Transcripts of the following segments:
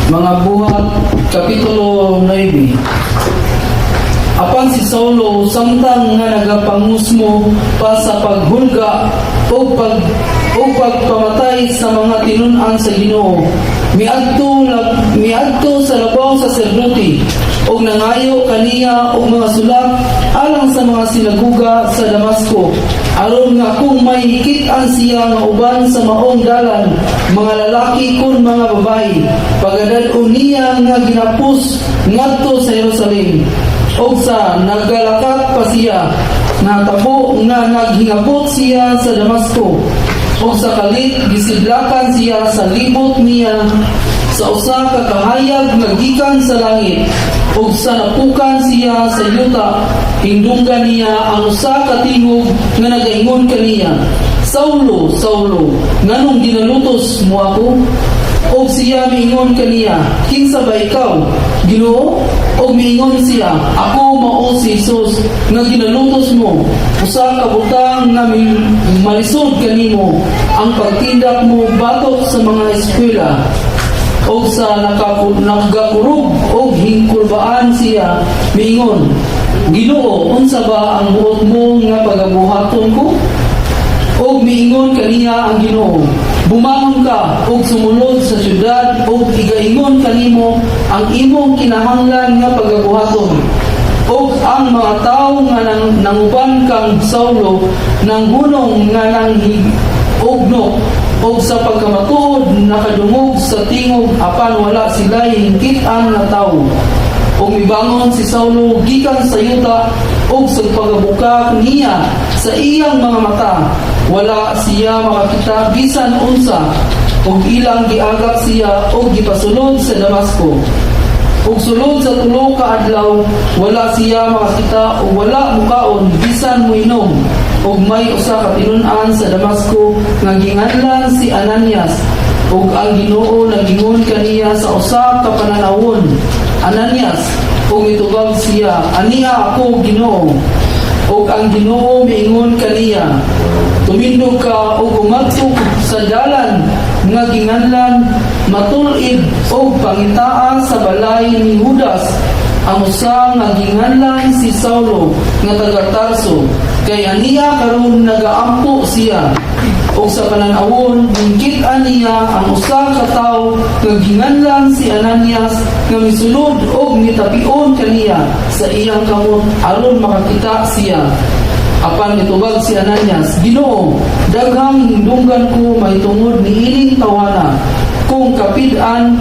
Mga Buhat, Kapitulo 9. Apan si Saulo, samtang nga nagapangusmo pa sa paghulga o pagpamatay sa mga tinun-an sa Ginoo, miadto sa labaw sa saserdote, o nangayo kaniya o mga sulat alang sa mga sinaguga sa Damasco, aron nga kung may hikit-an siya nga uban sa maong dalan, mga lalaki kun mga babae, pagadad-on niya nga ginapos ngadto sa Jerusalem. O sa naggalakat pa siya, natabo nga naghingabot siya sa Damasco. O sa kalit, gisidlakan siya sa libot niya sa usa ka kahayag nga gikan sa langit. O sa napukan siya sa yuta, hindunggan niya ang usa ka tingog nga nagaingon kaniya, Saulo, Saulo, nganong ginalutos mo ako? O siya miingon kaniya, kinsa ba ikaw, Ginoo? O miingon siya, ako mao si Jesus nga ginalutos mo. Usa ka butang nga malisod kanimo ang pagtindak mo batok sa mga eskwela. O sa nagakurog o hingkulbaan siya, miingon, Ginoo, unsa ba ang buot mo nga pagabuhaton ko? O miingon kaniya ang Ginoo, bumangon ka o sumunod sa syudad o igaingon kanimo ang imong kinahanglan nga pagabuhaton. O ang mga tao nga nanguban kang Saulo nang hunong nga nang higugno o sa pagkamatuod nakadungog sa tingog apan wala sila hingkit-an nga tao. O mibangon si Saulo gikan sa yuta o sa pagabuka niya sa iyang mga mata, wala siya makakita bisan unsa, ug ilang giagak siya og gipasulod sa Damasco. Ug sulod sa tulo ka adlaw, wala siya makakita o wala mukaon bisan moinom. Ug may usa ka tinun-an sa Damasco nga ginganlan si Ananias. Ug ang Ginoo nagingon kaniya sa usa ka pananawon, Ananias, ug mitubag siya, aniya ako, Ginoo. Ug ang Ginoo miingon kaniya, tumindog ka o umadto sa dalan nga ginganlan matulid o pangitaan sa balay ni Judas, ang usa nga ginganlan si Saulo nga taga Tarso, kay aniya karon nagaampo siya. O sa pananawon hingkit-an niya ang usa ka tawo nga ginganlan si Ananias nga misulod og mitapion kaniya sa iyang kamot aron makakita siya. Apan mitubag si Ananias, Ginoo, daghang hindunggan ko mahitungod niining tawana, kung kapid-an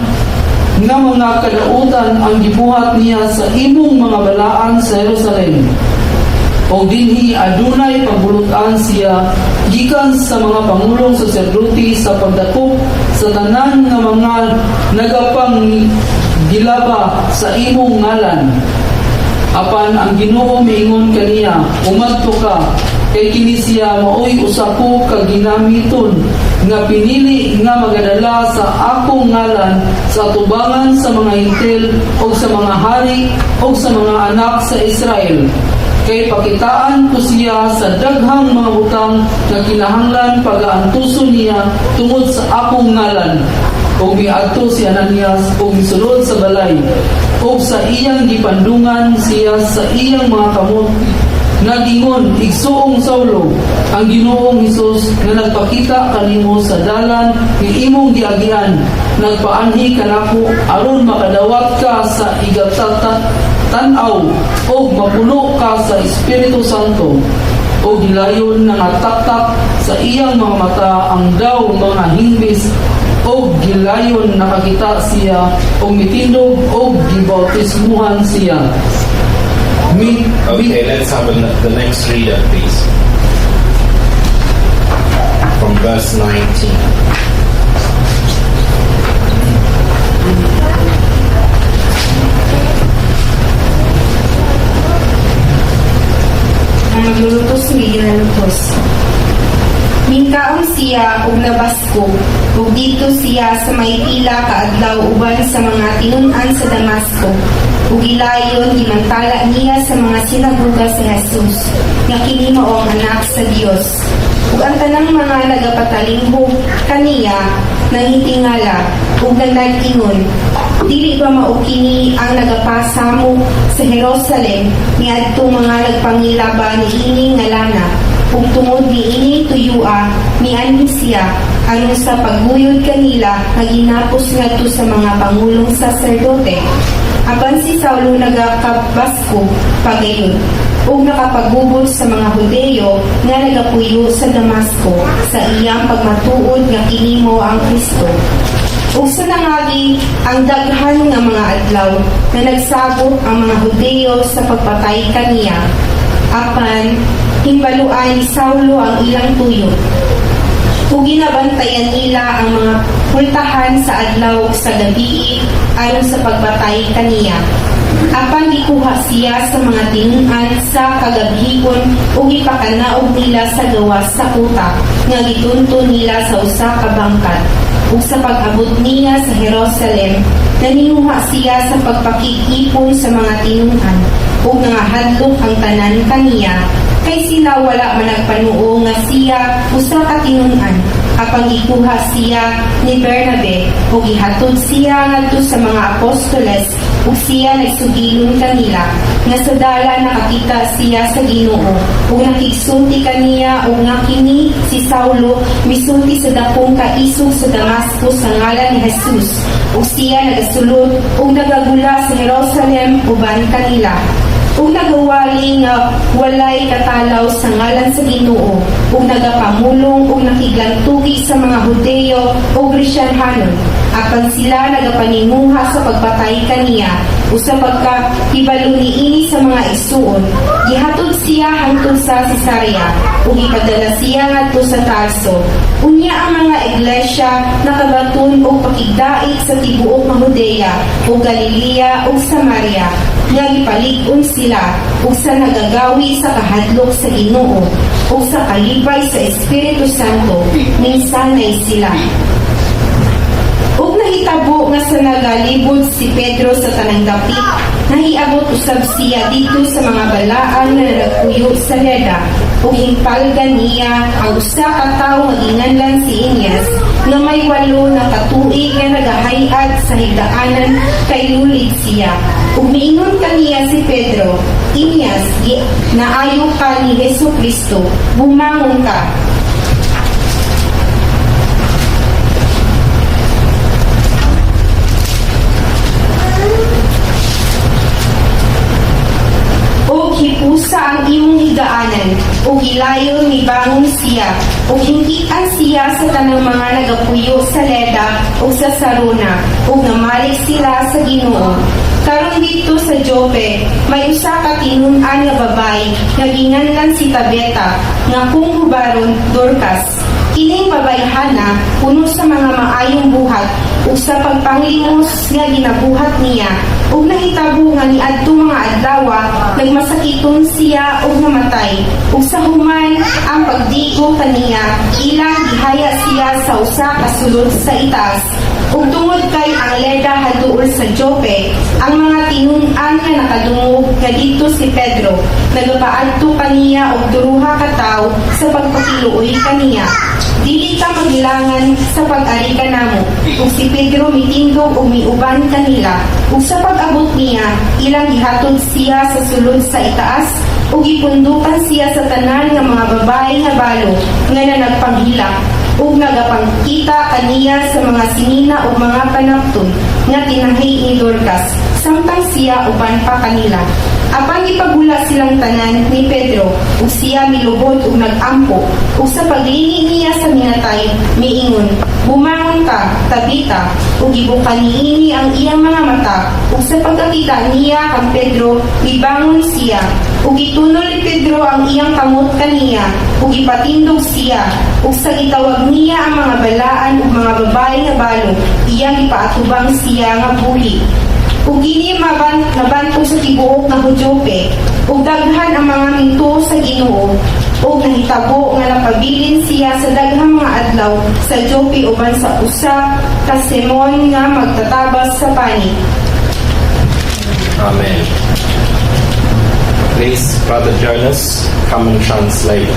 nga mga kadautan ang gibuhat niya sa imong mga balaan sa Jerusalem. O dinhi adunay pagbulutan siya gikan sa mga pangulong saserdote sa pagdakop sa tanan nga mga nagapang gilaba sa imong ngalan. Apan ang Ginoo miingon kaniya, umadto ka, kay kini siya maoy usa ko ka ginamiton nga pinili nga magadala sa akong ngalan sa tubangan sa mga hintil o sa mga hari o sa mga anak sa Israel. Kay pakitaan ko siya sa daghang mga butang na kinahanglan pag-aantuso niya tungod sa akong ngalan. O miadto si Ananias o misulod sa balay, o sa iyang gipandungan siya sa iyang mga kamot. Nagingon, igsuong Saulo, ang Ginoong Hesus nga nagpakita kanimo sa dalan ni imong giagian, nagpaanhi kanako aron makadawat ka sa igatatan-aw o mapuno ka sa Espiritu Santo. O gilayon na nataktak sa iyang mga mata ang daw mga hingbis, o gilayon nakakita siya o mitindog o gibautismuhan siya. Okay, let's have the next reader, please. From verse 19. Ang naglulutos may ginalutos. Mingkaon siya og nabasko, ug dito siya sa may pila kaadlaw uban sa mga tinun-an sa Damasco. Ug ilayon ginantala niya sa mga sinaguga si Jesus, nga kini mao ang anak sa Dios. Ug ang tanang mga nagapatalingho kaniya nangitingala ug nag-ingon, dili ba mao kini ang nagapasamo sa Jerusalem niadto mga nagpangilaba niini nga lana ug tungod niini tuyua nianhi siya aron sa pagguyod kanila nga ginapos ngadto sa mga pangulong saserdote. Apan si Saulo nagakabasko pagayon ug nakapagubod sa mga Hudeo nga nagapuyo sa Damasco sa iyang pagmatuod nga kini mao ang Kristo. Ug sa nangagi ang daghan nga mga adlaw na nagsabot ang mga Hudeo sa pagpatay kaniya. Apan himbaluan ni Saulo ang ilang tuyo. Ug ginabantayan nila ang mga pultahan sa adlaw ug sa gabi aron sa pagpatay kaniya. Apan gikuha siya sa mga tinun-an sa kagabhikon ug ipakanaog nila sa gawas sa kuta nga gitunto nila sa usa ka bangkat. Ug sa pag-abot niya sa Jerusalem, naninuha siya sa pagpakikipon sa mga tinun-an ug nangahadlok ang tanan kaniya kay sila wala man nagpanuo nga siya usa ka tinun-an. Apang gikuha siya ni Bernabe ug gihatod siya ngadto sa mga apostoles ug siya nagsugilon kanila nga sa dala nakakita siya sa Ginoo ug nakigsulti kaniya ug nga kini si Saulo misulti sa dakong kaisog sa Damasco sa ngalan ni Jesus ug siya nagasulod ug nagagula sa Jerusalem uban kanila. Ug nagawali nga walay katalaw sa ngalan sa Ginoo ug nagapamulong ug nakiglantugi sa mga Hudeo ug Kristiyanon apan sila nagapanimuha sa pagpatay kaniya ug sa pagkahibalo niini sa mga igsuon gihatod siya hangtod sa Cesarea ug ipadala siya ngadto sa Tarso. Unya ang mga iglesia nakabaton og pakigdait sa tibuok nga Judea ug Galilea ug Samaria nga gipalig-on sila ug sa nagagawi sa kahadlok sa Ginoo ug sa kalibay sa Espiritu Santo minsanay sila. Ug nahitabo nga sa nagalibod si Pedro sa tanang dapit, nahiabot usab siya dito sa mga balaan na nagpuyo sa Leda ug himpalgan niya ang usa ka tawo nga ginganlan si Inias nga may 8 na katuig nga nagahayad sa higdaanan kay lulid siya. Ug miingon kaniya si Pedro, Inias, naayo ka ni Jesucristo, bumangon ka. Hipusa ang imong higaanan o gilayon ni bangon siya o hinggitan siya sa tanang mga nagapuyo sa Leda o sa Sarona o namalik sila sa Ginoo. Karon dito sa Jope, may usa ka tinun-an nga babay nga ginganlan si Tabeta nga kung hubaron Dorcas. Kining babayhana puno sa mga maayong buhat ug sa pagpanglimos nga ginabuhat niya ug nahitabo nga niadto mga adlaw nagmasakiton siya ug namatay ug sa human ang pagdigo kaniya ilang gihaya siya sa usa ka sulod sa itaas ug tungod kay ang Leda haduol sa Jope ang mga tinun-an nga nakadungog nga dito si Pedro nagapaadto kaniya og duruha ka tawo sa pagpakiluoy kaniya. Dili ka maglangan sa pag-ari ka namo ug si Pedro mitindog ug miuban kanila ug sa pag-abot niya ilang gihatod siya sa sulod sa itaas ug gipundukan siya sa tanan nga mga babae nga balo nga nagpanghilak ug nagapangkita kaniya sa mga sinina ug mga panapton nga tinahi ni Dorcas samtang siya uban pa kanila. Apan ipagula silang tanan ni Pedro ug siya milubod ug nagampo ug sa paglini niya sa minatay miingon, bumangon ka, Tabita, ug gibukan niini ang iyang mga mata ug sa pagkakita niya kang Pedro mibangon siya ug gitunol ni Pedro ang iyang kamot kaniya ug ipatindog siya ug sa gitawag niya ang mga balaan ug mga babae nga balo iyang ipaatubang siya nga buhi. Ug kini nabanto sa tibuok nga Jope ug daghan ang mga minto sa Ginoo ug nahitabo nga napabilin siya sa daghang mga adlaw sa Jope uban sa usa ka sermon nga magtatabas sa pani. Amen. Please, Brother Jonas, come and translate.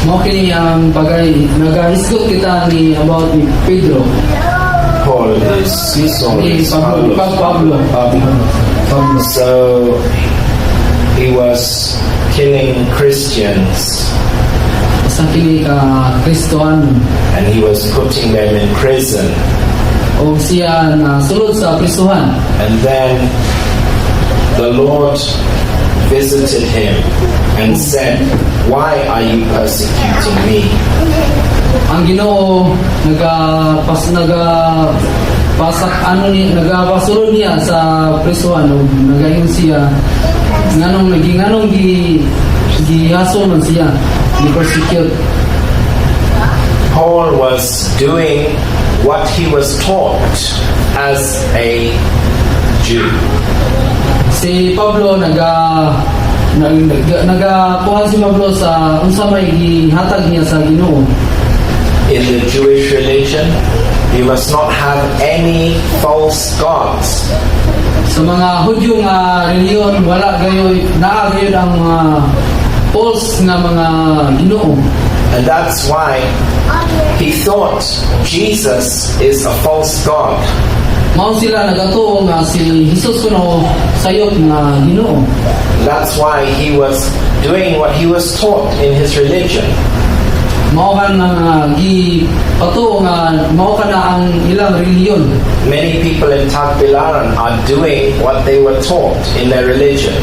Mao kini ang nagahisgot kita ni about ni Pedro. Paul is Saul Ni is Pablo. Pablo. So he was killing Christians Sa kini ka Kristohan and he was putting them in prison. o siya na sulod sa prisuhan. And then the Lord visited him and said, "Why are you persecuting me?" Ang Ginoo nagapasulod niya sa prisuhan o nagayon siya nganong gihasol man siya, gi-persecute. Paul was doing what he was taught as a Jew. Si Pablo nagakuha si Pablo sa unsa may gihatag niya sa Ginoo. In the Jewish religion, you must not have any false gods. Sa mga Hudyo nga reliyon wala gayoy naa gayoy ang mga false nga mga Ginoo. And that's why he thought Jesus is a false god. Mao sila nagatuo nga si Jesus kuno sayop nga Ginoo. That's why he was doing what he was taught in his religion. Mao kan patuo nga mao kana ang ilang reliyon. Many people in Tagbilaran are doing what they were taught in their religion.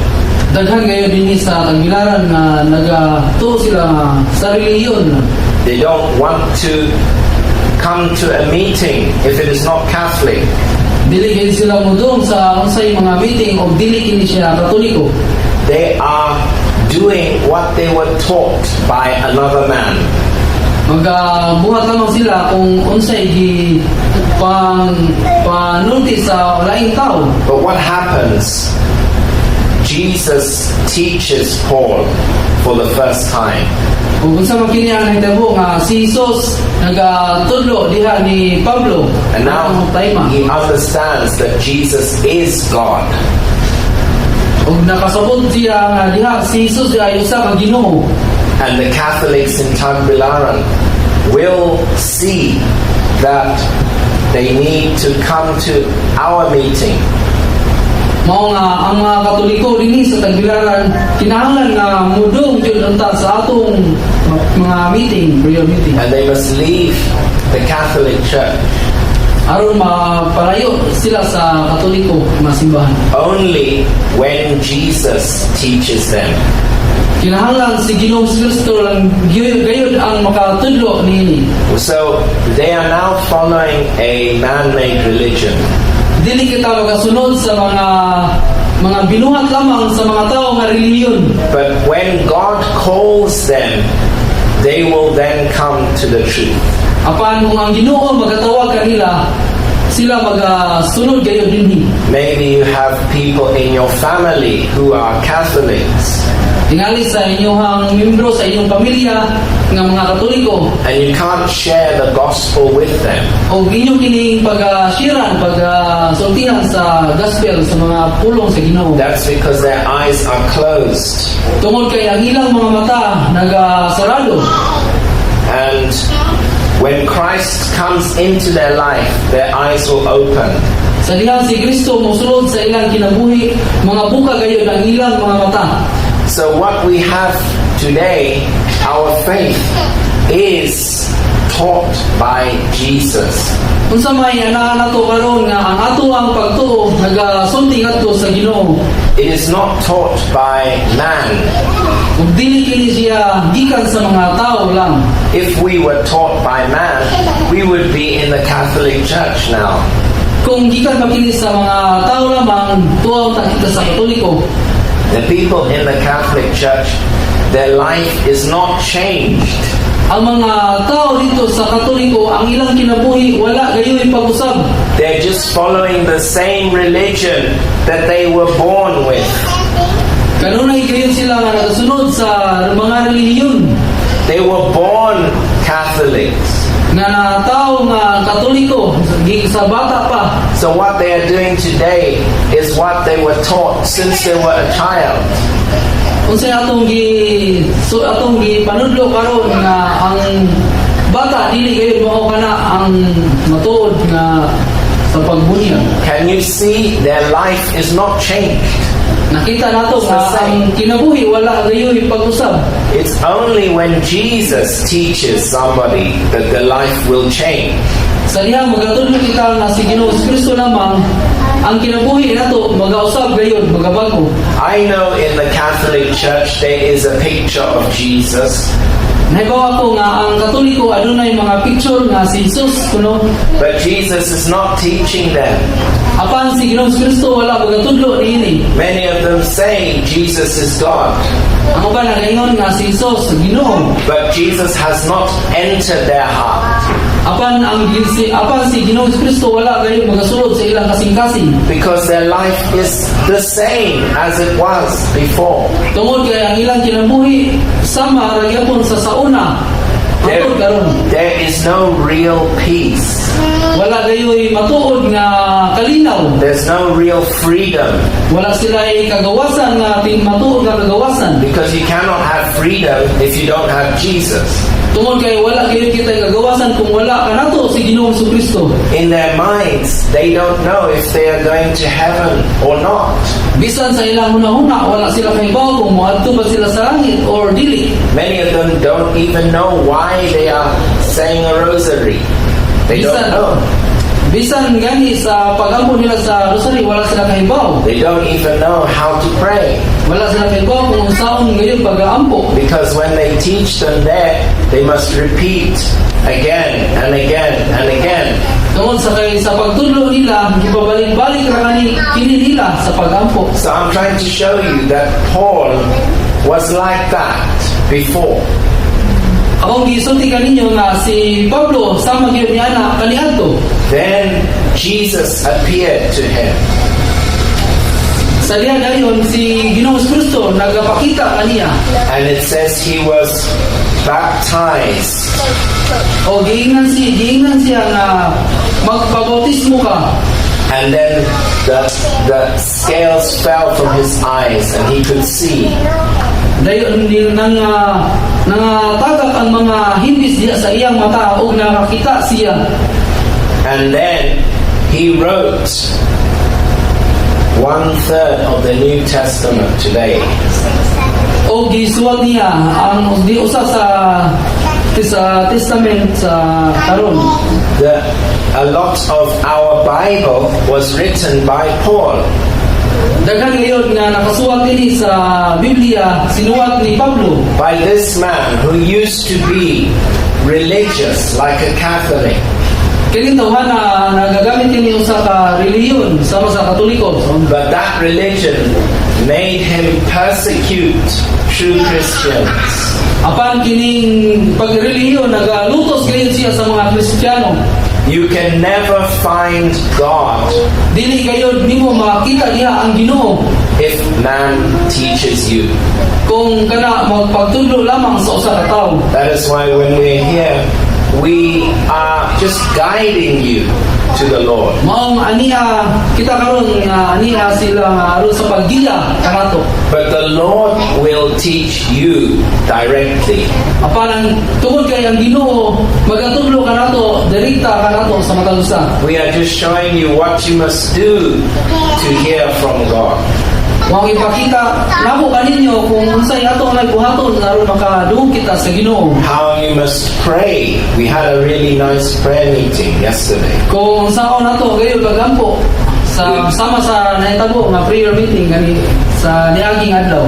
Daghan gayon dinhi sa Tagbilaran nga nagatuo sila nga sa reliyon. They don't want to come to a meeting if it is not Catholic. Dili gid sila mudong sa unsay mga meeting o dili kini siya Katoliko. They are doing what they were taught by another man. Magbuhat lamang sila kung unsay panulti sa laing tao. But what happens? Jesus teaches Paul for the first time. Kung unsa man kini ang nahitabo nga si Jesus nagatudlo diha ni Pablo. And now ang tayma. he understands that Jesus is God. Ug nakasabot siya nga diha si Jesus ay usa ka Ginoo. And the Catholics in Tagbilaran will see that they need to come to our meeting. Mao nga ang mga Katoliko dinhi sa Tagbilaran kinahanglan nga mudong jud unta sa atong mga meeting, prayer meeting. And they must leave the Catholic Church. Aron mapalayo sila sa Katoliko nga simbahan. Only when Jesus teaches them. Kinahanglan si Ginoong Kristo lang gayud ang makatudlo niini. So they are now following a man-made religion. Dili kita magasunod sa mga binuhat lamang sa mga tao nga relihiyon. But when God calls them, they will then come to the truth. Apan kung ang Ginoo magatawag kanila, sila magasunod gayud dinhi. Maybe you have people in your family who are Catholics. Tingali sa inyong membro sa inyong pamilya nga mga Katoliko and you can't share the gospel with them. o inyong kining pag-sharean, pag-sultihan sa gospel sa mga pulong sa Ginoo. That's because their eyes are closed. Tungod kay ang ilang mga mata nagasarado. And when Christ comes into their life, their eyes will open. Sa diha si Kristo mosulod sa ilang kinabuhi, mga buka gayud ang ilang mga mata. So what we have today, our faith, is taught by Jesus. Unsa may ana nato karon nga ang ato ang pagtuo nagasulti ngadto sa Ginoo. It is not taught by man. Ug dili kini siya gikan sa mga tao lang. If we were taught by man, we would be in the Catholic Church now. Kung gikan pa kini sa mga tao lamang, tuaw ta kita sa Katoliko. The people in the Catholic Church, their life is not changed. Ang mga tao dito sa Katoliko, ang ilang kinabuhi wala gayoy pag-usab. They're just following the same religion that they were born with. Kanunay gayon sila nga nagasunod sa mga relihiyon. They were born Catholics. Nga na tao nga Katoliko sa bata pa. So what they are doing today is what they were taught since they were a child. Unsay atong gi panudlo karon nga ang bata dili gayud mao kana ang matuod nga sa pagbunyag. Can you see their life is not changed? Nakita nato nga ang kinabuhi wala gayoy pag-usab. It's only when Jesus teaches somebody that the life will change. Sa diha magatudlo kita nga si Ginoo Kristo lamang ang kinabuhi nato magausab gayud magabago. I know in the Catholic Church there is a picture of Jesus, Nahibaw ako nga ang Katoliko adunay mga picture nga si Jesus kuno. but Jesus is not teaching them. Apan si Ginoo Kristo wala magatudlo niini. Many of them say Jesus is God, Ang uban nagaingon nga si Jesus Ginoo. but Jesus has not entered their heart Apan si Ginoo Kristo wala gayud magasulod sa ilang kasing-kasing. because their life is the same as it was before. Tungod kay ang ilang kinabuhi sama ra gyapon sa sauna. There, Matod karon. there is no real peace. Wala gayoy matuod nga kalinaw. There's no real freedom Wala sila kagawasan nga matuod nga kagawasan. because you cannot have freedom if you don't have Jesus. Tungod kay wala gyud kita kagawasan kung wala kanato si Ginoo Kristo. In their minds, they don't know if they are going to heaven or not. Bisan sa ilang hunahuna wala sila kahibaw kung moadto ba sila sa langit or dili. Many of them don't even know why they are saying a rosary. They don't know. Bisan gani sa pagampo nila sa rosary wala sila kahibaw. They don't even know how to pray. Wala sila kahibaw kung unsaon ngayon pag-aampo. Because when they teach them there, they must repeat again and again and again. Tungod sa pagtudlo nila, gibabalik-balik ra kini nila sa pag-ampo. So I'm trying to show you that Paul was like that before. Akong gisulti kaninyo nga si Pablo sama gyud niya na kaniadto. Then Jesus appeared to him. Sa diha dayon si Ginoo Kristo nagapakita kaniya. And it says he was baptized. O giingnan siya nga magpabautismo ka. And then the scales fell from his eyes and he could see. Dayon nangatagak ang mga himbis diya sa iyang mata ug nakakita siya. And then he wrote 1/3 of the New Testament today. O gisuwat niya ang di usa sa testament sa karon. A lot of our Bible was written by Paul. Daghan ngayon nga nakasuwat din sa Biblia sinuwat ni Pablo. By this man who used to be religious like a Catholic. Kini tawhan na nagagamit kini usa ka relihiyon sama sa Katoliko. But that religion made him persecute true Christians. Apan kining pagrelihiyon nagalutos gayud siya sa mga Kristiyano. You can never find God Dili gayud nimo makita diha ang Ginoo if man teaches you. kung kana magpagtudlo lamang sa usa ka tawo. That is why when we're here, we are just guiding you to the Lord. Maong aniya kita karon nga aniya sila aron sa paggiya kanato. But the Lord will teach you directly. Apan ang tungod kay ang Ginoo magatudlo kanato direkta kanato sa matag usa. We are just showing you what you must do to hear from God. Mao ipakita namo kaninyo kung unsay ato ang buhaton aron makadungog kita sa Ginoo. How you must pray. We had a really nice prayer meeting yesterday. Kung saan nato gayud pagampo sa sama sa nahitabo nga prayer meeting kani sa niaging adlaw.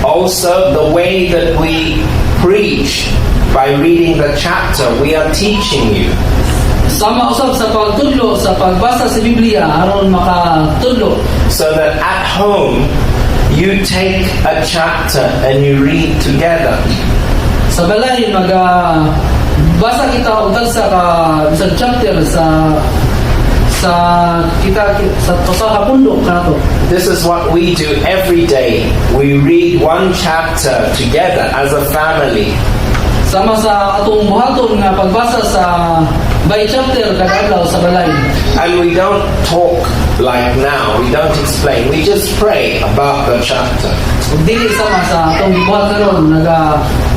Also, the way that we preach by reading the chapter, we are teaching you. Sama usab sa pagtudlo sa pagbasa sa Biblia aron makatudlo. So that at home, you take a chapter and you read together. Sa balay basa kita og sa ka bisag chapter sa kita sa usa ka pundok kanato. This is what we do every day. We read one chapter together as a family. Sama sa atong buhaton nga pagbasa sa by chapter kada adlaw sa balay. And we don't talk like now, we don't explain, we just pray about the chapter. Ug dili sama sa atong gibuhat karon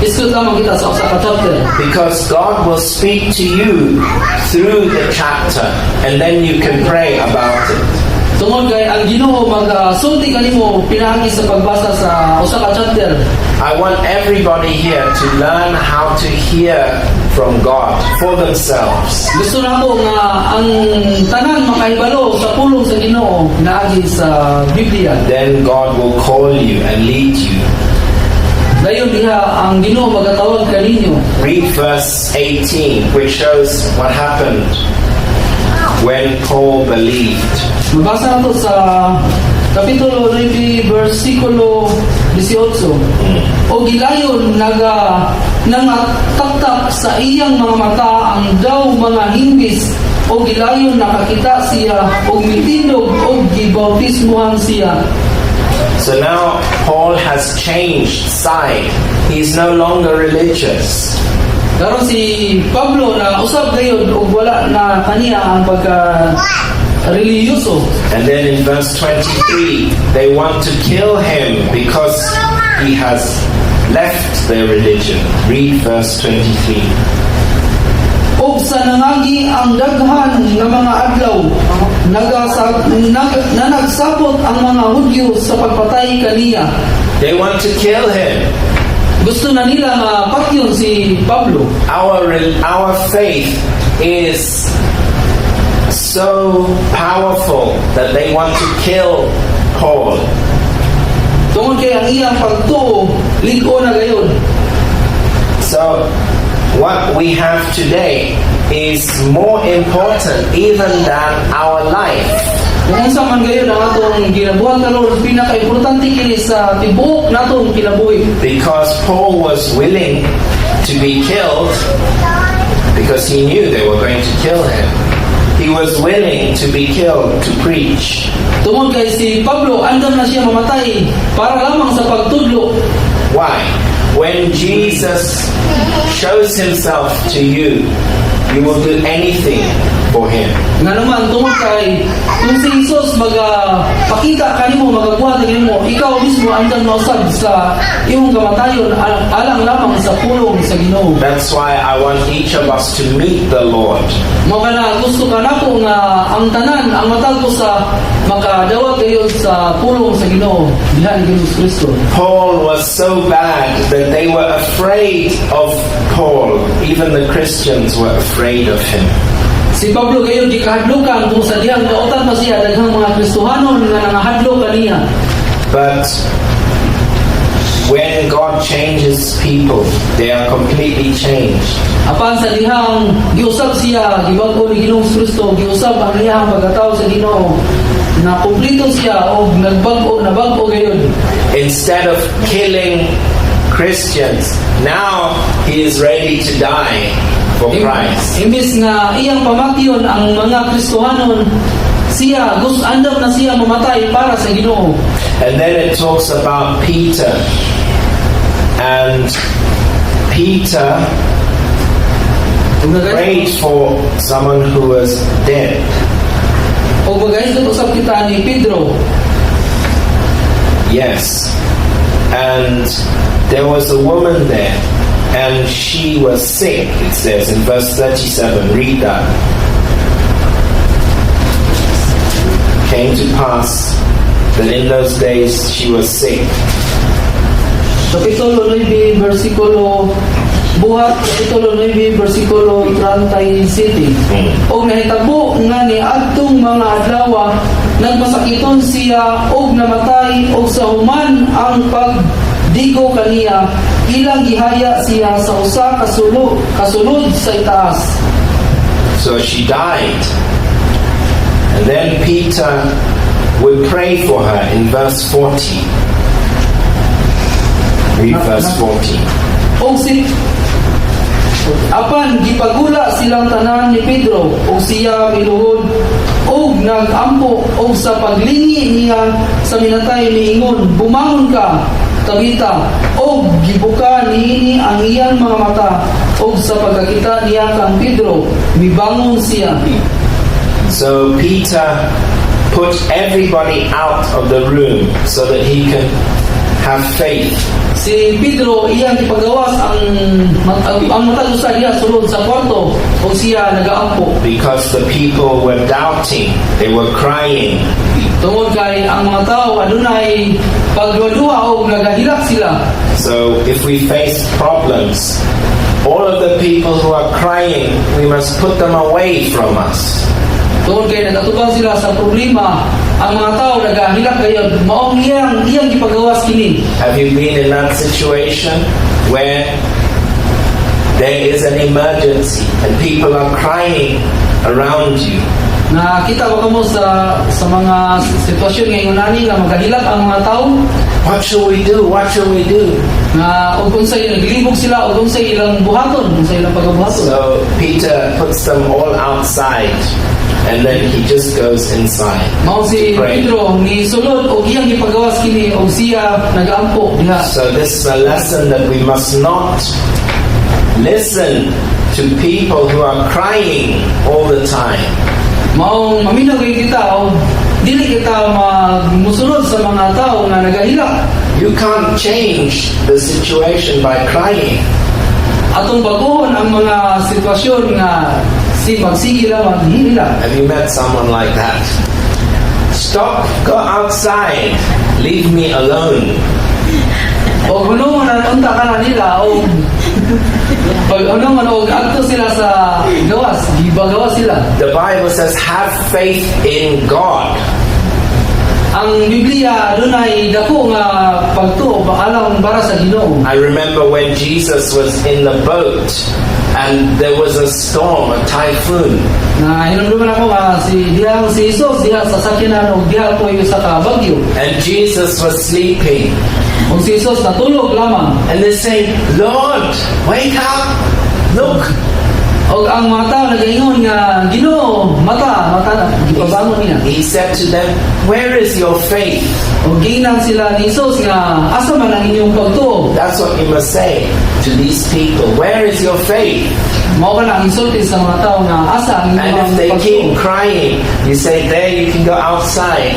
iskud lamang kita sa usa ka chapter. Because God will speak to you through the chapter, and then you can pray about it. Tungod kay ang Ginoo sulti kanimo pinaagi sa pagbasa sa usa ka chapter. I want everybody here to learn how to hear from God for themselves. Gusto nako nga ang tanan makahibalo sa pulong sa Ginoo pinaagi sa Biblia. Then God will call you and lead you. Dayon diha ang Ginoo magatawag kaninyo. Read verse 18, which shows what happened when Paul believed. Mabasa nato sa Kapitulo 9, versikulo 18. O gilayon nangataktak sa iyang mga mata ang daw mga himbis. O gilayon nakakita siya o mitindog o gibautismuhan siya. So now Paul has changed side. He's no longer religious. Karon si Pablo na usab gayud og wala na kaniya ang pagka religyoso. And then in verse 23, they want to kill him because he has left their religion. Read verse 23. Og sa nangagi ang daghan nga mga adlaw nagsabot ang mga Hudyo sa pagpatay kaniya. They want to kill him. Gusto na nila nga patyon si Pablo. Our faith is so powerful that they want to kill Paul. Tungod kay ang iyang pagtuo lig-o na gayon. So what we have today is more important even than our life. Kung sa man gayon ang atong ginabuhat karon pinaka-importante kini sa tibuok natong kinabuhi. Because Paul was willing to be killed because he knew they were going to kill him. He was willing to be killed to preach. Tungod kay si Pablo andam na siya mamatay para lamang sa pagtudlo. Why? When Jesus shows himself to you, you will do anything for him. Nga naman, tungod kay kung si Jesus magpakita kanimo, magabuhat kanimo, ikaw mismo andam na usab sa imong kamatayon alang lamang sa pulong sa Ginoo. That's why I want each of us to meet the Lord. Mao kana gusto ka nako nga ang tanan ang matag ko sa makadawat kayo sa pulong sa Ginoo diha ni Jesus Kristo. Paul was so bad that they were afraid of Paul. Even the Christians were afraid of him. Si Pablo gayon di kahadlukan kung sa diyang kautan pa siya daghang mga Kristohanon nga nangahadlok kaniya. But when God changes people, they are completely changed. Apan sa dihang giusab siya gibag-o ni Ginoong Kristo, giusab ang iyang pagkatao sa Ginoo. Na kumplito siya o nabag-o gayon. Instead of killing Christians, now he is ready to die for Christ. Imbis nga iyang pamatyon ang mga Kristohanon, siya andam na siya mamatay para sa Ginoo. And then it talks about Peter. And Peter prayed for someone who was dead. O bagay sa usap kita ni Pedro. Yes. And there was a woman there, and she was sick, it says in verse 37. Read that. Came to pass that in those days she was sick. Kapitulo 9, versikulo buhat, kapitulo 9, versikulo 37. Og nahitabo nga ni adtong mga adlaw nagmasakiton siya og namatay og sa human ang pagdigo kaniya ilang gihaya siya sa usa kasulod sa itaas. So she died. And then Peter would pray for her in verse 40. Read verse 40. Og si apan gipagula silang tanan ni Pedro og siya miluhod og nagampo og sa paglingi niya sa minatay niingon, bumangon ka Tabita, og gibuka niini ang iyang mga mata, ug sa pagkakita niya kang Pedro mibangon siya. So Peter put everybody out of the room so that he can have faith. Si Pedro iyang ipagawas ang matag usa diha sulod sa kwarto ug siya nagaampo Because the people were doubting, they were crying. tungod kay ang mga tao adunay pagduwa ug nagahilak sila. So if we face problems, all of the people who are crying, we must put them away from us. Tungod kay nagatubang sila sa problema, ang mga tao nagahilak gayud maong iyang ipagawas kini. Have you been in that situation where there is an emergency and people are crying around you? Nakita ba kamo sa mga sitwasyon ngayon nani nga magahilak ang mga tao What shall we do? What shall we do? na ug unsay naglibog sila ug unsay ilang buhaton, unsay ilang pagabuhaton. So Peter puts them all outside and then he just goes inside. Mao si Pray. Pedro ni sulod og iyang ipagawas kini og siya nagaampo diha. So this is a lesson that we must not listen to people who are crying all the time. Maong maminaw kay kita og dili kita musulod sa mga tao nga nagahilak. You can't change the situation by crying. Atong baguhon ang mga sitwasyon nga pagsige lamang hinila. Have you met someone like that? Stop, go outside, leave me alone. O hunungan ang unta ka na nila o pag hunungan o adto sila sa gawas, gibagawas sila. The Bible says, have faith in God. Ang Biblia dunay dako nga pagtuo alang para sa Ginoo. I remember when Jesus was in the boat and there was a storm, a typhoon. Na hinumduman ako nga si Jesus diha sa sakyanan og diha ko sa ka bagyo. And Jesus was sleeping. Kung si Jesus natulog lamang. And they say, Lord, wake up, look. O ang mga tao nagaingon nga Ginoo, mata na gipabangon niya. He said to them, where is your faith? O ginang sila ni Jesus nga asa man ang inyong pagtuo. That's what you must say to these people. Where is your faith? Mao ka na ang insulti sa mga tao nga asa ang And if inyong they keep pagtuo. crying, you say, there, you can go outside.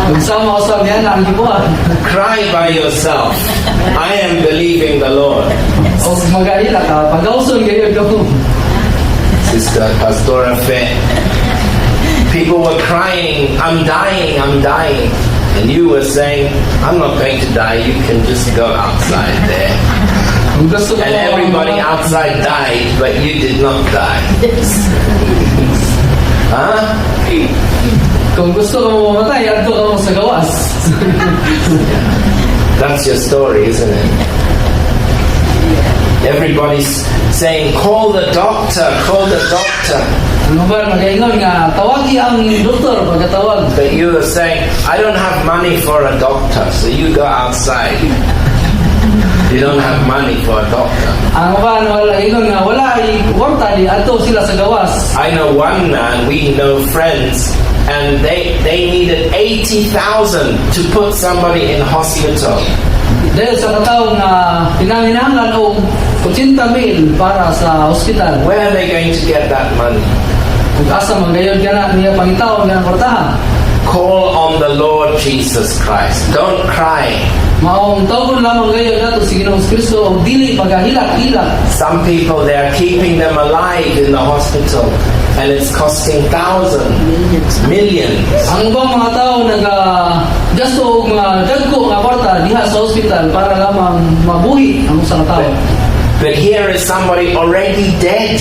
Kung sama usab yan ang gibuhat. Cry by yourself. I am believing the Lord. O magaila ka, pag-auson kayo ko. Sister Pastora Fe. People were crying, I'm dying, I'm dying. And you were saying, I'm not going to die, you can just go outside there. Kung gusto ko And everybody outside died, but you did not die. Huh? Kung gusto ko mamatay, adto ka mo sa gawas. That's your story, isn't it? Everybody's saying, call the doctor, call the doctor. Ano ba, magaingon nga, tawagi ang doktor pagkatawag. But you are saying, I don't have money for a doctor, so you go outside. You don't have money for a doctor. Ang ba, ingon nga, wala ay warta di, adto sila sa gawas. I know one man, we know friends, and they needed 80,000 to put somebody in hospital. Dahil sa katao nga pinanginahanglan og 80,000 para sa ospital. Where are they going to get that money? Kung asa magayod ka na niya pangitaon nga kwartahan. Call on the Lord Jesus Christ. Don't cry. Maong tawgon lamang gayod nato si Ginoong Kristo og dili pagahilak-hilak. Some people, they are keeping them alive in the hospital, and it's costing thousands, millions. Ang ubang mga tao gasto og mga dagko nga kwarta diha sa ospital para lamang mabuhi ang usa ka tawo. But here is somebody already dead,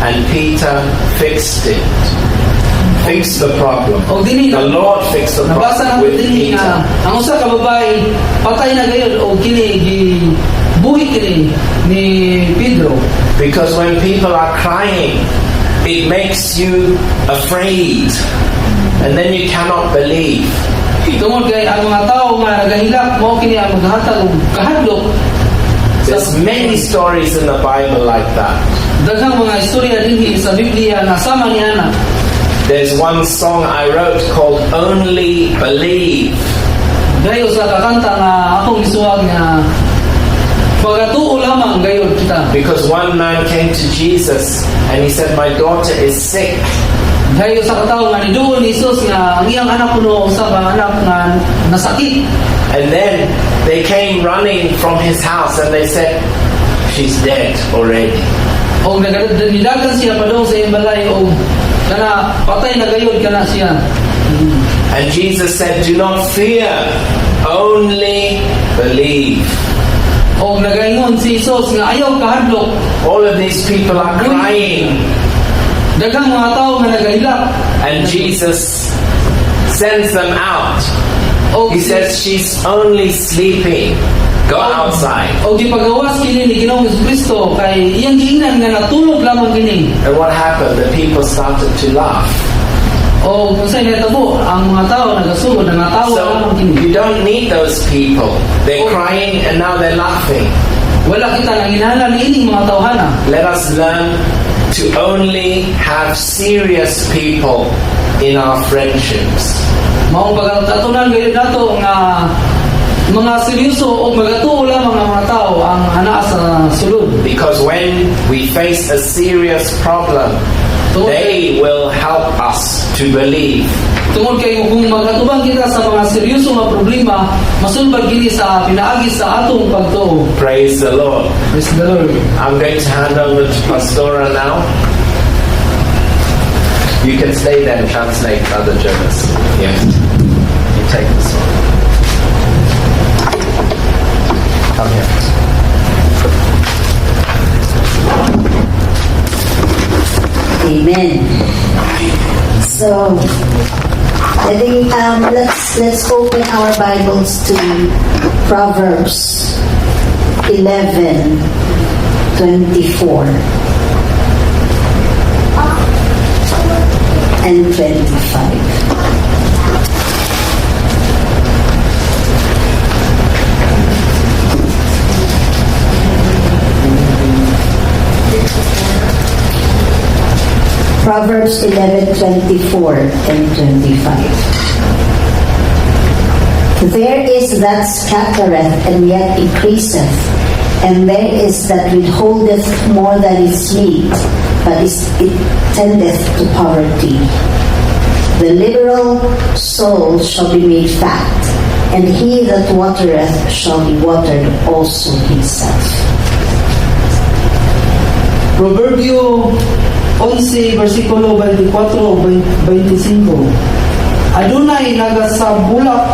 and Peter fixed it. Fixed the problem. Og dinhi The Lord fixed the nabasa problem nato with dinhi nga Peter. ang usa ka babae patay na gayud og kini gibuhi kini ni Pedro. Because when people are crying, it makes you afraid, and then you cannot believe. Tungod kay ang mga tao nga nagahilak mao kini ang maghatag og kahadlok. There's many stories in the Bible like that. Daghang mga istorya dinhi sa Biblia na sama ni ana. There's one song I wrote called Only Believe. Dayo sa kakanta nga akong isuwag nga Pagatuo lamang gayon kita. Because one man came to Jesus and he said, "My daughter is sick." Dahil sa katao nga niduol ni Jesus nga ang iyang anak kuno usa ka anak nga nasakit. And then they came running from his house and they said, "She's dead already." O nagdagan siya pa daw sa iyang balay o kana patay na gayon kana siya. And Jesus said, "Do not fear, only believe." O nagaingon si Jesus nga ayaw kahadlok. All of these people are crying. Daghang mga tao nga nagahilak. And Jesus sends them out. O He says, "She's only sleeping. Go outside." O gipagawas kini ni Ginoong Jesucristo kay iyang giingnan nga natulog lamang kini. And what happened? The people started to laugh. O kung sa'yo natabo, ang mga tao nagasugod, nangatawa lamang So kini. you don't need those people. They're crying and now they're laughing. Wala kita nang inahala ni ining mga tawhana. Let us learn to only have serious people in our friendships. Maong pagkatunan gayon nato nga mga seryoso o magatuo lamang ang mga tao ang anaa sa sulod. Because when we face a serious problem, they will help us to believe. Tungod kay kung magatubang kita sa mga seryoso nga problema, masulbad kini sa pinaagi sa atong pagtuo. Praise the Lord. Praise the Lord. I'm going to hand over to Pastora now. You can stay there and translate other journals. Yes. You take this one. Come here. Amen. So, I think let's open our Bibles to Proverbs 11:24 and 25. Proverbs 11:24 and 25. There is that scattereth and yet increaseth, and there is that withholdeth more than is meet, but it tendeth to poverty. The liberal soul shall be made fat, and he that watereth shall be watered also himself. Proverbio 11, versikulo 24-25. Adunay nagasabulak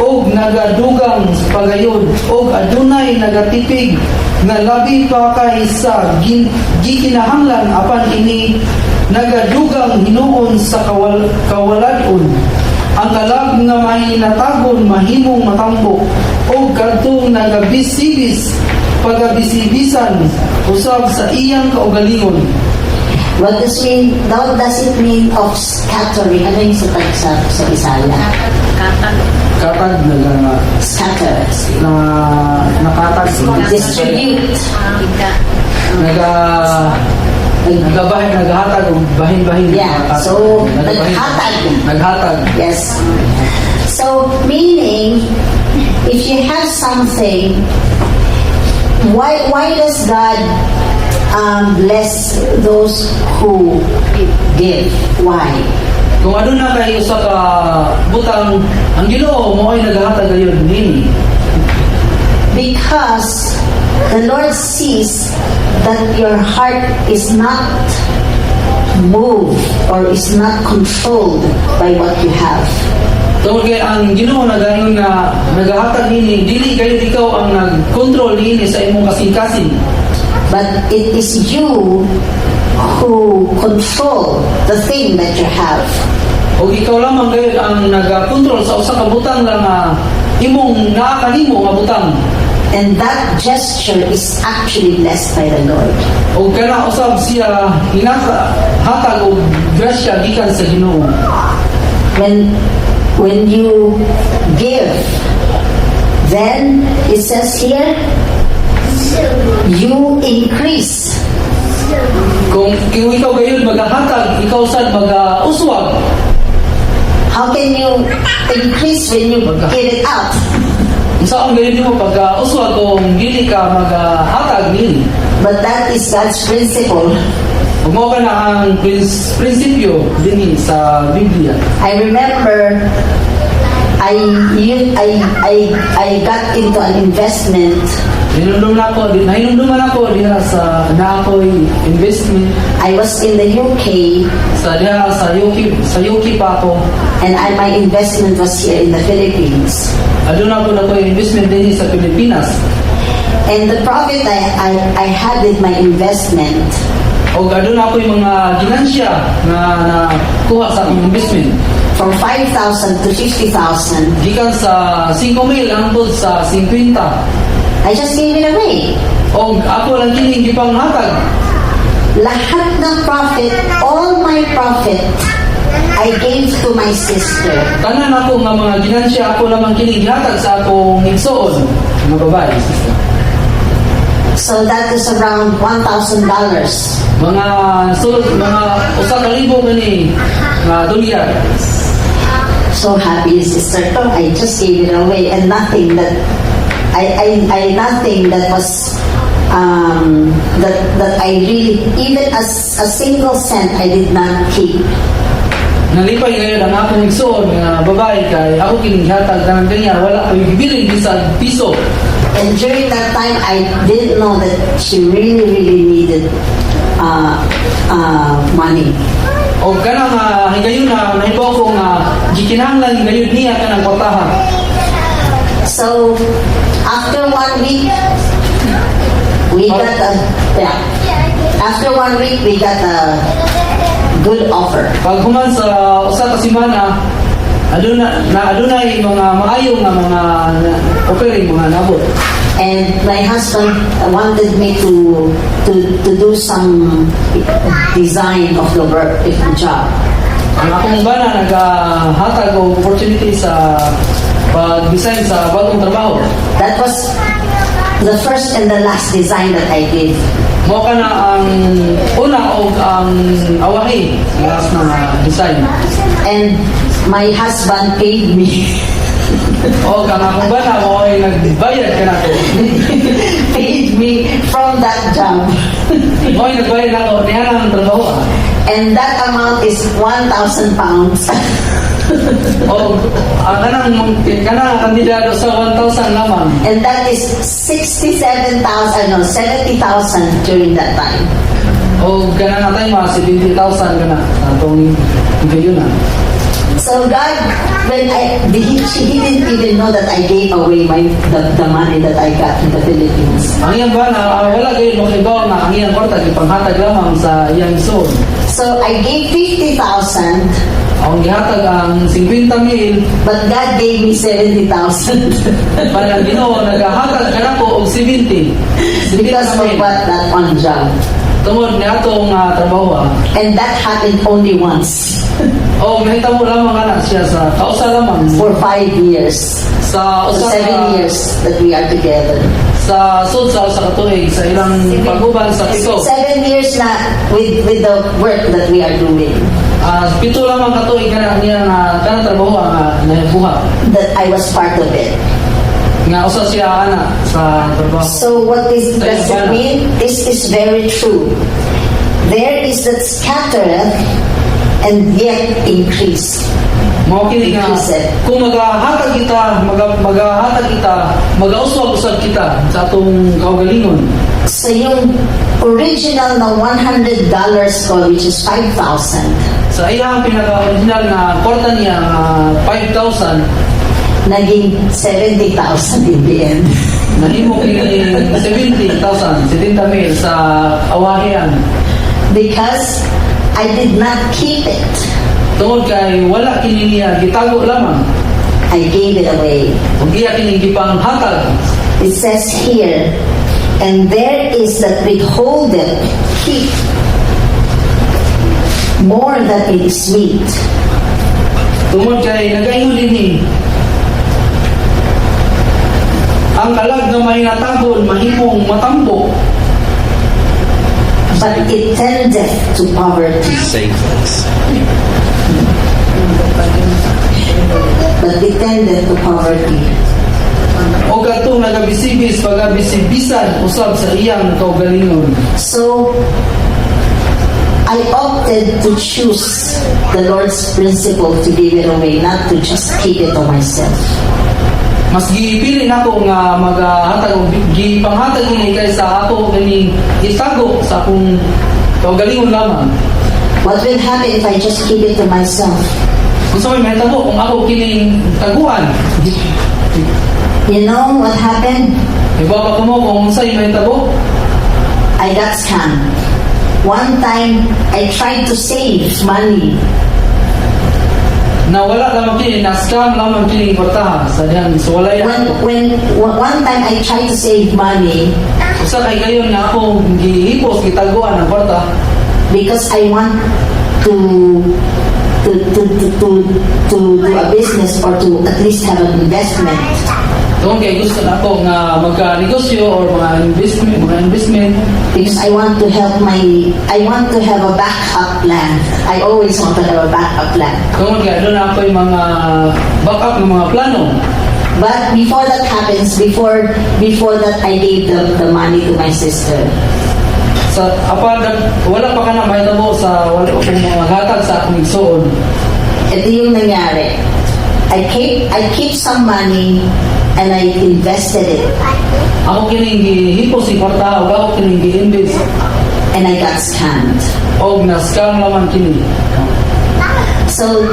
og nagadugang pagayon og adunay nagatipig nga labi pa kay sa gikinahanglan apan ini nagadugang hinuon sa kawaladon. Ang kalag nga mahinatagon mahimong matambok og kadtong nagabisibis pagabisibisan usab sa iyang kaugalingon. What does it mean of scattering? Ano yung sa Bisaya? Katag na Scatter. nakatag Distribute. naghatag og bahin-bahin. Yeah. So, naghatag. Naghatag. Yes. So, meaning, if you have something, why does God bless those who give? Why? Kung ano na kayo sa butang, ang Ginoo mo ay naghatag gayon nini. Because the Lord sees that your heart is not moved or is not controlled by what you have. Tungkol kay ang Ginoo nagayon nga naghatag nini, dili kayo ikaw ang nag-control nini sa imong kasing-kasing. But it is you who control the thing that you have. O ikaw lamang gayon ang nag-control sa usa ka butang lang imong naakanimo nga butang. And that gesture is actually blessed by the Lord. O kana usab siya hatag og grasya gikan sa Ginoo. When you give, then it says here, you increase. Kung ikaw gayon maghatag, ikaw sad mag-uswag. How can you increase when you give it out? Unsa ang gayud mo pag uswag kung dili ka maghatag nini? But that is God's principle. Ug mao ka na ang prinsipyo dinhi sa Biblia. I remember I got into an investment. Nahinumduman ako diha sa ako'y investment I was in the UK sa diha sa UK pa ako. and my investment was here in the Philippines. Aduna ko na ko investment dinhi sa Pilipinas. And the profit I had with my investment O aduna ko yung mga ginansya na kuha sa akong investment. from 5,000 to 50,000, Gikan sa 5,000 hangtod sa 50. I just gave it away. O ako lang kining gipanghatag. Lahat ng profit, all my profit, I gave to my sister. Tanan ako nga mga ginansya ako lamang kining gihatag sa akong igsoon nga babae. Sister. So that is around $1,000. Mga sulod mga usa ka libo gani nga dolyar. So happy, sister. I just gave it away, and nothing that nothing that was that I really, even a single cent I did not keep. Nalipay ngayon ang akong igsoon nga babae kay ako kining gihatag tanan kaniya wala ko gibilin bisag piso. And during that time, I didn't know that she really needed money. O kana nga higayon na nahibaw ko nga gikinahanglan higayon niya kanang kwartaha. So after 1 week, we got a After 1 week, we got a good offer. Pag human sa usa ka semana adunay mga maayo nga mga offering mga nabot. And my husband wanted me to do some design of the work, of the job. Ang akong bana naghatag og opportunity sa pag-design sa bagong trabaho. That was the first and the last design that I did. Mao ka na ang una o ang awahi last na design. And my husband paid me. O kang akong bana mo ay nagbayad ka na ko. Paid me from that job. Mo ay nagbayad na ko niya ang trabaho. And that amount is 1,000 pounds. O ang kanang kandidato sa 1,000 lamang. And that is 70,000 during that time. O kanang natay mga 70,000 kana sa atong higayon na. So God, when he didn't even know that I gave away the money that I got in the Philippines. Ang iyang bana wala gyud makibaw na ang iyang kwarta gipanghatag lamang sa iyang son. So I gave 50,000, Ang gihatag ang 50,000 but God gave me 70,000 para Ginoo nagahatag kanako og 70. because of what that one job. Tungod ni atong trabaho. And that happened only once O mahitabo lamang ana siya sa kausa lamang for 5 years. sa For usa 7 ka years that we are together. sa sud sa usa ka tuig sa ilang pag-uban sa pito. 7 years na with the work that we are doing. Pito lamang ka tuig kana niya nga kanang trabaho nga nabuhat. That I was part of it. Nga usa siya ana sa trabaho. So what does it mean? This is very true. There is that scattereth and yet increase. Mao kini nga kung magahatag kita, magauswag-uswag kita sa atong kaugalingon. So yung original na $100 ko, which is 5,000, Sa iyang pinaka-original na kwarta niya 5,000, naging 70,000 in the end. nahimo kini 70,000 sa awahian. Because I did not keep it. Tungod kay wala kini niya gitago lamang. I gave it away. Ug iya kini gipanghatag. It says here, and there is that withholdeth, keep, more than it is meet. Tungod kay nagaingon dinhi. Ang kalag nga may natagon mahimong matambok. But it tendeth to poverty. Savings. But it tendeth to poverty. o katong nagabisibis pagabisibisan usab sa iyang kaugalingon. So, I opted to choose the Lord's principle to give it away, not to just keep it to myself. Mas gipili nako nga maghatag og gipanghatag ini kaysa ako kini itago sa akong kaugalingon lamang. What will happen if I just keep it to myself? Kung sa may mahitabo kung ako kining taguan, You know what happened? ibaba ko mo kung sa'yo mahitabo. I got scammed. One time, I tried to save money. Na wala lamang kini, na-scam lamang kini kwartaha sa diyan. So wala yan. One time I tried to save money Usa kay kayo nga ako gihipos gitaguan ng kwarta because I want to do a business or to at least have an investment. Doon kay gusto na ako nga magka-negosyo or mga investment. Because I want to have a backup plan. I always want to have a backup plan. Doon kay doon ako yung mga backup ng mga plano. But before that happens, before that I gave the money to my sister. Sa wala pa ka na mahitabo sa wala akong mga hatag sa akong igsoon. Ito yung nangyari. I keep some money and I invested it. Ako kining gihipos si kwarta o ako kining gi-invest And I got scammed. o na-scam lamang kini. So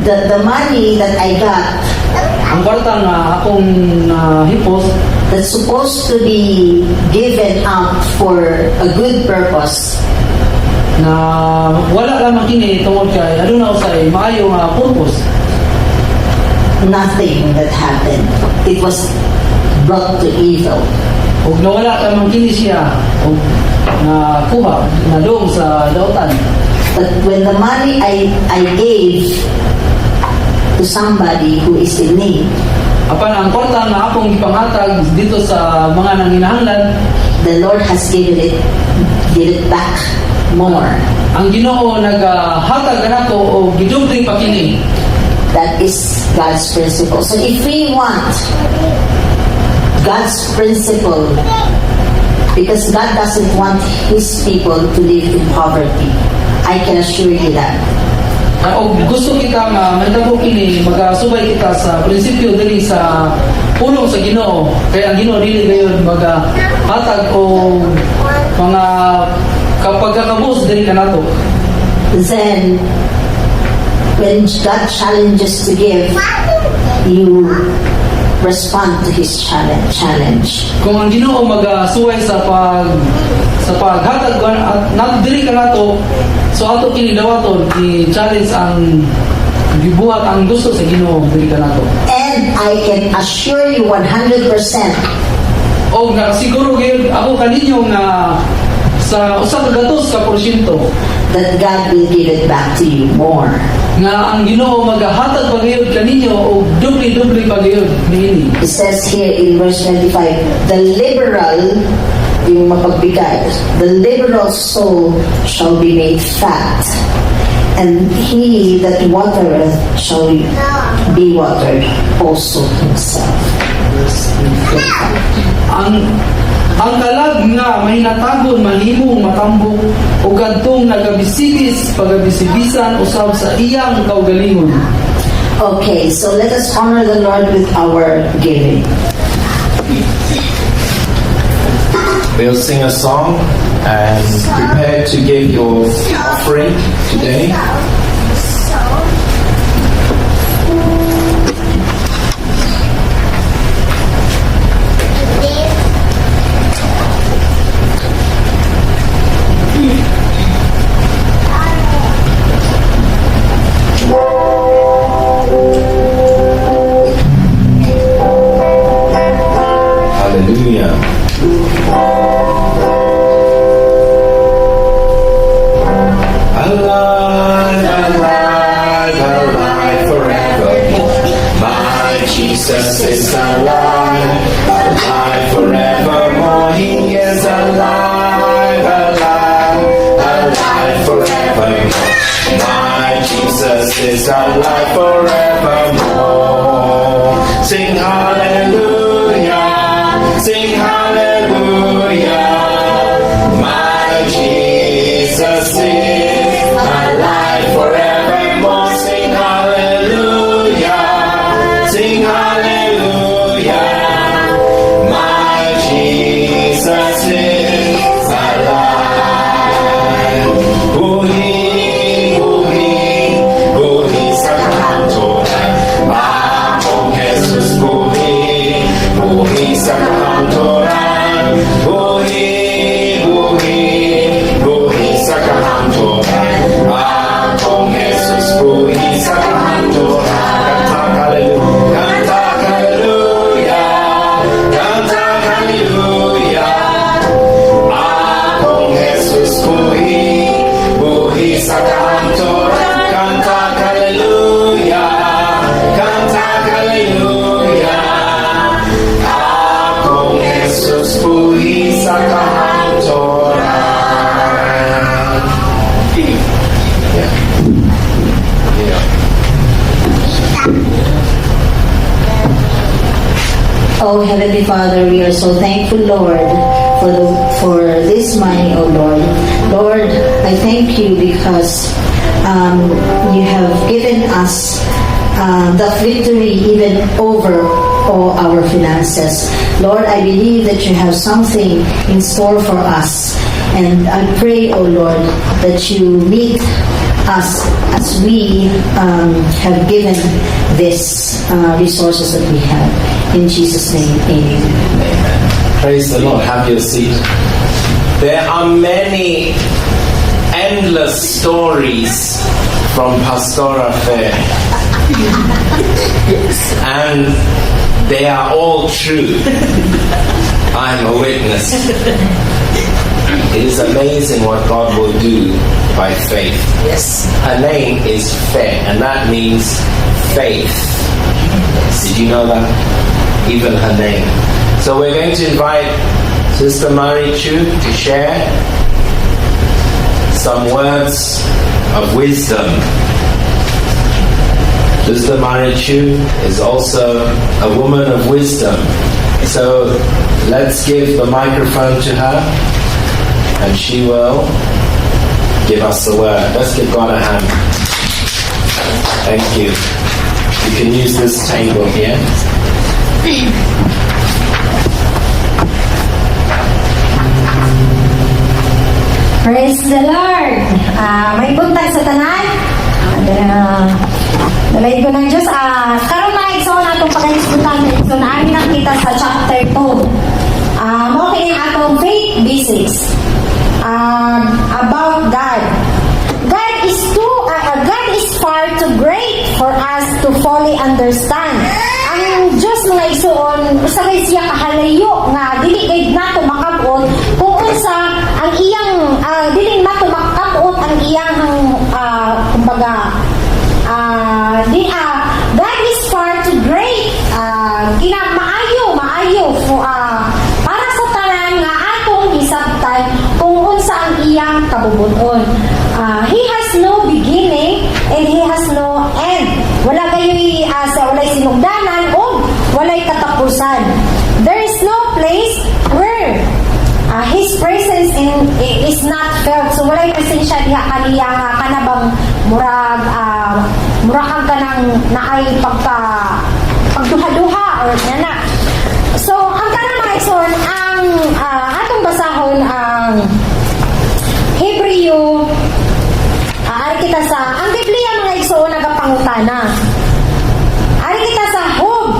the money that I got Ang kwarta nga akong hipos that's supposed to be given out for a good purpose, na wala lamang kini tungod kay ano na usay maayo nga purpose. nothing that happened. It was brought to evil. Ug nawala lamang kini siya ug nakuha nadong sa dautan. But when the money I gave to somebody who is in need, Apan ang kwarta nga akong ipanghatag dito sa mga nanginahanglan, the Lord has given it back more. ang Ginoo naghatag kanako o gidubling pa kini. That is God's principle. So if we want God's principle, because God doesn't want His people to live in poverty, I can assure you that. O gusto kita nga mahitabo kini magasubay kita sa prinsipyo dili sa pulong sa Ginoo. Kaya ang Ginoo dili gayon maghatag o mga kapagkakabus dili kanato. Then, when God challenges to give, you respond to His challenge. Kung ang Ginoo magasuway sa paghatag at nadili kanato, so ato kini dawaton i-challenge ang gibuhat ang gusto sa Ginoo dili kanato. And I can assure you 100% O nakasiguro gyud ako kaninyo nga sa usa ka gatos ka porsyento that God will give it back to you more. nga ang Ginoo maghatag pagayod kaninyo o dubli-dubli pagayod niini. It says here in verse 25, the liberal, yung mapagbigay, the liberal soul shall be made fat, and he that watereth shall be watered also himself. Ang kalag nga mahinatagon mahimong matambok o kadtong nagabisibis pagabisibisan usab sa iyang kaugalingon. Okay, so let us honor the Lord with our giving. We'll sing a song and prepare to give your offering today. Hallelujah. Alive, alive, alive forever. My Jesus is alive, alive forevermore. He is alive, alive, alive forevermore. My Jesus is alive forevermore. Sing hallelujah, sing hallelujah. My Jesus is alive forevermore. Sing hallelujah, sing hallelujah. My Jesus is alive. Buhi sa kantoran, Among Jesus buhi sa kantoran, buhi sa kantoran, Among Jesus buhi sa kantoran. Kanta hallelujah, kanta hallelujah. Among Jesus buhi sa kantoran. Kanta hallelujah, kanta hallelujah. Among Jesus buhi sa kantoran. Yeah. Yeah. Oh, Heavenly Father, we are so thankful, Lord, for this money, oh Lord. Lord, I thank you because you have given us the victory even over all our finances. Lord, I believe that you have something in store for us. And I pray, oh Lord, that you meet us as we have given this resources that we have. In Jesus' name, amen. Praise the Lord. Have your seat. There are many endless stories from Pastora Fair. And they are all true. I'm a witness. It is amazing what God will do by faith. Yes. Her name is Fair, and that means faith. Did you know that? Even her name. So we're going to invite Sister Marie Chu to share some words of wisdom. Sister Marie Chu is also a woman of wisdom. So let's give the microphone to her and she will give us the word. Let's give God a hand. Thank you. You can use this table here. Praise the Lord! May buntag sa tanan. Dalay ko ng Diyos. Karoon na igsoon atong pag-isputan. So, naamin na kita sa chapter 2. Okay yung atong faith basics. About God. God is far too great for us to fully understand. Ang Diyos mga igsoon, usagay siya kahalayo nga dili gayud nato makabot kung unsa ang iyang dili nato makabot ang iyang kumbaga God is far too great. Maayo para sa tanan nga atong hisabtan kung unsa ang iyang kabubuton. He has no beginning and he has no end. Wala kayo'y walay sinugdanan o walay katapusan. There is no place where his presence is not felt. So walay presensya diha kaniya nga kanabang murag kang kanang naay pagduha-duha or nana. So ang kanang mga igsoon ang atong basahon ang Hebreo kita sa ang Biblia mga igsoon nagapangutana. Ari kita sa Job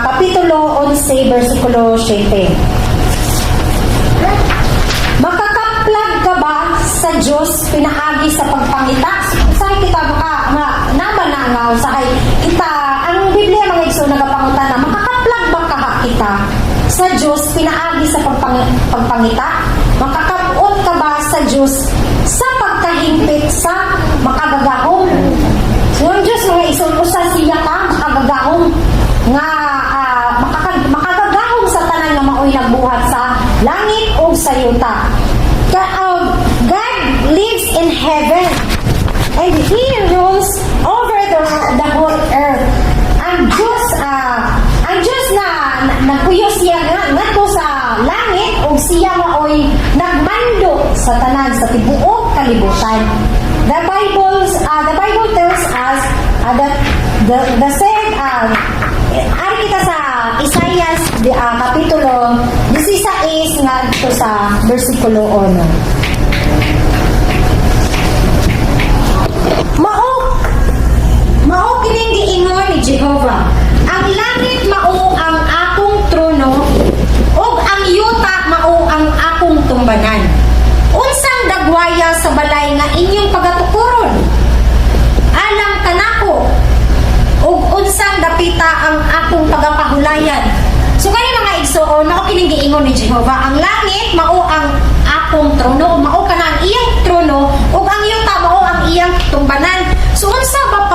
kapitulo 11 bersikulo 7. Makakaplag ka ba sa Diyos pinaagi sa pagpangita? Usahay kita namanangaw usahay kita ang Biblia mga igsoon nagapangutana. Makakaplag ba kita sa Diyos pinaagi sa pagpangita? Makakapot ka ba sa Diyos sa pagkahimpit sa makagagahong? So ang Diyos mga igsoon usa siya ka makagagahong nga makagagahong sa tanan nga maoy nagbuhat sa langit o sa yuta. God lives in heaven and He rules sa tanan sa tibuok kalibutan. The Bible tells us that the said ari kita sa Isaiah kapitulo 16 nga ito sa bersikulo 1. Mao kining giingon ni Jehovah, ang langit mao ang akong trono ug ang yuta mao ang akong tumbanan. Unsang dagwaya sa balay nga inyong pagatukuron? Alam kanako ug unsang dapita ang akong pagapahulayan. So kani mga igsoon, mao kining giingon ni Jehovah, ang langit mao ang akong trono, mao kana ang iyang trono ug ang yuta mao ang iyang tumbanan. So unsa ba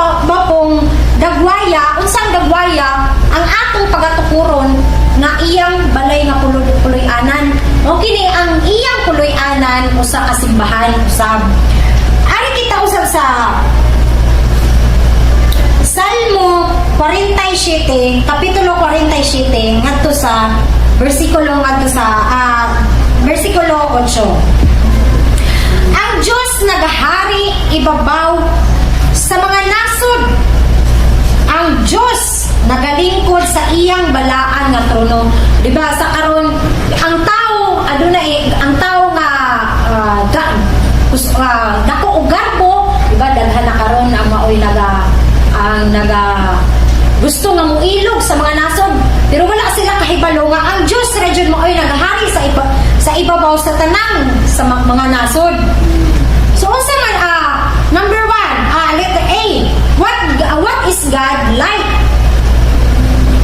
pong dagwaya, unsang dagwaya ang atong pagatukuron nga iyang balay nga puloy-anan? O kini ang iyang puloy-anan usa ka simbahan usab. Ari kita usab sa Salmo 47, kapitulo 47 ngadto sa bersikulo 8. Ang Diyos nagahari ibabaw sa mga nasod. Ang Diyos nagalingkod sa iyang balaan nga trono. Diba sa karon ang tao adunay ang tao nga dako og garbo, diba daghan na karon ang maoy naga gusto nga muilog sa mga nasod, pero wala sila kahibalo nga ang Diyos radyon maoy nagahari sa ibabaw sa tanang sa mga nasod. So unsa man number 1, letter A, what is God like?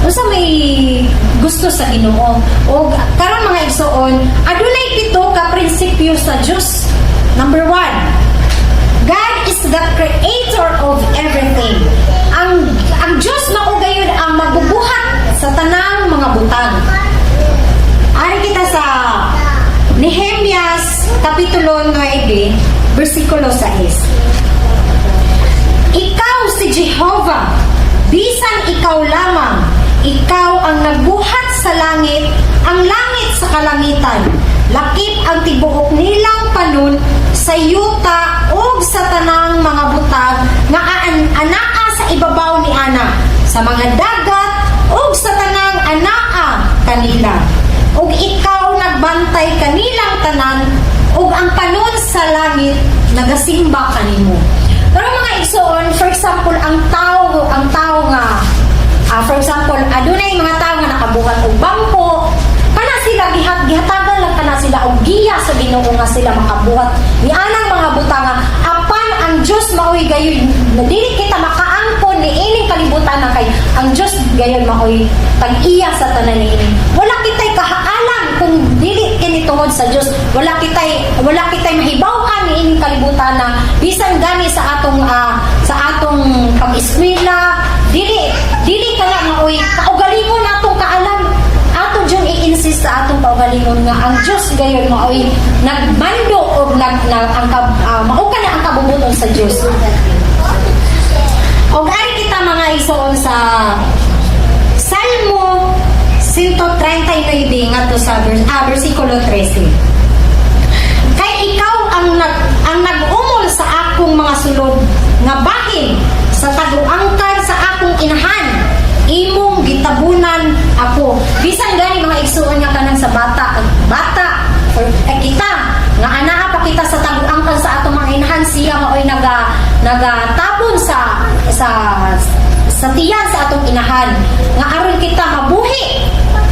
Unsa may gusto sa Ginoo? O karon mga igsoon, adunay 7 ka prinsipyo sa Dios. Number 1, God is the creator of everything. Ang Dios mao gayud ang magbubuhat sa tanang mga butang. Ari kita sa Nehemias kapitulo 9, bersikulo 6. Ikaw si Jehovah, bisan ikaw lamang, ikaw ang nagbuhat sa langit, ang langit sa kalangitan. Lakip ang tibuok nilang panun sa yuta ug sa tanang mga butag nga anaa sa ibabaw ni ana, sa mga dagat ug sa tanang anaa kanila. Ug ikaw nagbantay kanilang tanan ug ang panun sa langit nagasimba kanimo. Pero mga igsoon, for example, ang tao nga for example, adunay mga tao nga nakabuhat og bangko, kana sila gihatagan lang kana sila og giya sa Ginoo nga sila makabuhat ni anang mga butanga apan ang Dios maoy gayon na dili kita makaangkon ni ining kalibutan na kay ang Dios gayon maoy tag-iya sa tanan niini. Wala kitay kahaalan kung dili kini tungod sa Dios. Wala kitay mahibaw-an ni ining kalibutan na bisan gani sa atong pag-eskwela, dili kana maoy kaugalingon natong kaalam. Ato jud i-insist sa atong kaugalingon nga ang Dios gayon maoy nagmando og mao kana ang kabubuton sa Dios. Og ari kita mga igsoon sa Salmo 139 ngadto sa bersikulo 13. Kay ikaw ang nag-umol sa akong mga sulod nga bahin sa taguangkan sa akong inahan, imong gitabunan ako. Bisan gani mga igsuon nga kanang sa bata kita nga anaa pa kita sa taguangkan sa atong mga inahan, siya maoy nagatabon sa tiyan sa atong inahan nga aron kita mabuhi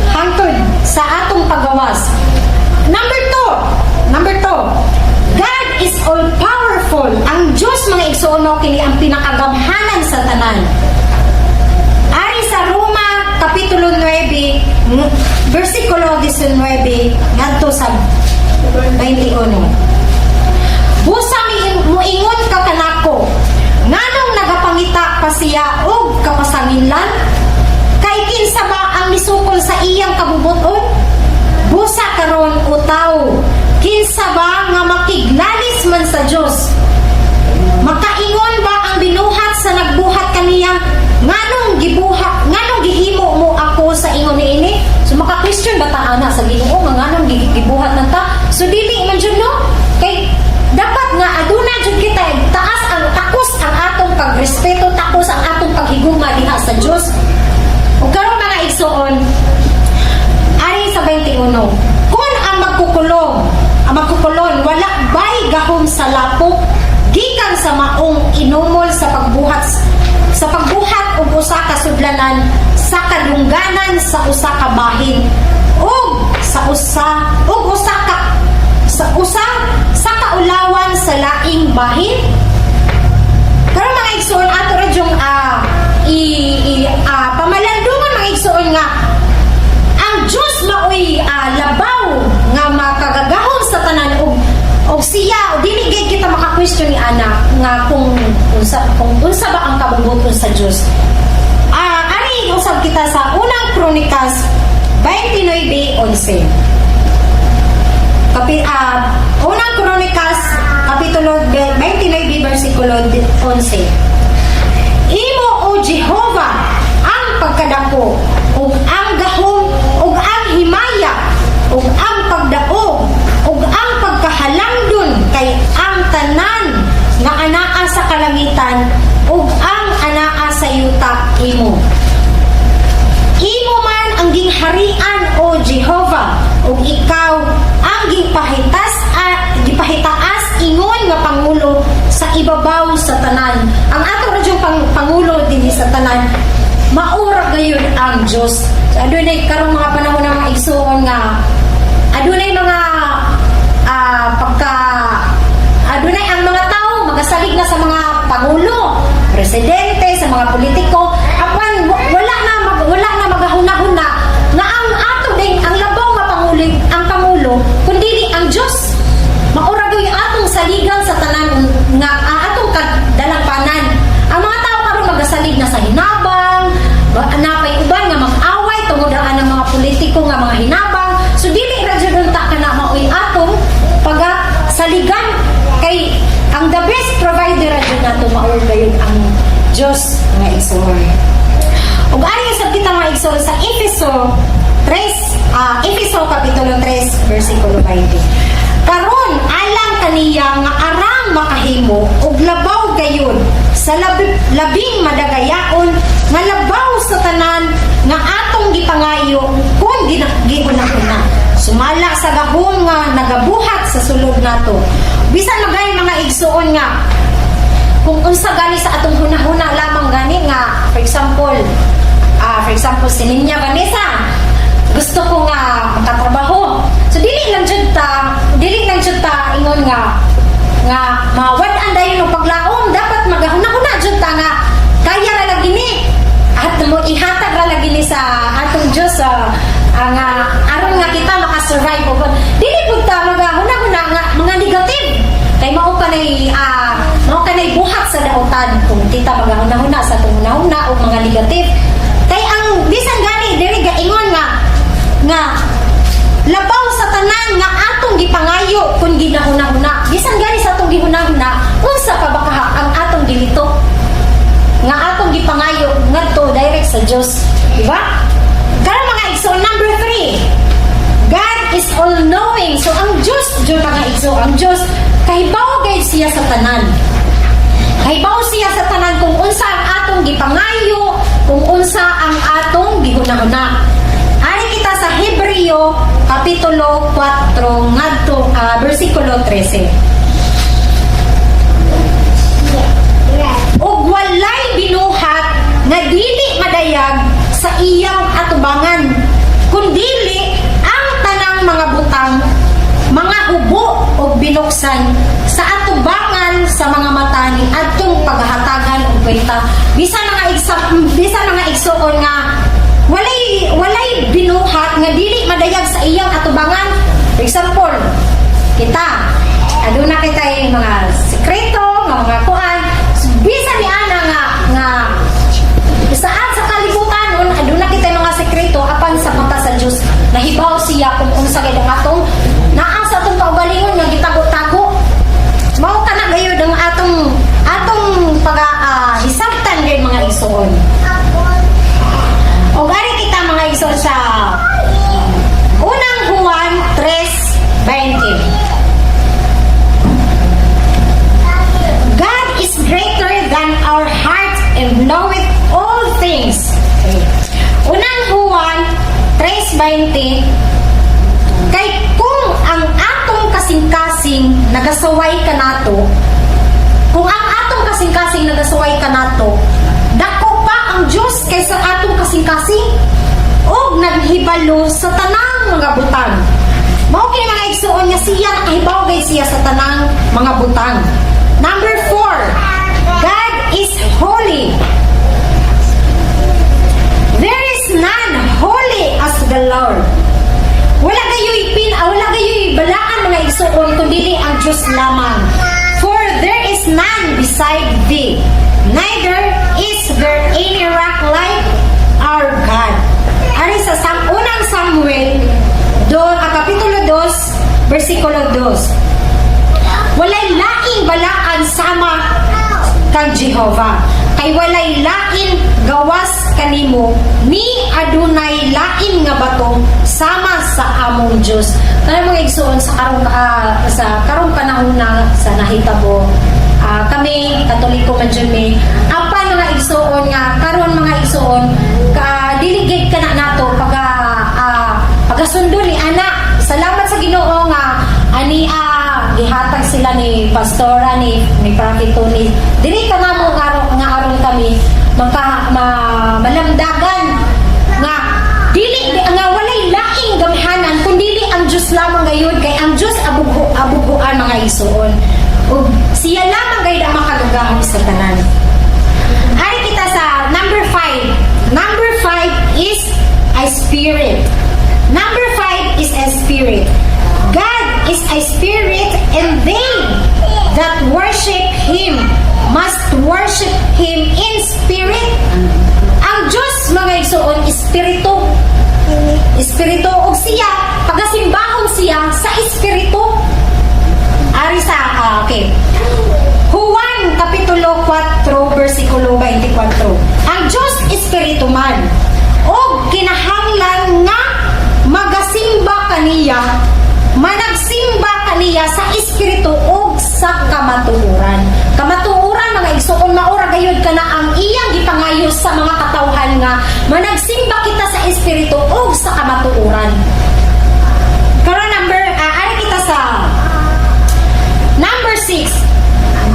hangtod sa atong pagawas. Number 2, God is all powerful. Ang Diyos mga igsoon mao kini ang pinakagamhanan sa tanan. Ari sa Roma kapitulo 9 bersikulo 19 ngadto sa 21. Busa muingon ka kanako, nganong nagapangita pa siya og kapasanginlan? Kay kinsa ba ang misukol sa iyang kabubuton? Busa karon o tao, kinsa ba nga makiglalis man sa Dios? Makaingon ba ang binuhat sa nagbuhat kaniya? Nganong gihimo mo ako sa ingon niini? So maka-question ba ta ana sa Ginoo nga nganong gibuhat nanta? So dili man jud no? Kay sa lapok gikan sa maong inumol sa pagbuhat og usa ka sudlanan sa kadungganan sa usa ka bahin ug sa kaulawan sa laing bahin. Pero mga igsoon ato ra jung pamalandungan mga igsoon nga ang Diyos maoy labaw nga makagagahom sa tanan og siya o dili gid kita maka-question ni ana nga kung unsa ba ang kabubuton sa Diyos. Ani usab kita sa unang Kronikas 29:11. Unang Kronikas kapitulo 29 versikulo 11. Imo o Jehovah ang pagkadako ug ang gahom ug ang himaya ug ang pagdaog ug ang pagkahalangdon kay ang tanan nga anaa sa kalangitan ug ang anaa sa yuta imo. Imo man ang gingharian o Jehovah ug ikaw ang gipahitaas ingon nga pangulo sa ibabaw sa tanan. Ang ato ra jung pangulo dinhi sa tanan maura gayud ang Dios. So, adunay karong mga panahon na mga igsoon nga adunay mga adunay ang mga tao magasalig na sa mga pangulo, presidente, sa mga politiko apan wala na magahuna-huna nga ang ato ding ang labaw nga pangulo kundi ang Dios. Maura gayud atong saligan sa tanan nga atong kadalangpanan. Ang mga tao karon magasalig na sa hinabang, napay uban nga mag-away tungod ang mga politiko nga mga hinabang. So dili ra jud unta kana maoy atong pagasaligan kay ang the best provider ra jud nato maoy gayud ang Dios nga igsoon. Ug ari sa kita nga igsoon sa Efeso kapitulo 3 versikulo 20. Karon alang kaniya nga arang makahimo og labaw gayon sa labing madagayaon nga labaw sa tanan nga atong gipangayo kung giuna-una. Sumala sa gahom nga nagabuhat sa sulod nato. Bisan magay mga igsuon nga kung unsa gani sa atong hunahuna lamang gani nga for example si Ninya Vanessa gusto ko nga makatrabaho. So dili lang jud ta ingon nga mawad-an dayon og paglaom dapat magahuna-huna jud ta nga kaya ra lagi ni at mo ihatag ra lagi ni sa atong Dios nga aron nga kita maka-survive og dili pud ta magahuna-huna nga mga negative kay mao kanay buhat sa daotan kung kita magahuna-huna sa atong hunahuna og mga negative kay ang bisan gani diri gaingon nga labaw sa tanan nga atong gipangayo kung ginahuna-huna bisan gani sa atong gihuna-huna unsa pa ba ang atong gilito nga atong gipangayo ngadto direct sa Dios, di ba? Kaya mga igso number 3, God is all knowing. So ang Dios jud mga igso, ang Dios kahibaw gayud siya sa tanan. Kahibaw siya sa tanan kung unsa ang atong gipangayo, kung unsa ang atong gihuna-huna. Ari kita sa Hebreo kapitulo 4 ngadto bersikulo 13. Og walay binuhat nga dili madayag sa iyang atubangan kundili ang tanang mga butang, mga hubo o binuksan sa atubangan sa mga mata ni adtong paghahatagan og kwenta. Bisan mga igsoon nga walay binuhat nga dili madayag sa iyang atubangan. For example, kita aduna kita mga sekreto, mga kuan. Bisan ni ana nga saan sa kalibutan aduna kita mga sekreto apan sa mata sa Dios nahibaw siya kung unsa gid ang atong naa sa atong kaugalingon nga gitago-tago. Mao kana gayud ang atong hisabtan gayud mga igsoon. O gari kita mga igsoon sa unang Juan 3:20. God is greater than our heart and knoweth all things. Okay. Unang Juan 3:20. Kay kung nagasaway ka nato, kung ang atong kasing-kasing nagasaway ka nato, dako pa ang Diyos kaysa atong kasing-kasing o naghibalo sa tanang mga butang. Mao kini mga igsuon nga siya nakahibaw gay siya sa tanang mga butang. Number 4, God is holy. There is none holy as the Lord. Wala gayoy balaan mga igsuon kundi ang Diyos lamang. For there is none beside thee, neither is there any rock like our God. Ari sa unang Samuel kapitulo 2 versikulo 2. Walay laing balaan sama kang Jehova, kay walay lain gawas kanimo, ni adunay lain nga bato sama sa among Dios. Kaya mga igsoon sa karong panahon na sa nahitabo, kami Katoliko man jud mi, apan mga igsoon nga karon mga igsoon diligid ka na nato pagasundo ni anak. Salamat sa Ginoo nga ani gihatag sila ni pastora ni Prophet Tony. Dili ka nga mo nga aron kami malamdagan nga dili nga walay laing gamihanan kundi ang Dios lamang gayud, kay ang Dios abuguan mga igsoon. Ug siya lamang gayud ang makagagahom sa tanan. Ari kita sa number 5. Number 5 is a spirit. Number 5 is a spirit. God is a spirit, and they that worship Him must worship Him in spirit. Ang Diyos mga igsoon, espiritu. Espiritu o siya, pagasimbahon siya sa espiritu. Ari sa, okay. Juan kapitulo 4 versikulo 24. Ang Diyos espiritu man, o kinahanglan nga magasimba kaniya, managsimba kaniya sa espiritu o sa kamatuoran. Kamatuoran mga igsoon, maura gayud kana ang iyang gipangayo sa mga katawhan nga managsimba kita sa espiritu o sa kamatuoran. Karon ari kita sa number 6.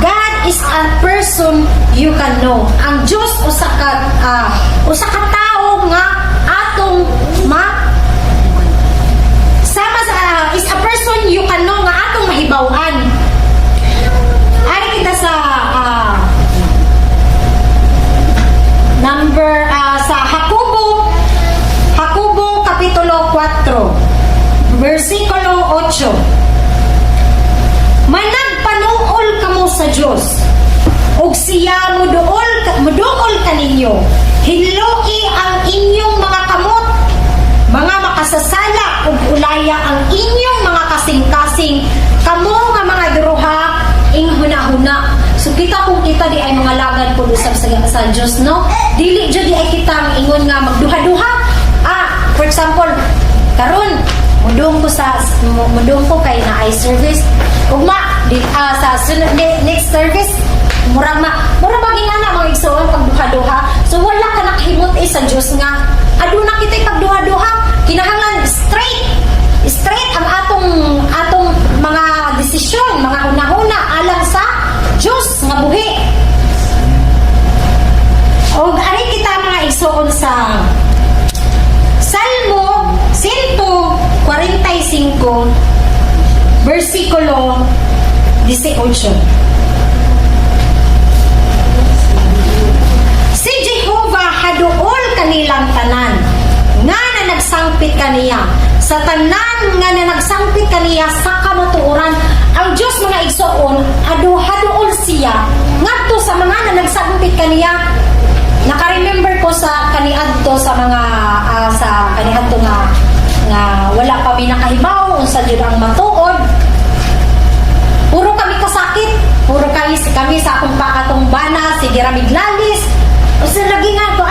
God is a person you can know. Ang Diyos usa ka tawo nga atong is a person you can know nga atong mahibaw-an. Ari kita sa number sa Jacobo kapitulo 4 versikulo 8. Managpanuol kamo sa Dios ug siya muduol kaninyo. Hiloi ang inyong mga kamot, mga makasasala ug ulaya ang inyong mga kasing-kasing, kamo nga mga duruha ing hunahuna. So kita kung kita di ay mga lagan po sa Diyos, no? Dili jud di ay kita ingon nga magduha-duha. For example, karon mudong ko kay na ay service ugma sa next service murag ingana mga igsoon pagduha-duha. So wala ka nakahimot sa Diyos nga aduna kita'y pagduha-duha. Kinahanglan straight ang atong mga desisyon, mga hunahuna alang sa Diyos nga buhi. O ari kita mga igsoon sa Salmo 145 versikulo 18. Si Jehovah haduol kanilang tanan nga nagsangpit kaniya sa tanan nga nagsangpit kaniya sa kamatuoran. Ang Diyos mga igsoon haduol siya ngadto sa mga nagsangpit kaniya. Naka-remember ko sa kaniadto sa mga sa kaniadto nga wala pa mi nakahibaw unsa jud ang matuod. Puro kami kasakit, puro kami sa akong bana si Giramiglalis. Usa lagi nga to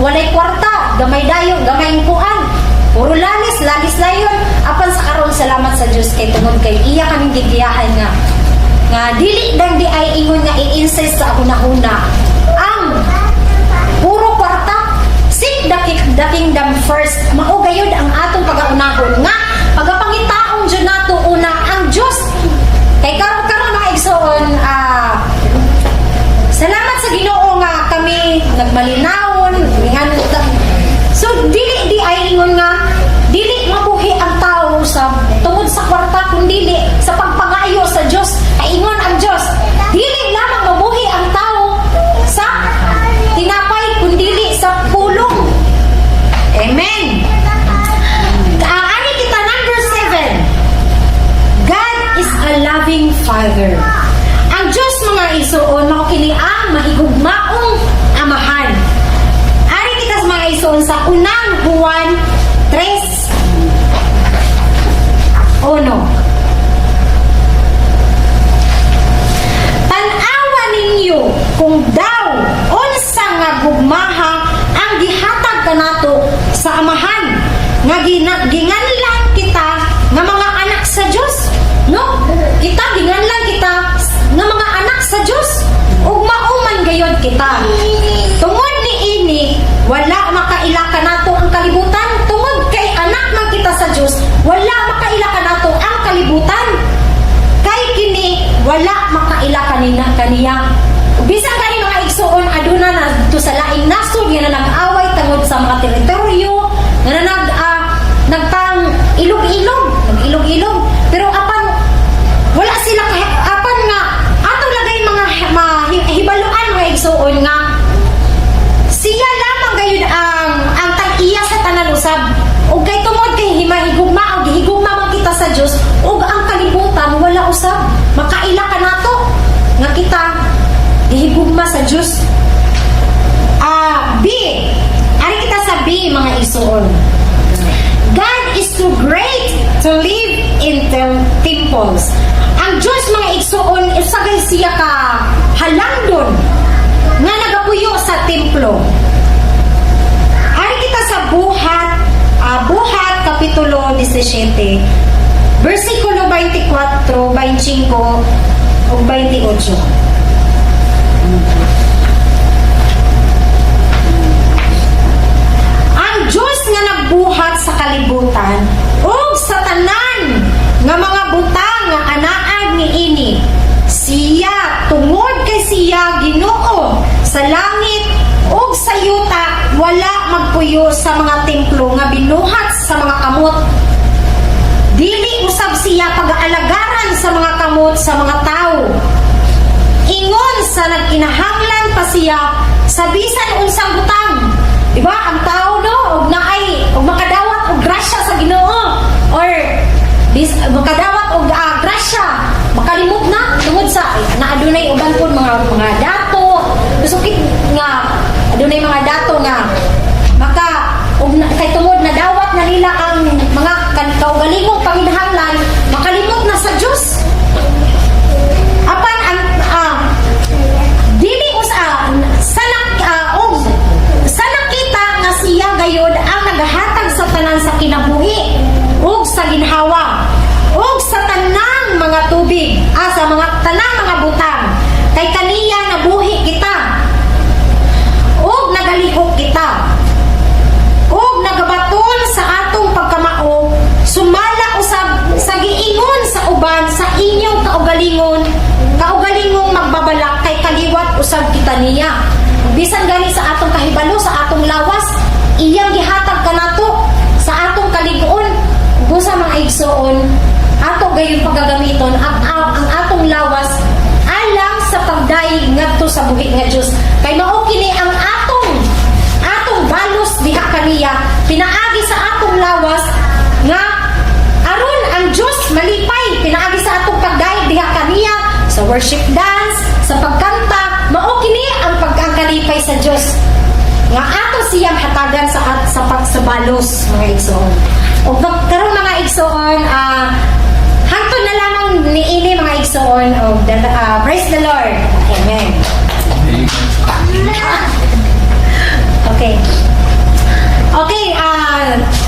walay kwarta, gamay dayo, gamay kuan. Puro lalis layon. Apan sa karon salamat sa Dios kay tungod kay iya kaming gigiyahan nga dili dang di ay ingon nga i-insist sa una-una. Ang puro kwarta, seek the kingdom first. Mao gayud ang atong pag-aunahon nga pagapangitaong jud nato una ang Dios. Kay karon malinawon, so dili di ay ingon nga dili mabuhi ang tao sa tungod sa kwarta kun dili sa pagpangayo sa Dios. Ay ingon ang Dios, dili lamang mabuhi ang tao sa tinapay kun dili sa pulong. Amen. Ani kita number 7. God is a loving Father. Ang Diyos mga igsoon, mao kini ang mahigugmaong amahan. Ari kita sa mga igsoon sa unang Juan 3:1. Tan-awa ninyo kung daw unsa nga gugmaha ang gihatag kanato sa amahan nga ginganlan kita nga mga anak sa Dios. No? Kita ginganlan kita nga mga anak sa Dios ug mauman gayod kita. Tungod ni ini wala makaila kanato ang kalibutan. Tungod kay anak man kita sa Dios, wala makaila kanato ang kalibutan. Kay kini wala makaila kaniya. Bisan kani mga igsoon aduna na dito sa laing nasod nga nag-away tungod sa mga teritoryo nga nagpang ilog-ilog. Pero apan wala sila apan nga atong lagay mga hibaluan mga igsoon nga siya lamang gayud ang tag-iya sa tanan usab. Ug kay tungod kay higugma man kita sa Dios ug ang kalibutan wala usab makaila kanato nga kita gihigugma sa Dios. B. Ari kita sa B mga igsoon. God is too great to live in temples. Ang Diyos mga igsoon isagay siya ka halangdon nga nagapuyo sa templo. Ari kita sa Buhat kapitulo 17 versikulo 24, 25 ug 28. Ang Diyos nga nagbuhat sa kalibutan ug sa tanan nga mga butang nga anaag niini, siya tungod kay siya Ginoo sa langit ug sa yuta wala magpuyo sa mga templo nga binuhat sa mga kamot. Dili usab siya pag-aalagaran sa mga kamot sa mga tao. Ingon sa nagkinahanglan pa siya sa bisan unsang butang. Diba? Ang tao no, og naay og makadawat og grasya sa Ginoo or makadawat og grasya, makalimot na tungod sa naadunay uban pud mga dato. Sukit nga adunay mga dato nga kay tungod na dawat na nila ang mga kaugalingong panginahanglan, makalimot na sa Dios. Apan ang dili sa nakita nga siya gayod ang nagahatag sa tanan sa kinabuhi ug sa ginhawa ug sa tanang mga tubig sa mga tanang mga butang kay kaniya nabuhi kita ug nagalihok kita ug nagabaton sa atong pagkamao sumala usab sa giingon sa uban sa inyong kaugalingong magbabalak kay kaliwat usab kita niya. Bisan gani sa atong kahibalo sa atong lawas iyang gihatag kanato sa atong kalig-on busa mga igsoon ato gayon pagagamiton ang atong lawas alang sa pagdaig ngadto sa buhi nga Dios kay mao kini ang atong balos diha kaniya pinaagi sa atong lawas nga aron ang Dios malipay pinaagi sa atong pagdaig diha kaniya sa worship dance sa pagkanta mao kini ang pagkakalipay sa Dios nga ato siyang hatagan sa balos mga igsoon. O karon mga igsoon hangtod na lamang niini mga igsoon praise the Lord. Amen. Okay.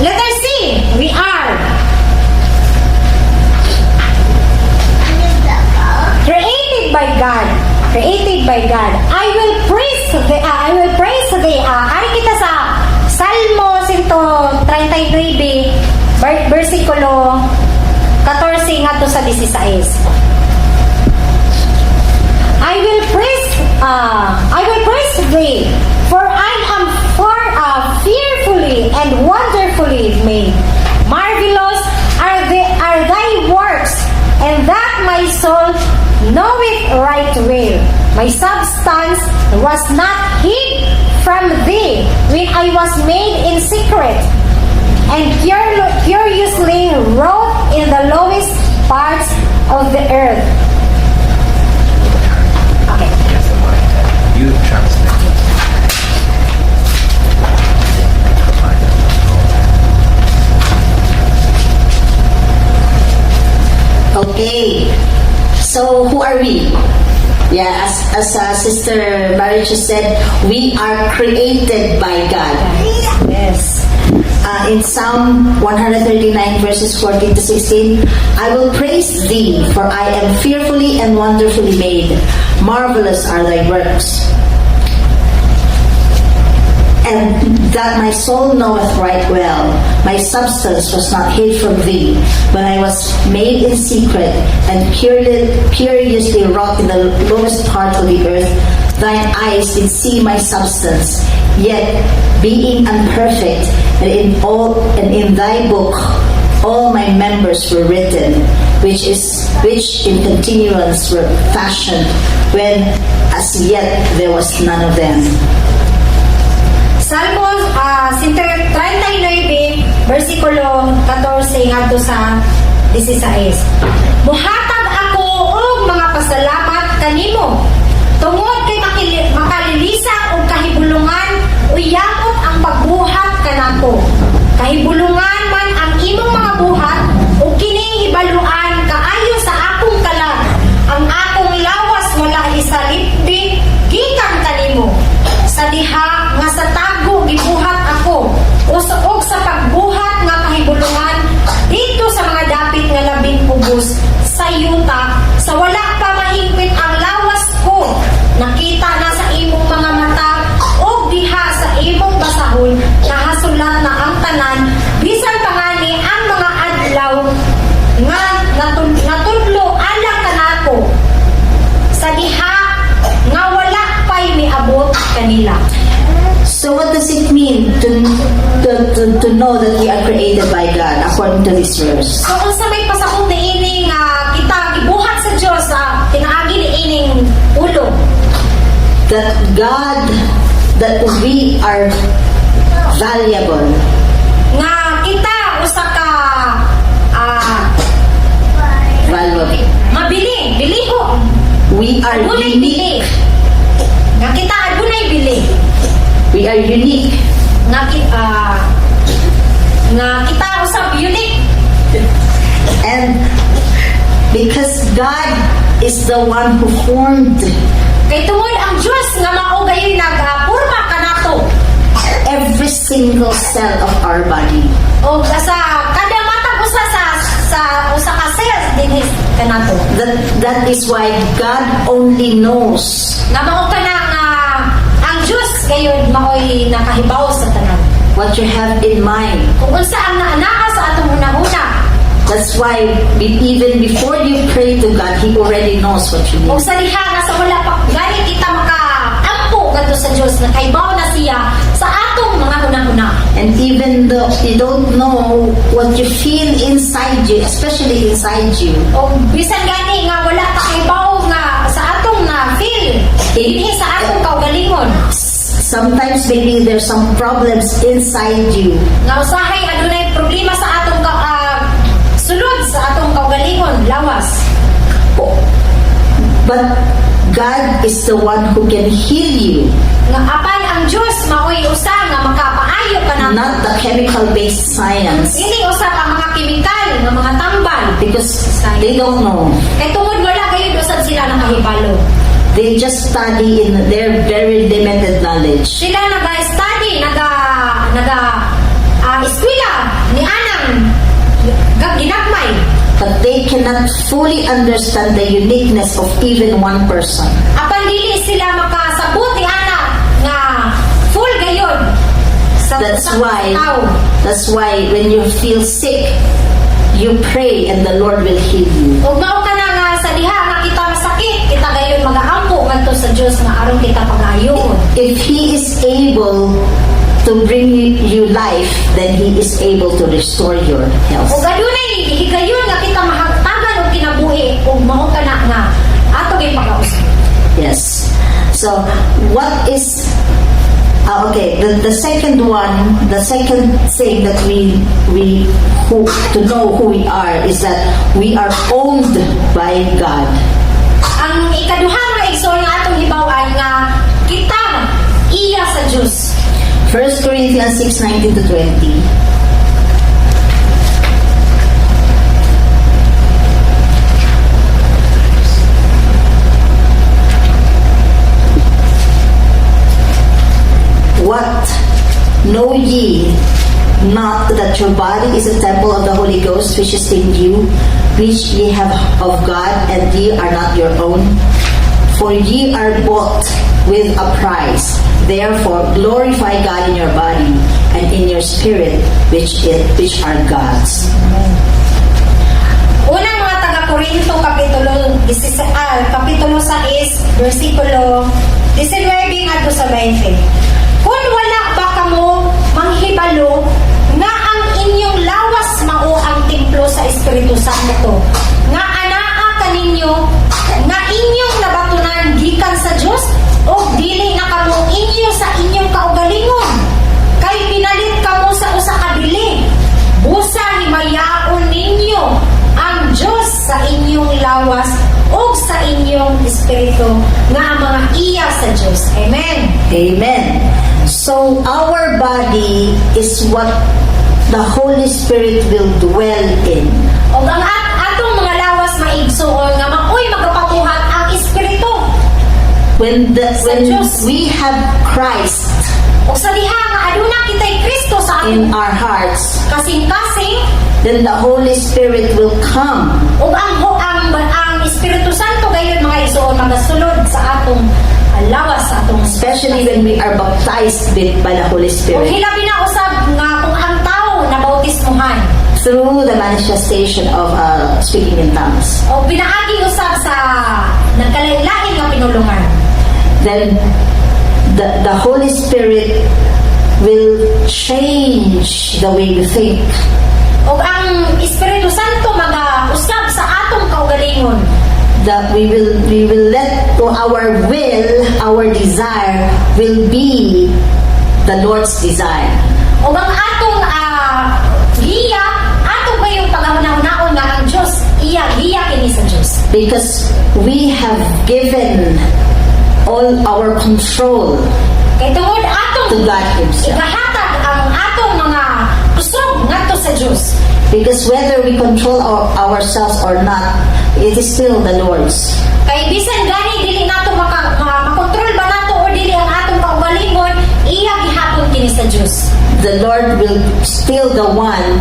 Letter C. We are created by God. I will praise the ari kita sa Salmo 139 versikulo 14 ngadto sa 16. I will praise thee, for My substance was not hid from thee when I was made in secret, and curiously wrote in the lowest parts of the earth. Okay. You translate. Okay, so who are we? Yeah, as Sister Mary just said, we are created by God. Yes. In Psalm 139 verses 14 to 16, I will praise thee, for I am fearfully and wonderfully made. Marvelous are thy works. And that my soul knoweth right well, my substance was not hid from thee, when I was made in secret, and curiously wrought in the lowest part of the earth. Thine eyes did see my substance, yet being unperfect, and in thy book all my members were written, which in continuance were fashioned, when as yet there was none of them. Salmos 39, versikulo 14 ngadto sa 16. Muhatag ako og mga pasalamat kanimo tungod kay makalilisak og kahibulungan uyamot ang pagbuhat kanako. Kahibulungan man ang imong mga buhat ug kini hibaluan kaayo sa akong kalag. Ang akong lawas wala isalipdi gikan kanimo. Sa diha nga sa tago gibuhat ako usog sa pagbuhat nga kahibulungan dito sa mga dapit nga labing pugos sa yuta sa wala pa mahingpit ang lawas ko nakita na sa imong mga mata og diha sa imong basahon nahasulat na ang tanan bisan pangani ang mga adlaw nga natudlo alang kanako sa diha nga wala pa'y miabot kanila. So what does it mean to know that we are created by God according to this verse? So unsa may pasakop ni ining kita gibuhat sa Dios sa pinaagi ni ining ulo That we are valuable. nga kita usa ka Valuable. biliho We are adunay bili unique. nga kita adunay bili We are unique. nga kita usab unique And because God is the one who formed kay tungod ang Dios nga mao gayon nagpurma kanato every single cell of our body. o sa kada matag usa sa usa ka cells dinhi kanato That is why God only knows nga mao kana nga ang Dios gayon maoy nakahibaw sa tanan what you have in mind. kung unsa ang naanaa sa atong una-una That's why even before you pray to God, He already knows what you o need. sa diha nga sa wala pa gani kita makaampo ngadto sa Dios nakahibaw na siya sa atong mga una-una And even though you don't know what you feel inside you, especially inside you, o bisan gani nga wala pa kahibaw nga sa atong na feel dinhi sa atong kaugalingon sometimes maybe there's some problems inside you. nga usahay adunay problema sa atong sulod sa atong kaugalingon lawas But God is the one who can heal you, nga apan ang Dios maoy usa nga makapaayo kanato not the chemical-based science, ini usa ka mga kemikal nga mga tambal because they don't know. kay tungod wala gayud usab sila nakahibalo They just study in their very limited knowledge. sila naga-study eskwela ni anang ginagmay But they cannot fully understand the uniqueness of even one person. apan dili sila makasabot ni ana nga full gayon sa That's sa why tao. when you feel sick, you pray and the Lord will heal you. Ug mao kana nga sa diha nga kita masakit kita gayon magaampo ngadto sa Dios nga aron kita pagayon If He is able to bring you life, then He is able to restore your ug health. adunay higayon nga kita mahagtagan og kinabuhi ug mao kana nga ato gyud pagaus Yes. So, what is okay? The second one, the second thing that we to know who we are is that we are owned by God. Ang ikaduhang nga igsoon nga atong hibaw-an nga kita iya sa Dios. 1 Corinthians 6:19 to 20. What know ye not that your body is a temple of the Holy Ghost which is in you, which ye have of God, and ye are not your own? For ye are bought with a price. Therefore glorify God in your body and in your spirit, which are God's. Unang mga taga-Korinto, kapitulo 6, versikulo 19 ngadto sa 20. Kung wala ba kamo manghibalo nga ang inyong lawas mao ang templo sa Espiritu Santo, nga anaa kaninyo, nga inyong nabatunan gikan sa Dios, o dili na kamo inyo sa inyong kaugalingon, kay pinalit kamo sa usa ka bili. Busa himayaon ninyo ang Dios sa inyong lawas o sa inyong espiritu nga ang mga iya sa Dios. Amen. Amen. So our body is what the Holy Spirit will dwell in. O ang atong mga lawas maigsoon nga maoy magapabuhat ang espiritu. When Diyos. we have Christ O sa diha nga aduna kitay Kristo sa in atong our hearts, kasing-kasing, then the Holy Spirit will come. o ang Espiritu Santo gayon mga igsoon magasulod sa atong lawas sa atong Especially when we are baptized by the Holy o Spirit hilabi na usab nga kung ang tao nabautismuhan through the manifestation of speaking in tongues. o pinaagi usab sa nagkalain-lain nga pinulungan. Then the Holy Spirit will change the way we think. O ang Espiritu Santo mag-usab sa atong kaugalingon. That we will let our desire will be the Lord's desire. O ang atong giya, atong kayong pag-ahuna-hunaon nga ang Diyos, iya kini sa Diyos. Because we have given all our control Kay tungod to atong God Himself. igahatag ang atong mga kusog ngadto sa Diyos. Because whether we control ourselves or not, it is still the Lord's. Kay bisan gani dili nato makontrol ba nato o dili ang atong kaugalingon, iya gihapon kini sa Diyos. The Lord will still the one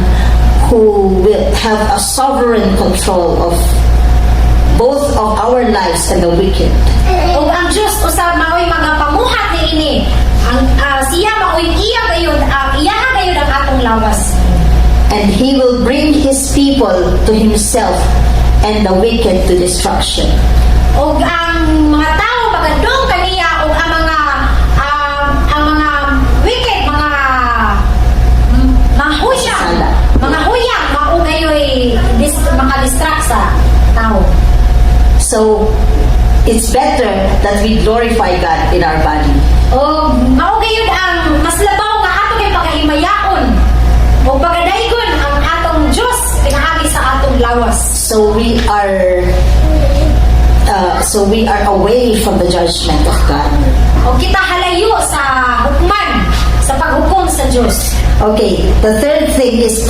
who will have a sovereign control of both of our lives and the wicked. O ang Diyos usab maoy magapamuhat niini. Ang siya maoy iya gayud ang atong lawas. And He will bring His people to Himself and the wicked to destruction. O ang mga tao magadong kaniya o ang mga wicked, mga huyang maugayoy makadistract sa tao. So, it's better that we glorify God in our body. O maugayod ang mas labaw nga ato kay pagahimayaon o pagadaygon ang atong Diyos pinaagi sa atong lawas. So we are away from the judgment of God. O kita halayo sa hukman, sa paghukom sa Diyos. Okay, the third thing is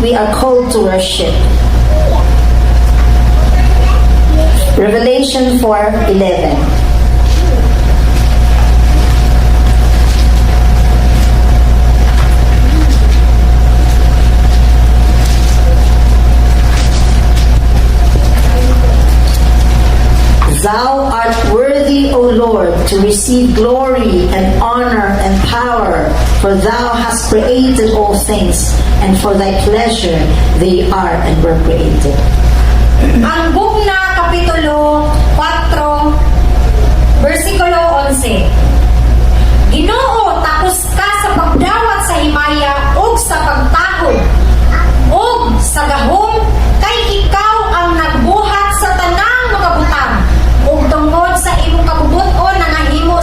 we are called to worship. Revelation 4:11. Thou art worthy, O Lord, to receive glory and honor and power, for thou hast created all things, and for thy pleasure they are and were created. Ang Bugna, Kapitulo 4, versikulo 11. Ginoo, tapos ka sa pagdawat sa himaya o sa pagtahod o sa gahom, kay ikaw ang nagbuhat sa tanang mga butang o tungod sa imong kabubuton na nahimo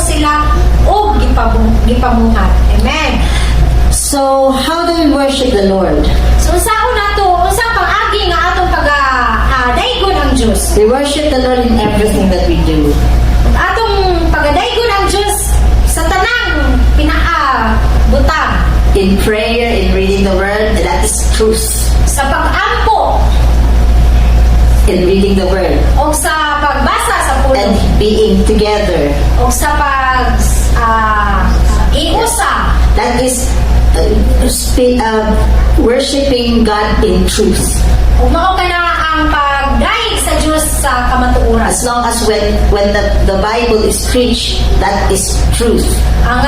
do. Atong pagadaygon ang Diyos sa tanang butang In prayer, in reading the word, that is truth. sa pag-ampo In reading the word o sa pagbasa sa and pulong being together. o sa iusa. That is worshiping God in truth. Ug mao kana ang pagdayeg sa Diyos sa kamatuoran. As long as when the Bible is preached, that is truth. Ang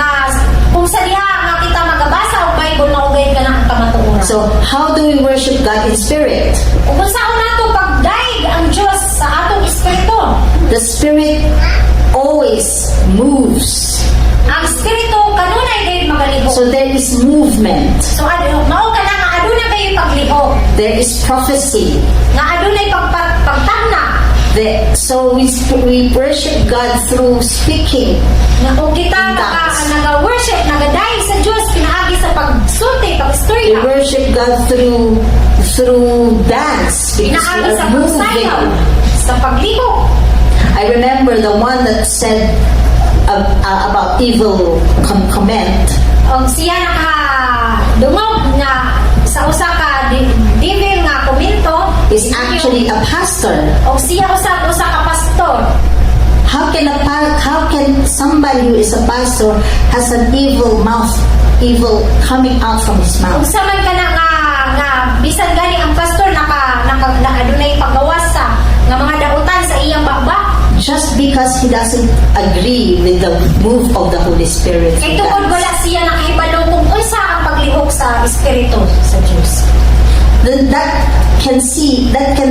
kung sa diha nga kita magabasa og Bible na ugay kana ang kamatuoran. So how do we worship God in spirit? Ug kung saan nato pagdayeg ang Diyos sa atong espiritu. The spirit always moves. Ang espiritu kanunay gayud magalihok. So there is movement. So mao kana nga aduna kayo paglihok. There is prophecy. Nga adunay pagtagna. So we worship God through speaking. Nga kung kita naga-worship, nagadayeg sa Diyos pinaagi sa pagsulti, We pagstorya. worship God through dance because we Pinaagi sa are pagsayaw, moving. sa paglihok. I remember the one that said about evil comment. Og siya nakadungog nga sa usa ka devil nga komento Is actually a pastor. og siya usa ka pastor. How can somebody who is a pastor has an evil mouth, evil coming out from his Ug mouth? sa man kana nga bisan gani ang pastor adunay paggawas sa nga mga dautan sa iyang baba. Just because he doesn't agree with the move of the Holy Spirit. Kay tungod wala siya nakahibalo kung unsa ang paglihok sa espiritu sa Dios. Then that can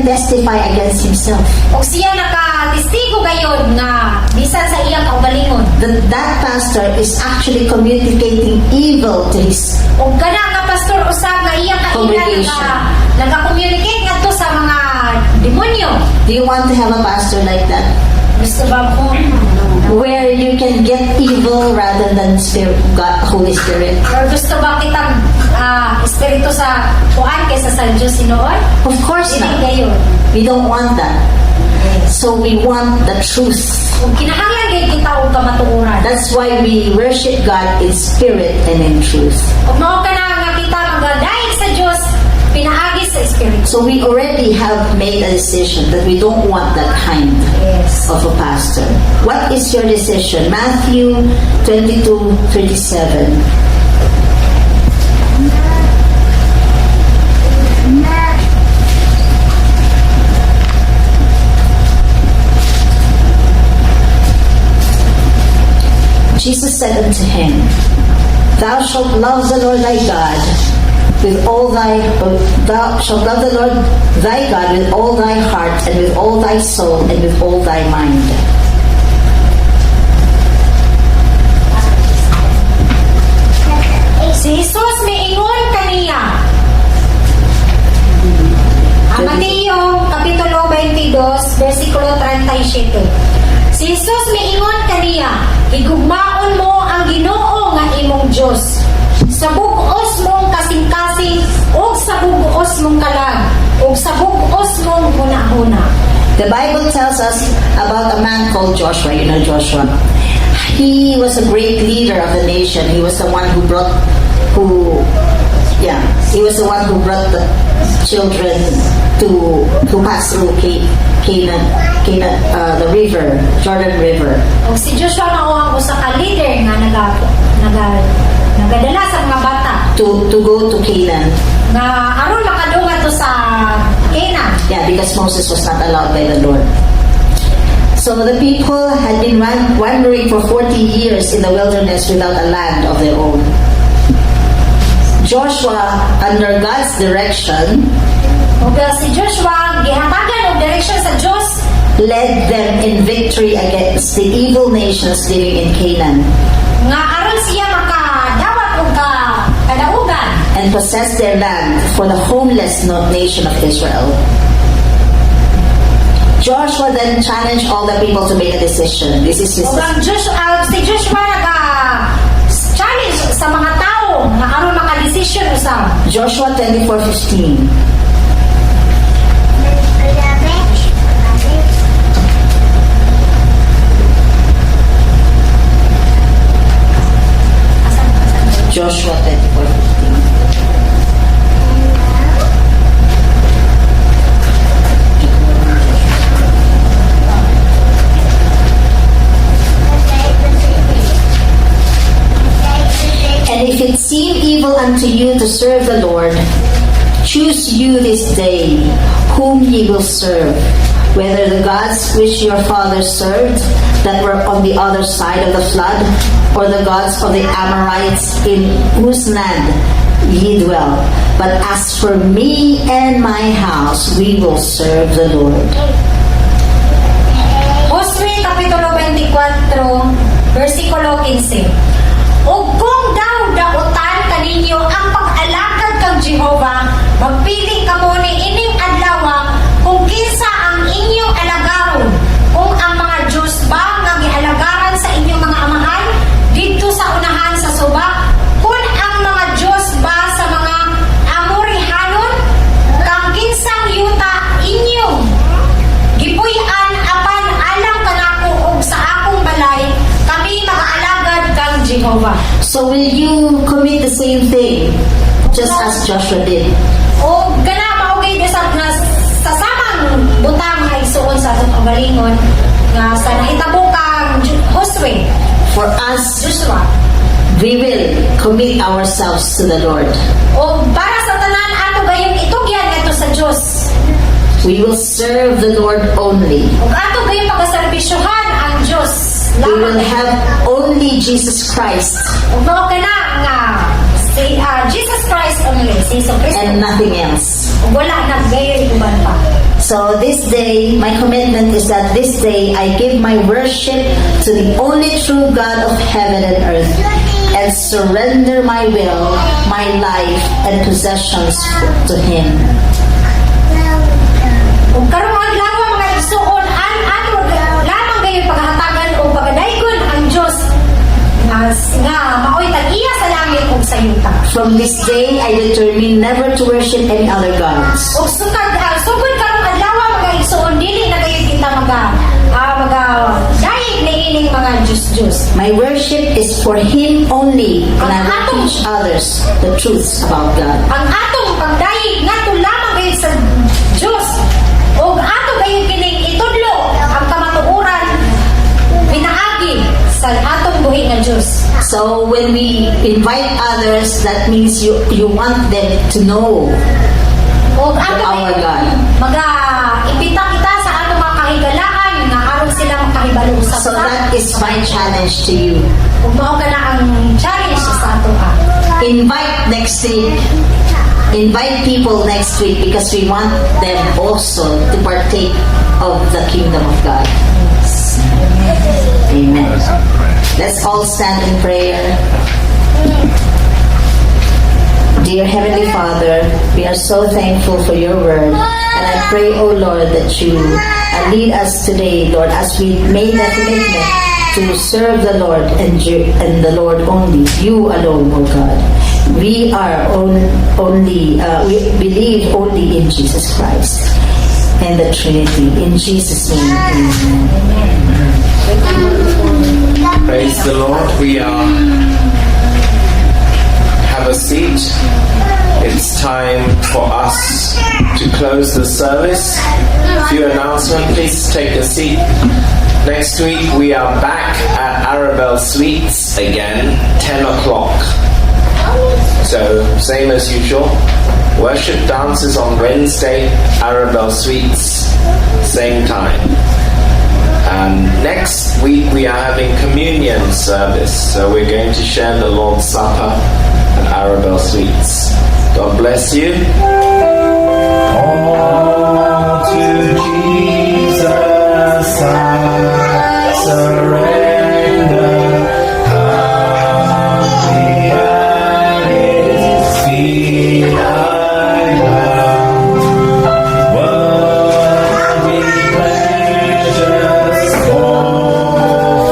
testify against himself. Og siya nakatestigo gayud nga bisan sa iyang kaugalingon. That pastor is actually communicating evil to his Og kana nga pastor usab nga iyang Congregation. nagka-communicate ngadto sa mga demonyo. Do you want to have a pastor like that? Gusto ba mo? Where you can get evil rather than God, Holy Spirit? Or gusto ba kitang espiritu sa kuan kaysa sa Diyos sinuon? Of course Dili not. gayon. We don't want that. So we want the truth. Kung kinahanglan gay kita og kamatuoran. That's why we worship God in spirit and in truth. Ug mao kana nga kita magadayeg sa Dios pinaagi sa espiritu. So we already have made a decision that we don't want that kind Yes. of a pastor. What is your decision? Matthew 22:37. Jesus said unto him, Thou shalt love the Lord thy God with all thou shalt love the Lord thy God with all thy heart and with all thy soul and with all thy mind. Si Jesus miingon kaniya. Ang Mateo Kapitulo 22, versikulo 37. Si Jesus miingon kaniya, higugmaon mo ang Ginoo nga imong Dios. Sa bug-os mong kasing-kasing o sa bug-os mong kalag o sa bug-os mong huna-huna. The Bible tells us about a man called Joshua. You know Joshua. He was a great leader of the nation. He was the one who brought the children to pass through Canaan, the river, Jordan River. O si Joshua mao ang usa ka leader nga nagadala sa mga bata To go to Canaan. nga aron makadungan to sa Canaan. Yeah, because Moses was not allowed by the Lord. So the people had been wandering for 40 years in the wilderness without a land of their own. Joshua, under God's direction, O si Joshua gihatagan og direksyon sa Dios led them in victory against the evil nations living in Canaan nga aron siya makadawat og kadaugan and possess their land for the homeless nation of Israel. Joshua then challenged all the people to make a decision. This is his o ang si Joshua challenge sa mga tao nga aron makadesisyon usab. Joshua 24:15. Joshua 24:15. And if it seem evil unto you to serve the Lord, choose you this day whom ye will serve, whether the gods which your fathers served that were on the other side of the flood, or the gods of the Amorites in whose land ye dwell. But as for me and my house, we will serve the Lord. Josue Kapitulo 24, versikulo 15. Ug kung daw dautan kaninyo ang pag-alagad kang Jehova, magpili kamo ni ining adlaw kung kinsa ang inyong alagaron, kung ang mga Diyos ba nga gialagaran sa inyong mga amahan didto sa unahan sa suba, kung ang mga Diyos ba sa mga Amorihanon, kang kinsang yuta inyong gipuy-an apan alang kanako ug sa akong balay, kami mag-aalagad kang Jehova. So will you commit the same thing, just as Joshua did? O kana maugay sa sa samang butang nga igsuon sa atong kagalingon nga sa nahitabo kang Josue, For us, Joshua. we will commit ourselves to the Lord. O para sa tanan ato gayong itugyan ngadto sa Dios. We will serve the Lord only. Ug ato gayong pagaserbisyohan ang Dios. We will have only Jesus Christ Ug mao kana nga si Jesus Christ only, si Jesus Christ. and nothing else. Ug wala na gayon uban pa. So this day, my commitment is that this day I give my worship to the only true God of heaven and earth, and surrender my will, my life, and possessions to Him. Ug karong adlaw mga igsuon an ato lamang gayon paghatagan o pagadaygon ang Dios nga maoy tag-iya sa langit ug sa yuta. From this day, I determine never to worship any other gods. Ug sugod karong adlaw mga igsuon dili na gayon kita dayeg na ining mga Diyos. My worship is for Him only, and I will teach others the truths about God. Ang atong pagdayeg ngadto lamang gayon sa Dios ug ato gayon kining itudlo ang kamatuoran pinaagi sa atong buhi nga Dios. So when we invite others, that means you want them to know Ug ato our God. imbita kita sa atong mga kahigalaan nga aron sila makahibalo usab So that is my challenge to you. ug mao kana ang challenge sa ato. Invite next week. Invite people next week because we want them also to partake of the kingdom of God. Amen. Let's all stand in prayer. Dear Heavenly Father, we are so thankful for your word. And I pray, O Lord, that you lead us today, Lord, as we made that commitment to serve the Lord and the Lord only, you alone, O God. We are we believe only in Jesus Christ and the Trinity. In Jesus' name, amen. Praise the Lord. We have a seat. It's time for us to close the service. A few announcements. Please take a seat. Next week we are back at Arabelle Suites again, 10 o'clock. So, same as usual. Worship dances on Wednesday, Arabelle Suites, same time. Next week we are having communion service, so we're going to share the Lord's Supper at Arabelle Suites. God bless you. All to Jesus I surrender. Humbly at His feet I bow. Worldly pleasures all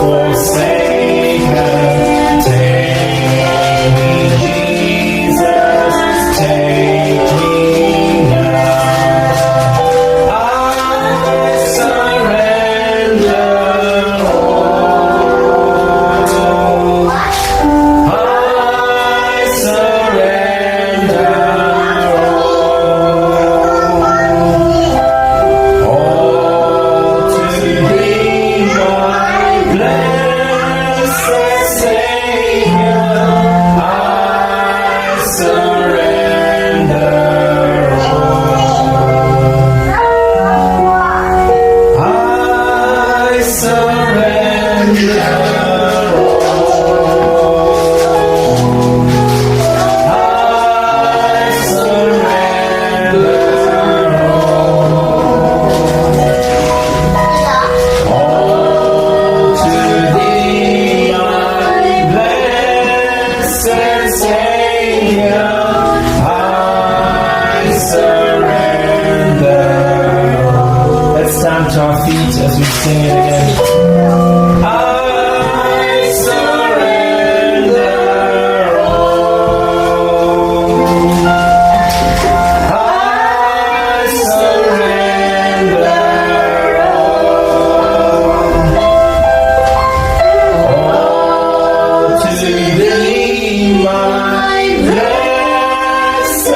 forsaken. Take me, Jesus, take me now. Let's stand to our feet as we sing it again. I surrender all. I surrender all to Thee, my blessed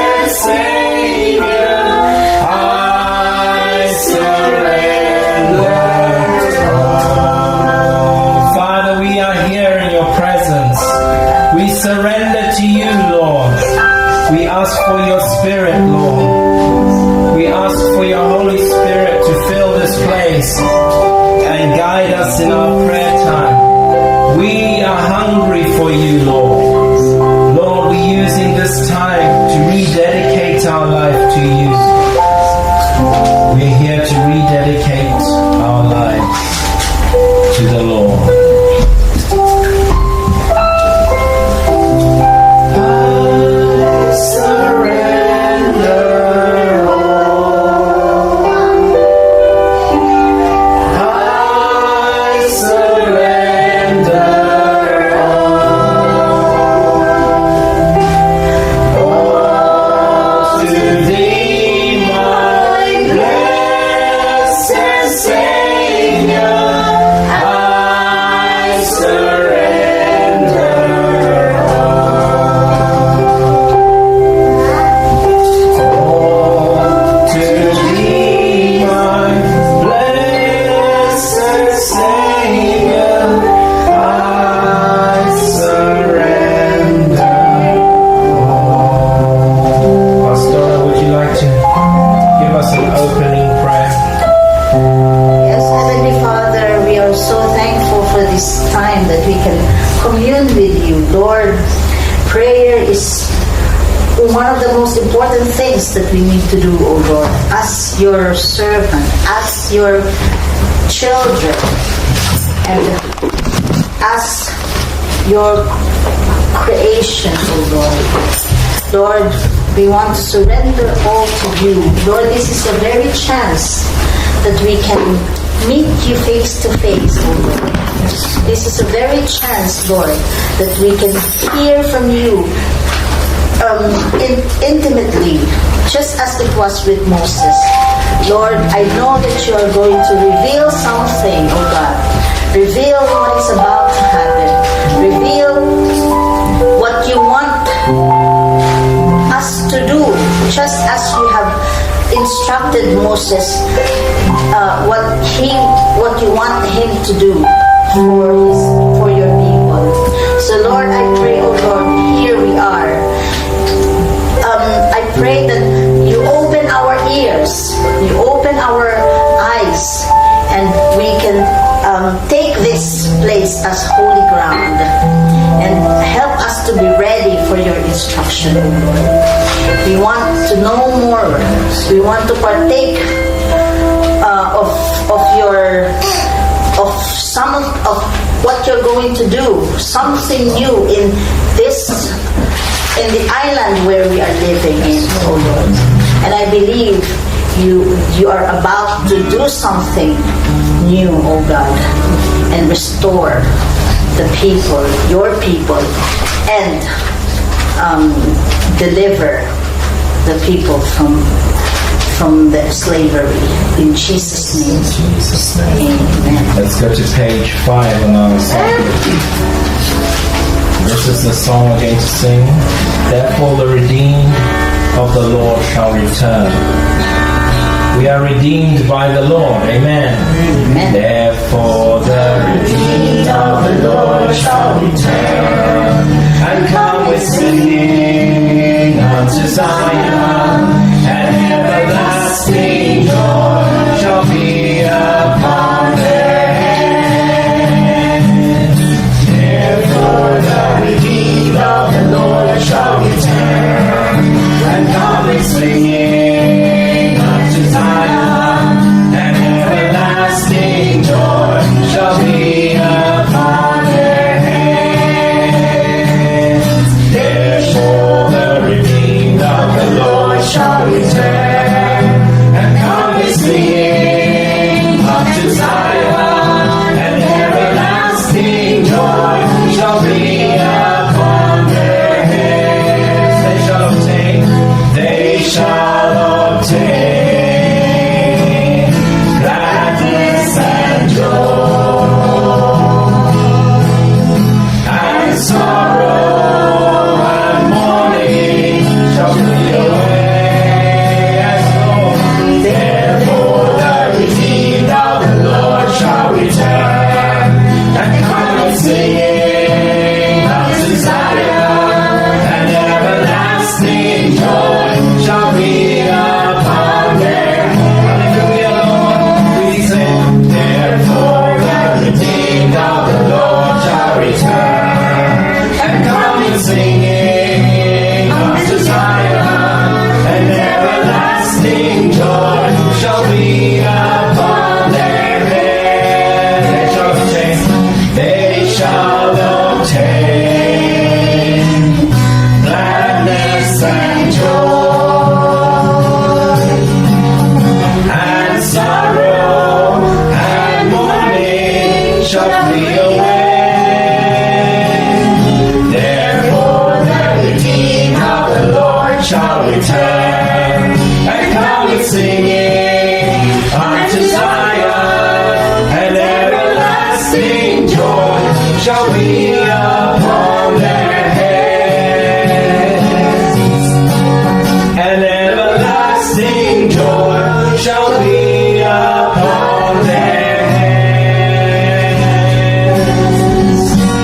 Savior. I surrender all. Father, we are here in your presence. We surrender to you, Lord. We ask for your Spirit, Lord. We ask for your Holy Spirit to fill this place and guide us in our prayer time. We are hungry for you, Lord. Lord, we're using this time to rededicate our life to you. We're here to rededicate our lives to the Lord. I surrender all. I surrender all to Thee, my blessed Savior. I surrender all to Thee, my blessed Savior. I surrender all. Pastor, would you like to give us an opening prayer? Yes, Heavenly Father, we are so thankful for this time that we can commune with you. Lord, prayer is one of the most important things that we need to do, O Lord, as your servant, as your children, and as your creation, O Lord. Lord, we want to surrender all to you. Lord, this is the very chance that we can meet you face to face, O Lord. This is a very chance, Lord, that we can hear from you intimately, just as it was with Moses. Lord, I know that you are going to reveal something, oh God. Reveal what is about to happen. Reveal what you want us to do, just as you have instructed Moses what you want him to do for your people. So Lord, I pray, oh Lord, here we are. I pray that you open our ears, you open our eyes, and we can take this place as holy ground and help us to be ready for your instruction, O Lord. We want to know more. We want to partake of some of what you're going to do, something new in the island where we are living in, oh Lord. And I believe you are about to do something new, oh God, and restore the people, your people, and deliver the people from the slavery. In Jesus' name. Jesus' name. Amen. Let's go to page 5 on our song. This is the song we're going to sing. Therefore the redeemed of the Lord shall return. We are redeemed by the Lord. Amen. Amen. Therefore the redeemed of the Lord shall return and come with singing unto Zion, and everlasting joy shall be upon their heads. away. Therefore the redeemed of the Lord shall return and come with singing unto Zion, and everlasting joy shall be upon their heads. And everlasting joy shall be upon their heads.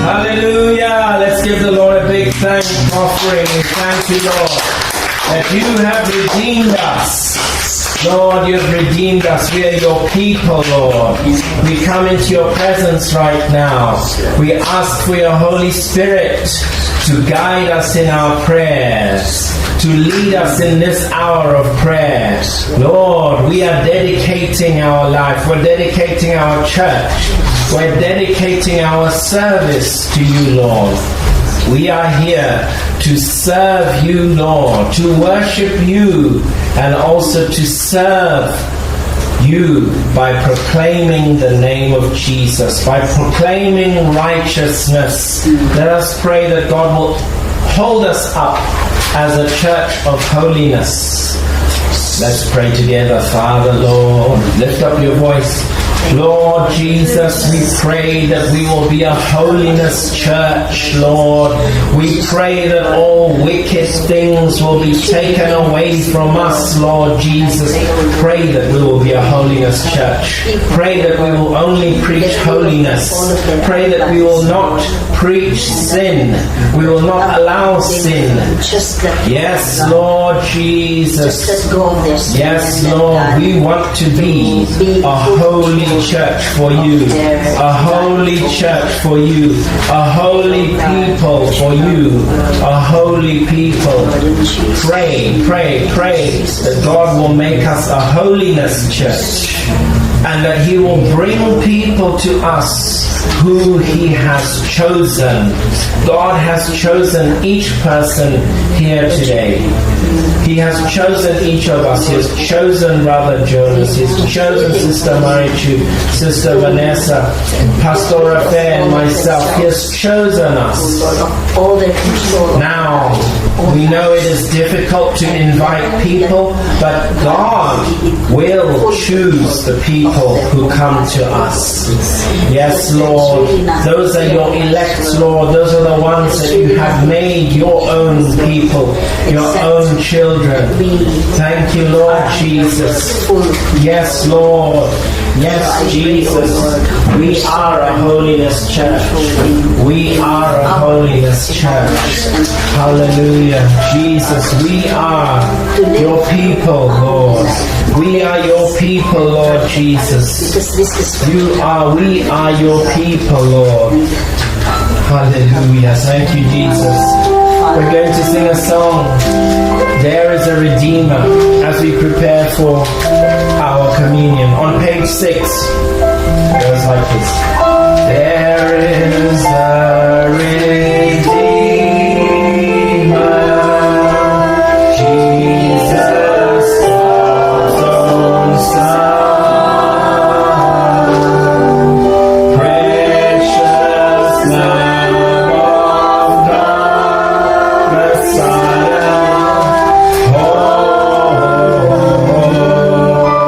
Hallelujah. Let's give the Lord a big thank offering. Thank you, Lord, that you have redeemed us. Lord, you have redeemed us. We are your people, Lord. We come into your presence right now. We ask for your Holy Spirit to guide us in our prayers, to lead us in this hour of prayer. Lord, we are dedicating our life. We're dedicating our church. We're dedicating our service to you, Lord. We are here to serve you, Lord, to worship you, and also to serve you by proclaiming the name of Jesus, by proclaiming righteousness. Let us pray that God will hold us up as a church of holiness. Let's pray together. Father, Lord, lift up your voice. Lord Jesus, we pray that we will be a holiness church, Lord. We pray that all wicked things will be taken away from us, Lord Jesus. Pray that we will be a holiness church. Pray that we will only preach holiness. Pray that we will not preach sin. We will not allow sin. Yes, Lord Jesus. Yes, Lord, we want to be a holy church for you, a holy church for you, a holy people for you, a holy people. Pray, pray, pray that God will make us a holiness church, and that He will bring people to us who He has chosen. God has chosen each person here today. He has chosen each of us. He has chosen Brother Jonas. He has chosen Sister Marichu, Sister Vanessa, Pastor Affair, and myself. He has chosen us. Now, we know it is difficult to invite people, but God will choose the people who come to us. Yes, Lord. Those are your elect, Lord. Those are the ones that you have made your own people, your own children. Thank you, Lord Jesus. Yes, Lord. Yes, Jesus. We are a holiness church. We are a holiness church. Hallelujah. Jesus, we are your people, Lord. We are your people, Lord Jesus. We are your people, Lord. Hallelujah. Thank you, Jesus. We're going to sing a song. There is a Redeemer, as we prepare for our communion. On page 6, it goes like this. There is a Redeemer, Jesus, God's own Son, precious Lamb of God, Messiah, Holy One.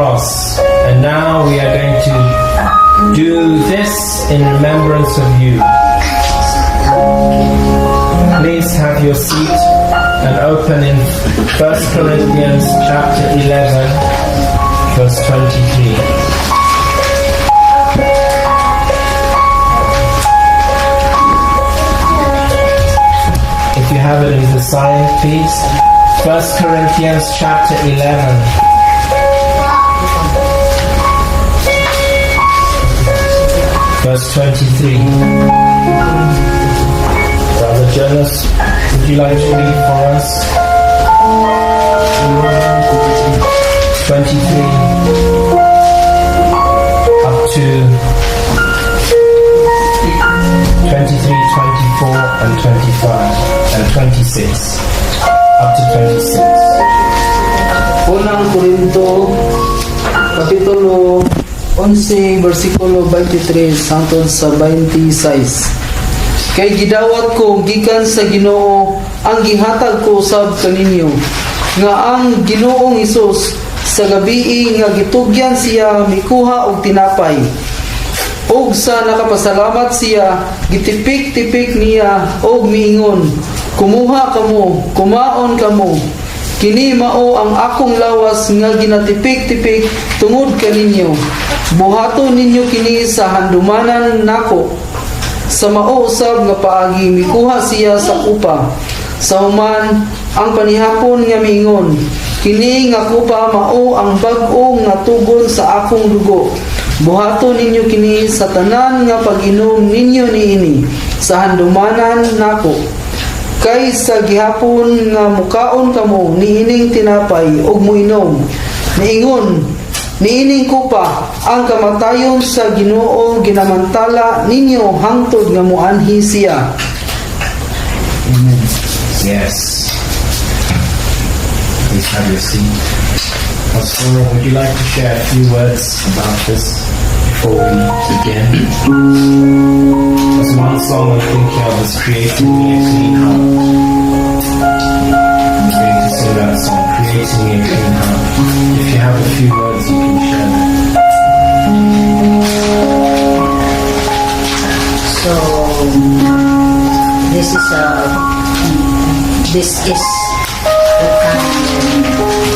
cross. And now we are going to do this in remembrance of you. Please have your seat and open in 1 Corinthians chapter 11, verse 23. If you have it in the sign, please. 1 Corinthians chapter 11. Verse 23. Brother Jonas, would you like to read for us? 23 up to 23, 24, and 25, and 26. Up to 26. Unang Korinto, Kapitulo 11, versikulo 23 hangtod sa 26. Kay gidawat ko gikan sa Ginoo ang gihatag ko sab kaninyo, nga ang Ginoong Hesus sa gabii nga gitugyan siya mikuha og tinapay. Og sa nakapasalamat siya, gitipik-tipik niya og miingon, kumuha kamo, kumaon kamo. Kini mao ang akong lawas nga ginatipik-tipik tungod kaninyo. Buhaton ninyo kini sa handumanan nako. Sa mao usab nga paagi mikuha siya sa kupa. Sa human ang panihapon nga miingon, kini nga kupa mao ang bag-o nga tugon sa akong dugo. Buhaton ninyo kini sa tanan nga pag-inom ninyo niini sa handumanan nako. Kay sa gihapon nga mukaon kamo niining tinapay ug muinom, niingon niining kupa ang kamatayon sa Ginoo ginamantala ninyo hangtod nga muanhi siya. Amen. Yes. Please have your seat. Pastor, would you like to share a few words about this before we begin? There's one song I'm thinking of is Creating Me a Clean Heart. I'm going to sing that song, Creating Me a Clean Heart. If you have a few words, you can share them. So this is the time.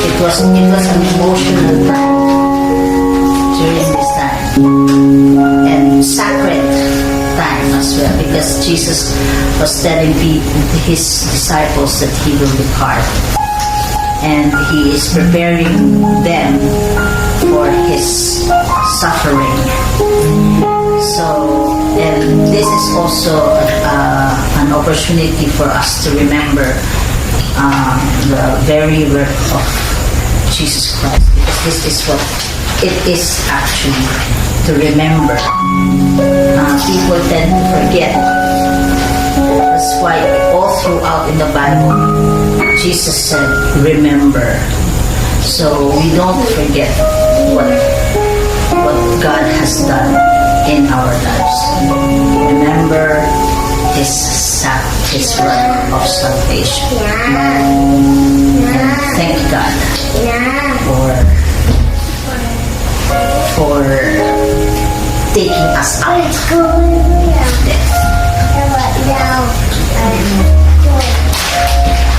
It was an emotional time during this time, and sacred time as well, because Jesus was telling his disciples that he will depart, and he is preparing them for his suffering. So, and this is also an opportunity for us to remember the very work of Jesus Christ, because this is what it is actually, to remember. People tend to forget. That's why all throughout in the Bible, Jesus said, remember. So we don't forget what God has done in our lives. Remember His work of salvation. And thank God for taking us out of death.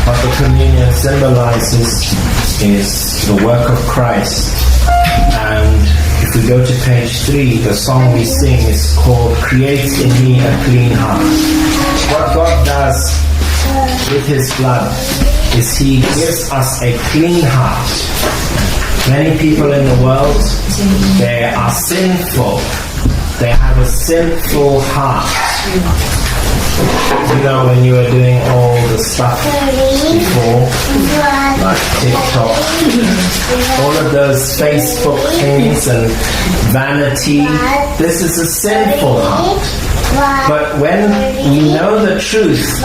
What the communion symbolizes is the work of Christ. And if we go to page 3, the song we sing is called Create in Me a Clean Heart. What God does with His blood is He gives us a clean heart. Many people in the world, they are sinful. They have a sinful heart. You know, when you were doing all the stuff before, like TikTok, all of those Facebook things and vanity, this is a sinful heart. But when we know the truth,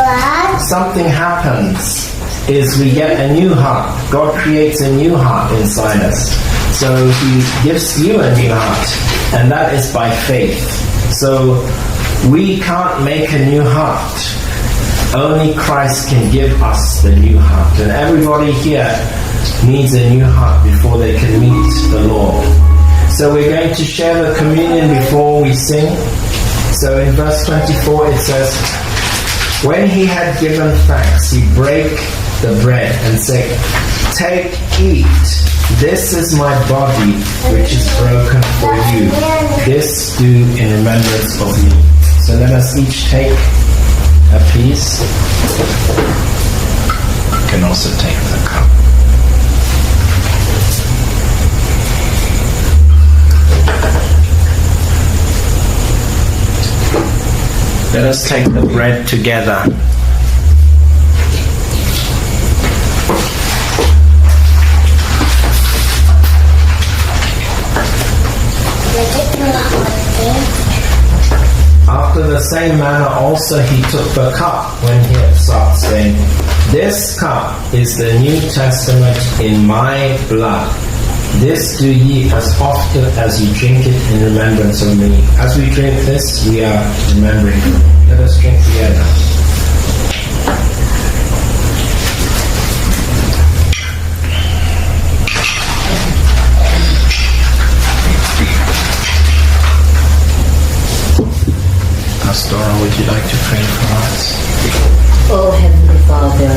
something happens, is we get a new heart. God creates a new heart inside us. So He gives you a new heart, and that is by faith. So we can't make a new heart. Only Christ can give us the new heart. And everybody here needs a new heart before they can meet the Lord. So we're going to share the communion before we sing. So in verse 24 it says, when he had given thanks, he brake the bread and said, take, eat. This is my body, which is broken for you. This do in remembrance of me. So let us each take a piece. You can also take the cup. Let us take the bread together. After the same manner also he took the cup when he had supped, saying, this cup is the New Testament in my blood. This do ye as often as ye drink it in remembrance of me. As we drink this, we are remembering him. Let us drink together. Pastora, would you like to pray for us? Oh, Heavenly Father,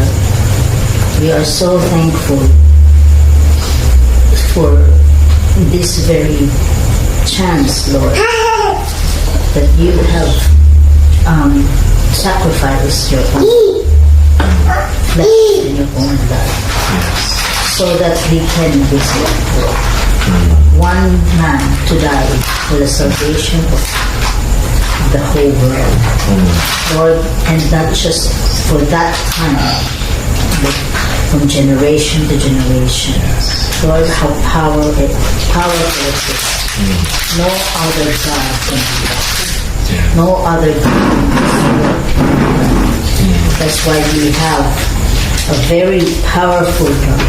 we are so thankful for this very chance, Lord, that you have sacrificed your own flesh and your own blood so that we can visit one man to die for the salvation of the whole world, Lord, and not just for that time, but from generation to generation. Lord, how powerful it is. No other God can do that. No other God in this world can do that. That's why we have a very powerful God.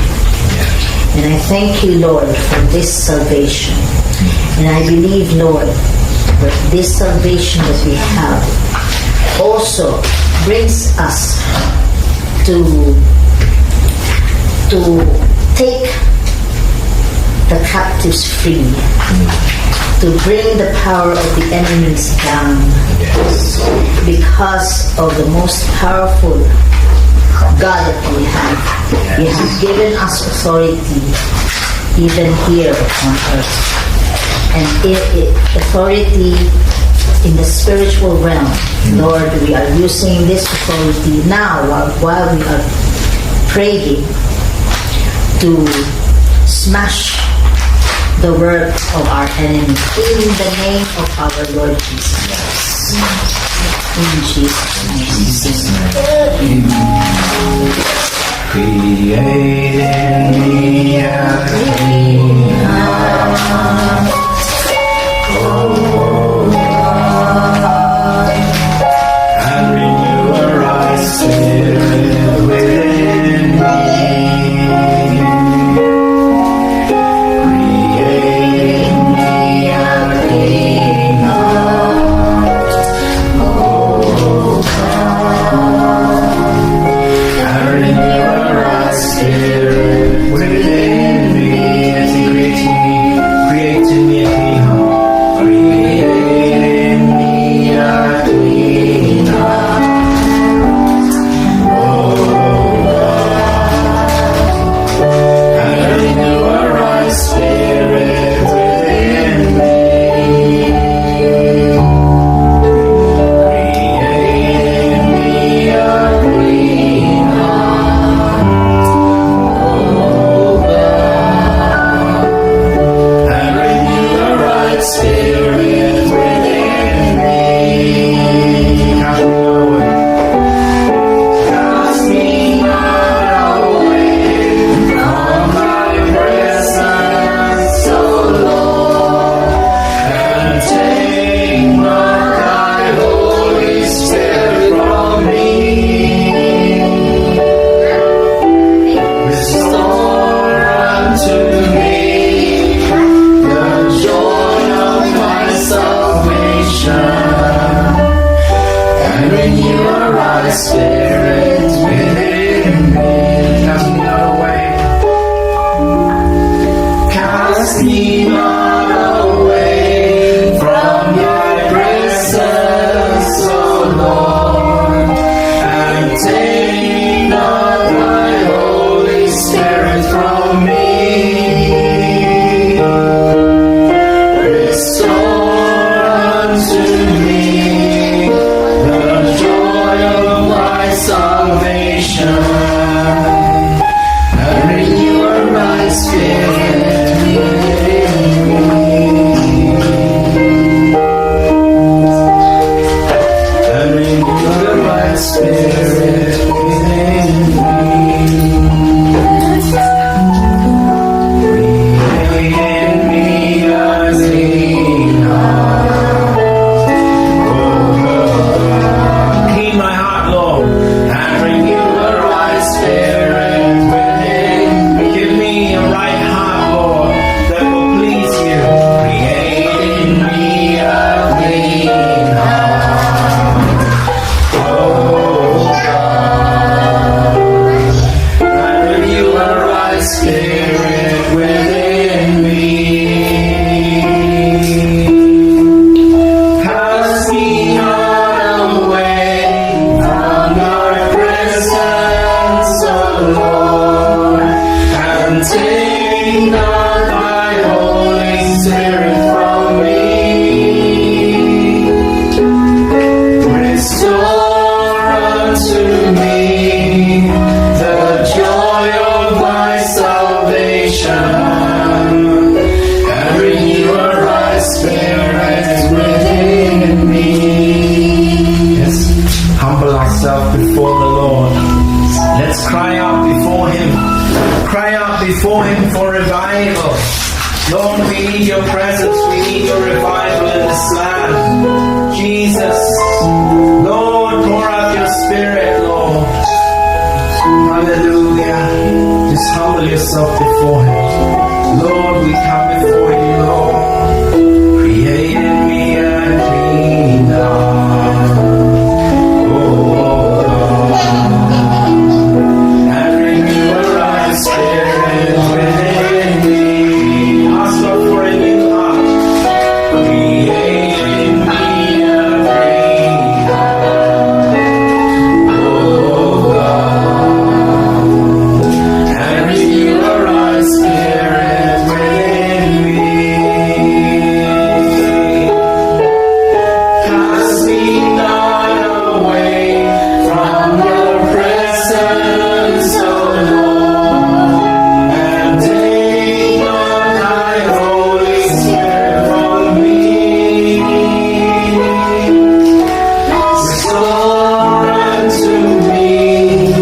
And I thank you, Lord, for this salvation. And I believe, Lord, that this salvation that we have also brings us to take the captives free, to bring the power of the enemies down, because of the most powerful God that we have. He has given us authority even here on earth. And authority in the spiritual realm. Lord, we are using this authority now while we are praying to smash the work of our enemy in the name of our Lord Jesus. In Jesus' name. Create in me a clean heart. And renew a right spirit within me. Create in me a clean heart, oh God. And renew a right spirit within me. As He create in me a clean heart. your presence. We need your revival in this land. Jesus, Lord, pour out your spirit, Lord. Hallelujah. Just humble yourself before him. Lord, we come before you, Lord. Create in me a clean heart. Oh, and renew a right spirit within me. Ask God for a new heart. Create in me a clean heart. Oh, God. And renew a right spirit within me. Cast me not away from your presence, O Lord, and take not thy Holy Spirit from me. Restore unto me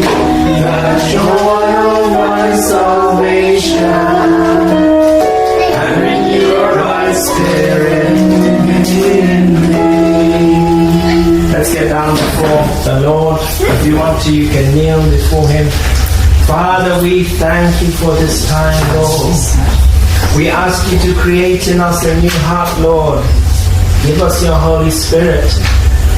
the joy of my salvation, and renew a right spirit within me. Let's get down before the Lord. If you want to, you can kneel before him. Father, we thank you for this time, Lord. We ask you to create in us a new heart, Lord. Give us your Holy Spirit.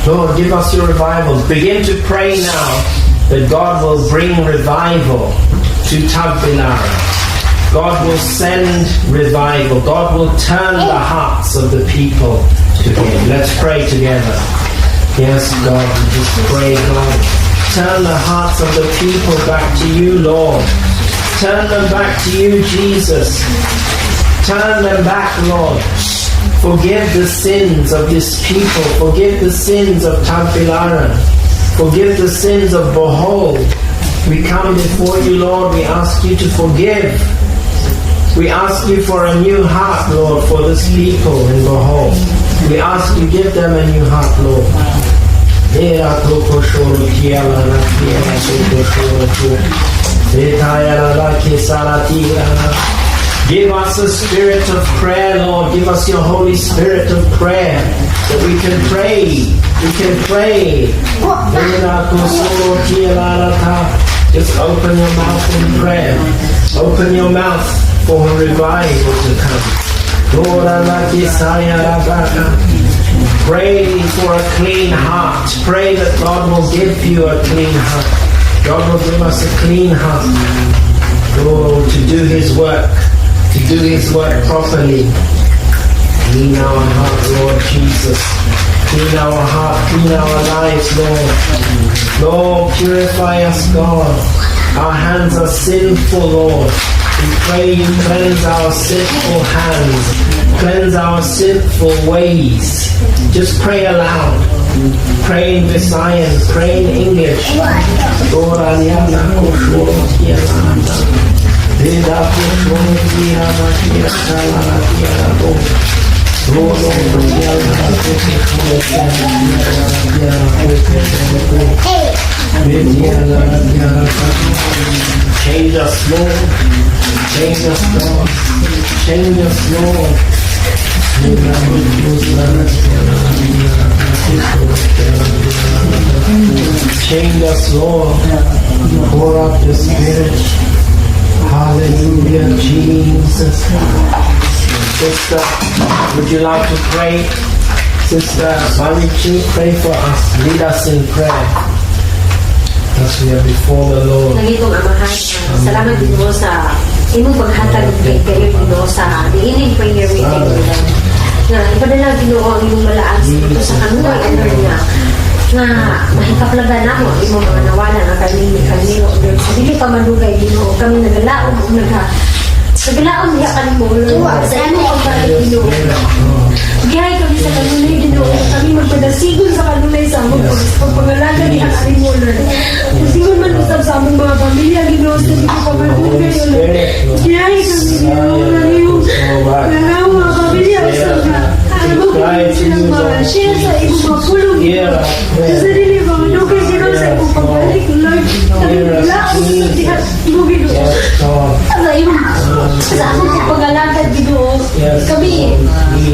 Lord, give us your revival. Begin to pray now that God will bring revival to Tagbilaran. God will send revival. God will turn the hearts of the people to him. Let's pray together. Yes, God, we just pray, God. Turn the hearts of the people back to you, Lord. Turn them back to you, Jesus. Turn them back, Lord. Forgive the sins of this people. Forgive the sins of Tagbilaran. Forgive the sins of Bohol. We come before you, Lord. We ask you to forgive. We ask you for a new heart, Lord, for this people in Bohol. We ask you give them a new heart, Lord. Give us a spirit of prayer, Lord. Give us your Holy Spirit of prayer, that we can pray. We can pray. Just open your mouth in prayer. Open your mouth for a revival to come. Pray for a clean heart. Pray that God will give you a clean heart. God will give us a clean heart. Oh, to do his work. To do his work properly. Clean our heart, Lord Jesus. Clean our heart, clean our lives, Lord. Lord, purify us, God. Our hands are sinful, Lord. We pray you cleanse our sinful hands. Cleanse our sinful ways. Just pray aloud. Pray in Visayan. Pray in English. Lord, change us, Lord. Change us, Lord. Change us, Lord. Change us, Lord. Pour out your Spirit. Hallelujah, Jesus. Sister, would you like to pray? Sister Marichi, pray for us. Lead us in prayer. As we are before the Lord. Nagitong amahan, salamat din mo sa imong paghatag kay kayo Ginoo sa diining prayer meeting nila. Na ipadala Ginoo ang imong malaas dito sa kanuway Lord nga mahikaplagan namo imong mga nawala nga kanino Lord. Dili pa madugay Ginoo kami nagalaom ug nagalaom diha kanimo Lord. Sa imo ang balik Ginoo. Gihay kami sa kanunay Ginoo. Kami magpadasigon sa kanunay sa among pagpangalaga diha kanimo Lord. Sigon man usab sa among mga pamilya Ginoo sa dili pa madugay Lord. Gihay kami Ginoo. Nga mga pamilya usab na silang ma-share sa imong mga pulong Ginoo. Sa dili pa madugay Ginoo sa imong pagbalik Lord. Kami naglaom sa diha Ginoo. Sa among pagpangalaga Ginoo. Kami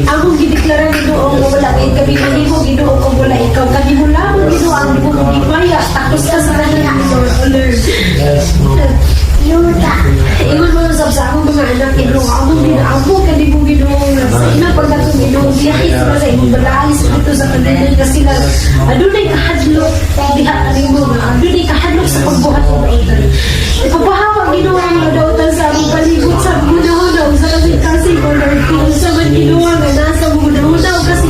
Among gideklara Ginoo nga wala kay kami mahimo Ginoo kung wala ikaw kami mo lamang Ginoo ang mo gimaya takos ka sa kanila Lord. Ingon mo sa among mga anak Ginoo among kami mo Ginoo sa ilang pagdato Ginoo biyahe sila sa imong balalis dito sa kanila kasi sila adunay kahadlok diha kanimo adunay kahadlok sa pagbuhat mo ipapahawa Ginoo ang mga dautan sa among palibot sa hunaw sa kasi Lord kung sa man Ginoo nga nasa hunaw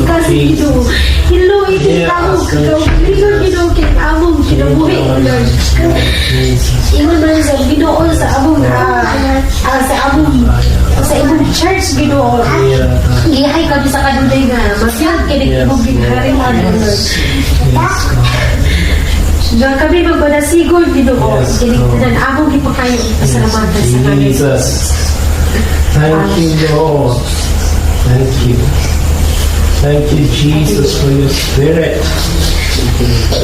kasi Ginoo Hello, iti among ikaw Ginoo kay among kinabuhi Lord ingon man sa Ginoo sa among sa imong church Ginoo ihay kami sa kadulay nga masyad kini imong ginharing Lord na kami magbanasigol Ginoo kini tanan among gipakayo pasalamatan sa kanila Jesus. Thank you, Lord. Thank you. Thank you, Jesus, for your Spirit.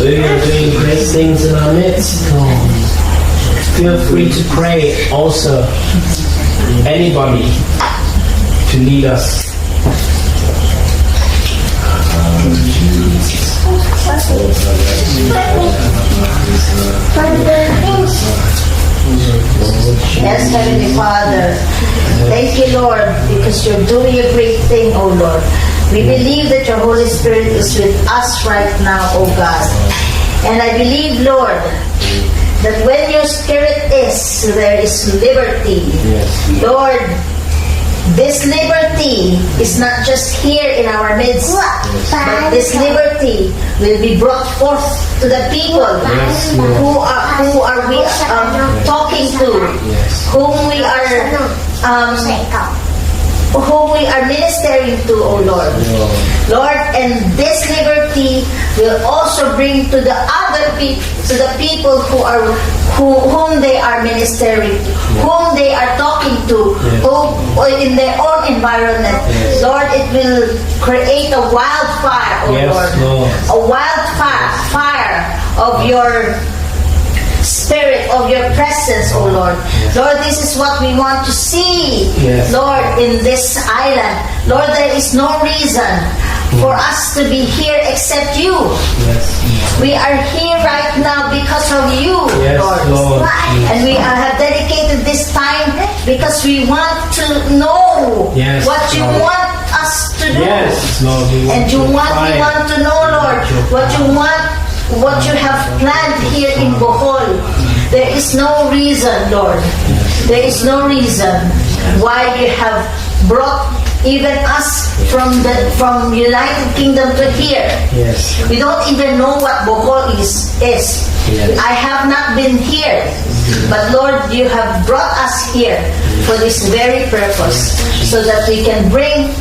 We are doing great things in our midst, Lord. Feel free to pray also. Anybody to lead us. Yes, Heavenly Father. Thank you, Lord, because you're doing a great thing, oh Lord. We believe that your Holy Spirit is with us right now, oh God. And I believe, Lord, that when your Spirit is, there is liberty. Lord, this liberty is not just here in our midst, but this liberty will be brought forth to the people who are we talking to, whom we are ministering to, oh Lord. Lord, and this liberty will also bring to the other people whom they are ministering, whom they are talking to, who in their own environment. Lord, it will create a wildfire, oh Lord. A wildfire of your Spirit, of your presence, oh Lord. Lord, this is what we want to see, Lord, in this island. Lord, there is no reason for us to be here except you. We are here right now because of you, Lord. And we have dedicated this time because we want to know what you want us to do. And we want to know, Lord, what you have planned here in Bohol. There is no reason, Lord. There is no reason why you have brought even us from United Kingdom to here. We don't even know what Bohol is. I have not been here, but Lord, you have brought us here for this very purpose, so that we can bring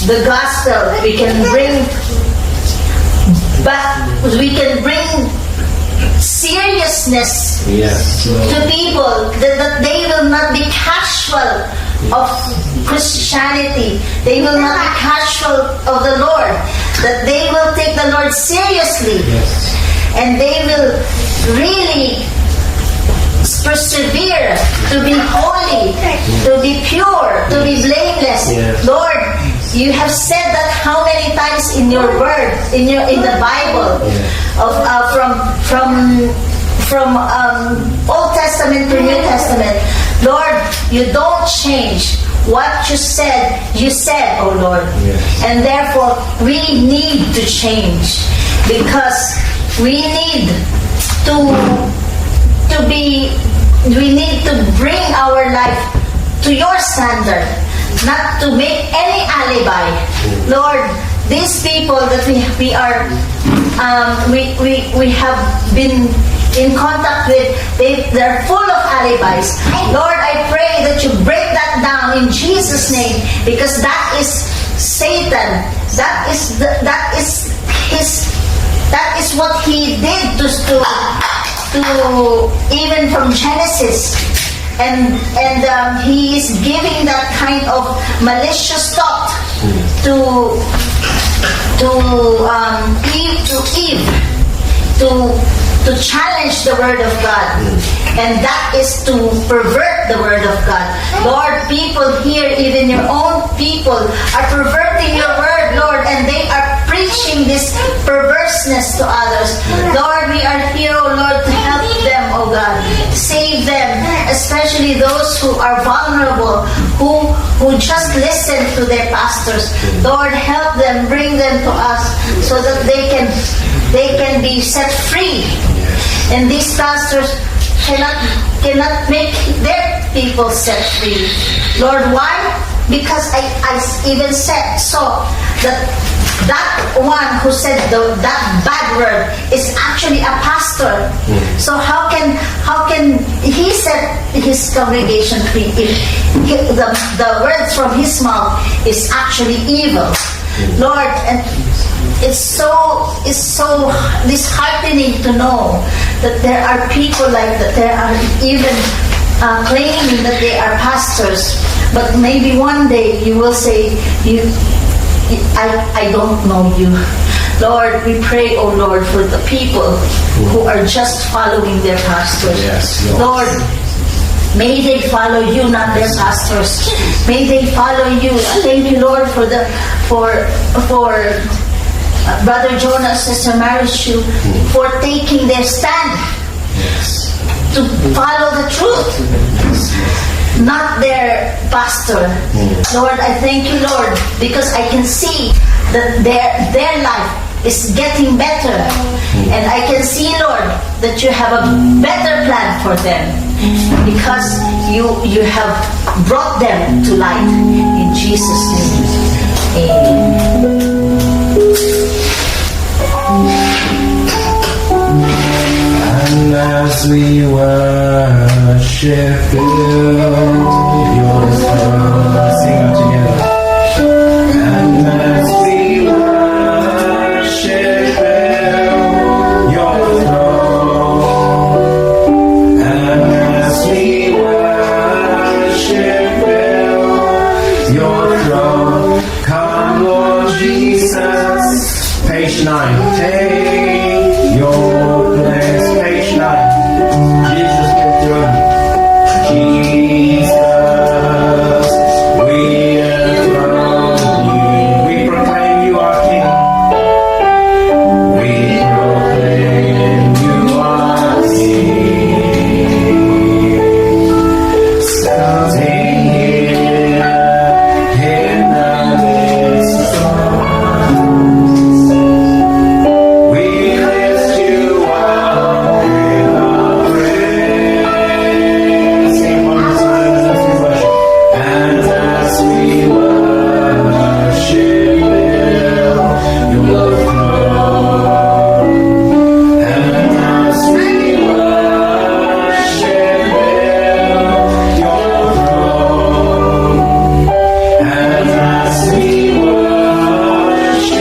the gospel. We can bring seriousness to people, that they will not be casual of Christianity. They will not be casual of the Lord. That they will take the Lord seriously. And they will really persevere to be holy, to be pure, to be blameless. Lord, you have said that how many times in your word, in the Bible, from Old Testament to New Testament. Lord, you don't change. What you said, oh Lord. And therefore, we need to change, because we need to bring our life to your standard, not to make any alibi. Lord, these people that we have been in contact with, they're full of alibis. Lord, I pray that you break that down in Jesus' name, because that is Satan. That is what he did to even from Genesis. And he is giving that kind of malicious thought to Eve, to to challenge the word of God. And that is to pervert the word of God. Lord, people here, even your own people, are perverting your word, Lord, and they are preaching this perverseness to others. Lord, we are here, oh Lord, to help them, oh God. Save them, especially those who are vulnerable, who just listen to their pastors. Lord, help them, bring them to us so that they can be set free. And these pastors cannot make their people set free. Lord, why? Because I even saw that one who said that bad word is actually a pastor. So how can he set his congregation free if the words from his mouth is actually evil? Lord, and it's so disheartening to know that there are people like that. There are even claiming that they are pastors, but maybe one day you will say, I don't know you. Lord, we pray, oh Lord, for the people who are just following their pastors. Yes, Lord, may they follow you, not their pastors. May they follow you. Thank you, Lord, for Brother Jonas, Sister Marichu, for taking their stand to follow the truth, not their pastor. Lord, I thank you, Lord, because I can see that their life is getting better, and I can see, Lord, that you have a better plan for them, because you have brought them to light. In Jesus' name, amen. And as we worship your throne, sing out together. And as we worship your throne, and as we worship your throne, come, Lord Jesus. Page 9. Take your place. Page 9. Jesus your throne. Jesus, we enthrone you. We proclaim you our King. We proclaim you our King. Standing here in the midst of we lift you up in our praise. Sing one more time as we worship. And as we worship your throne. And as we worship your throne. And as we worship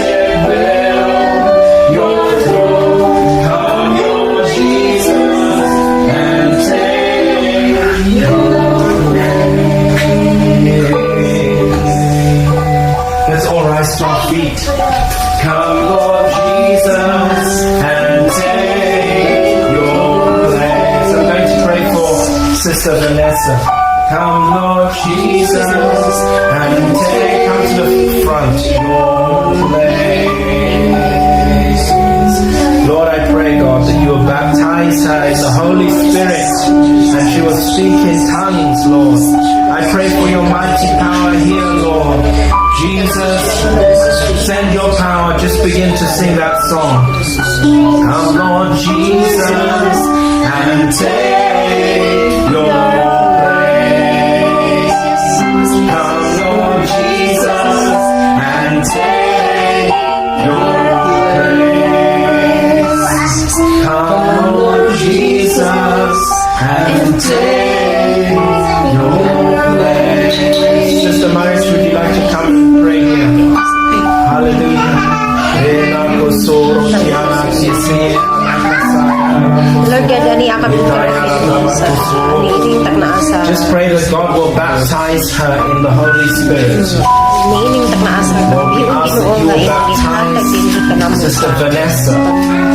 your throne, come, Lord Jesus, and take your place. Let's all rise to our feet. Come, Lord Jesus, and take your place. I'm going to pray for Sister Vanessa. Come, Lord Jesus, and come to the front, your place. Lord, I pray, God, that you will baptize her in the Holy Spirit and she will speak in tongues, Lord. I pray for your mighty power here, Lord. Jesus, send your power. Just begin to sing that song. Come, Lord Jesus, and take your place. Come, Lord Jesus, and take your place. Come, Lord Jesus, and take your place. Sister Maris, would you like to come and pray here? Hallelujah. Lord God, ani akap sa niining tak na asa. Just pray that God will baptize her in the Holy Spirit. Niining tak na asa. we ask that you will baptize Sister Vanessa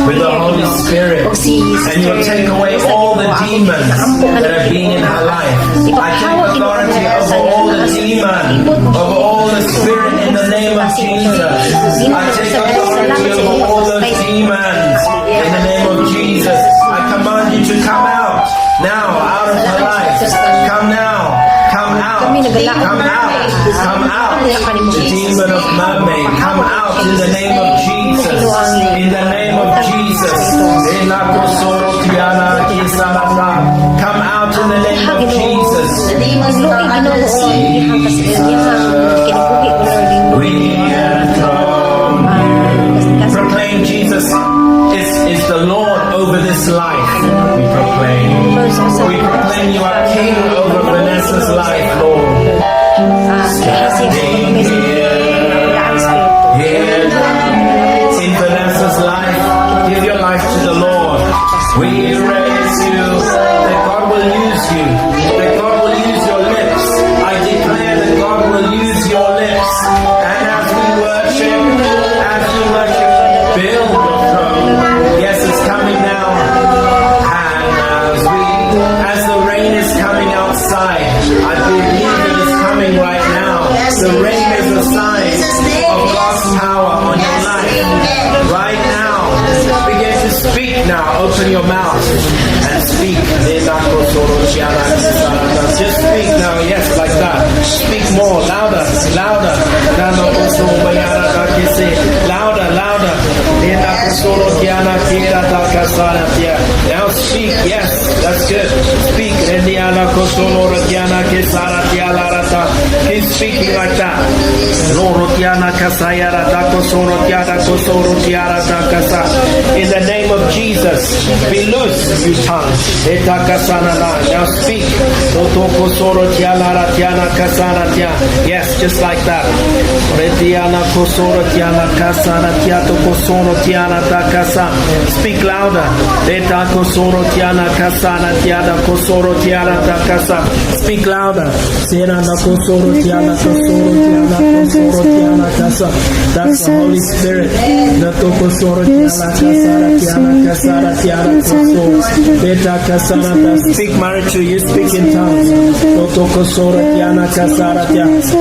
with the Holy Spirit, and you will take away all the demons that have been in her life. I take authority over all the demons, over all the spirit in the name of Jesus. I take authority over all the demons in the name of Jesus. I command you to come out now, out of her life. Come now. Come out. Come out. Come out. The demon of mermaid. Come out in the name of Jesus. In the name of Jesus. Come out in the name of Jesus. We enthrone you. Proclaim Jesus is the Lord over this life. We proclaim you are King over Vanessa's life, Lord. Standing here in Vanessa's life, give your life to the Lord. We raise you that God will use you, that God will use your lips. I declare that God will use your lips, and as we worship, build your throne. Yes, it's coming now. As the rain is coming outside, I believe it is coming right now. The rain is a sign of God's power on your life. Right now, begin to speak now. Open your mouth and speak. Just speak now, yes, like that. Speak more, louder, louder. Louder, louder. Now speak, yes, that's good. Speak. Keep speaking like that. In the name of Jesus, be loose, you tongue. Now speak. Yes, just like that. Speak louder. Speak louder. That's the Holy Spirit. Speak, Marichu, you speak in tongues.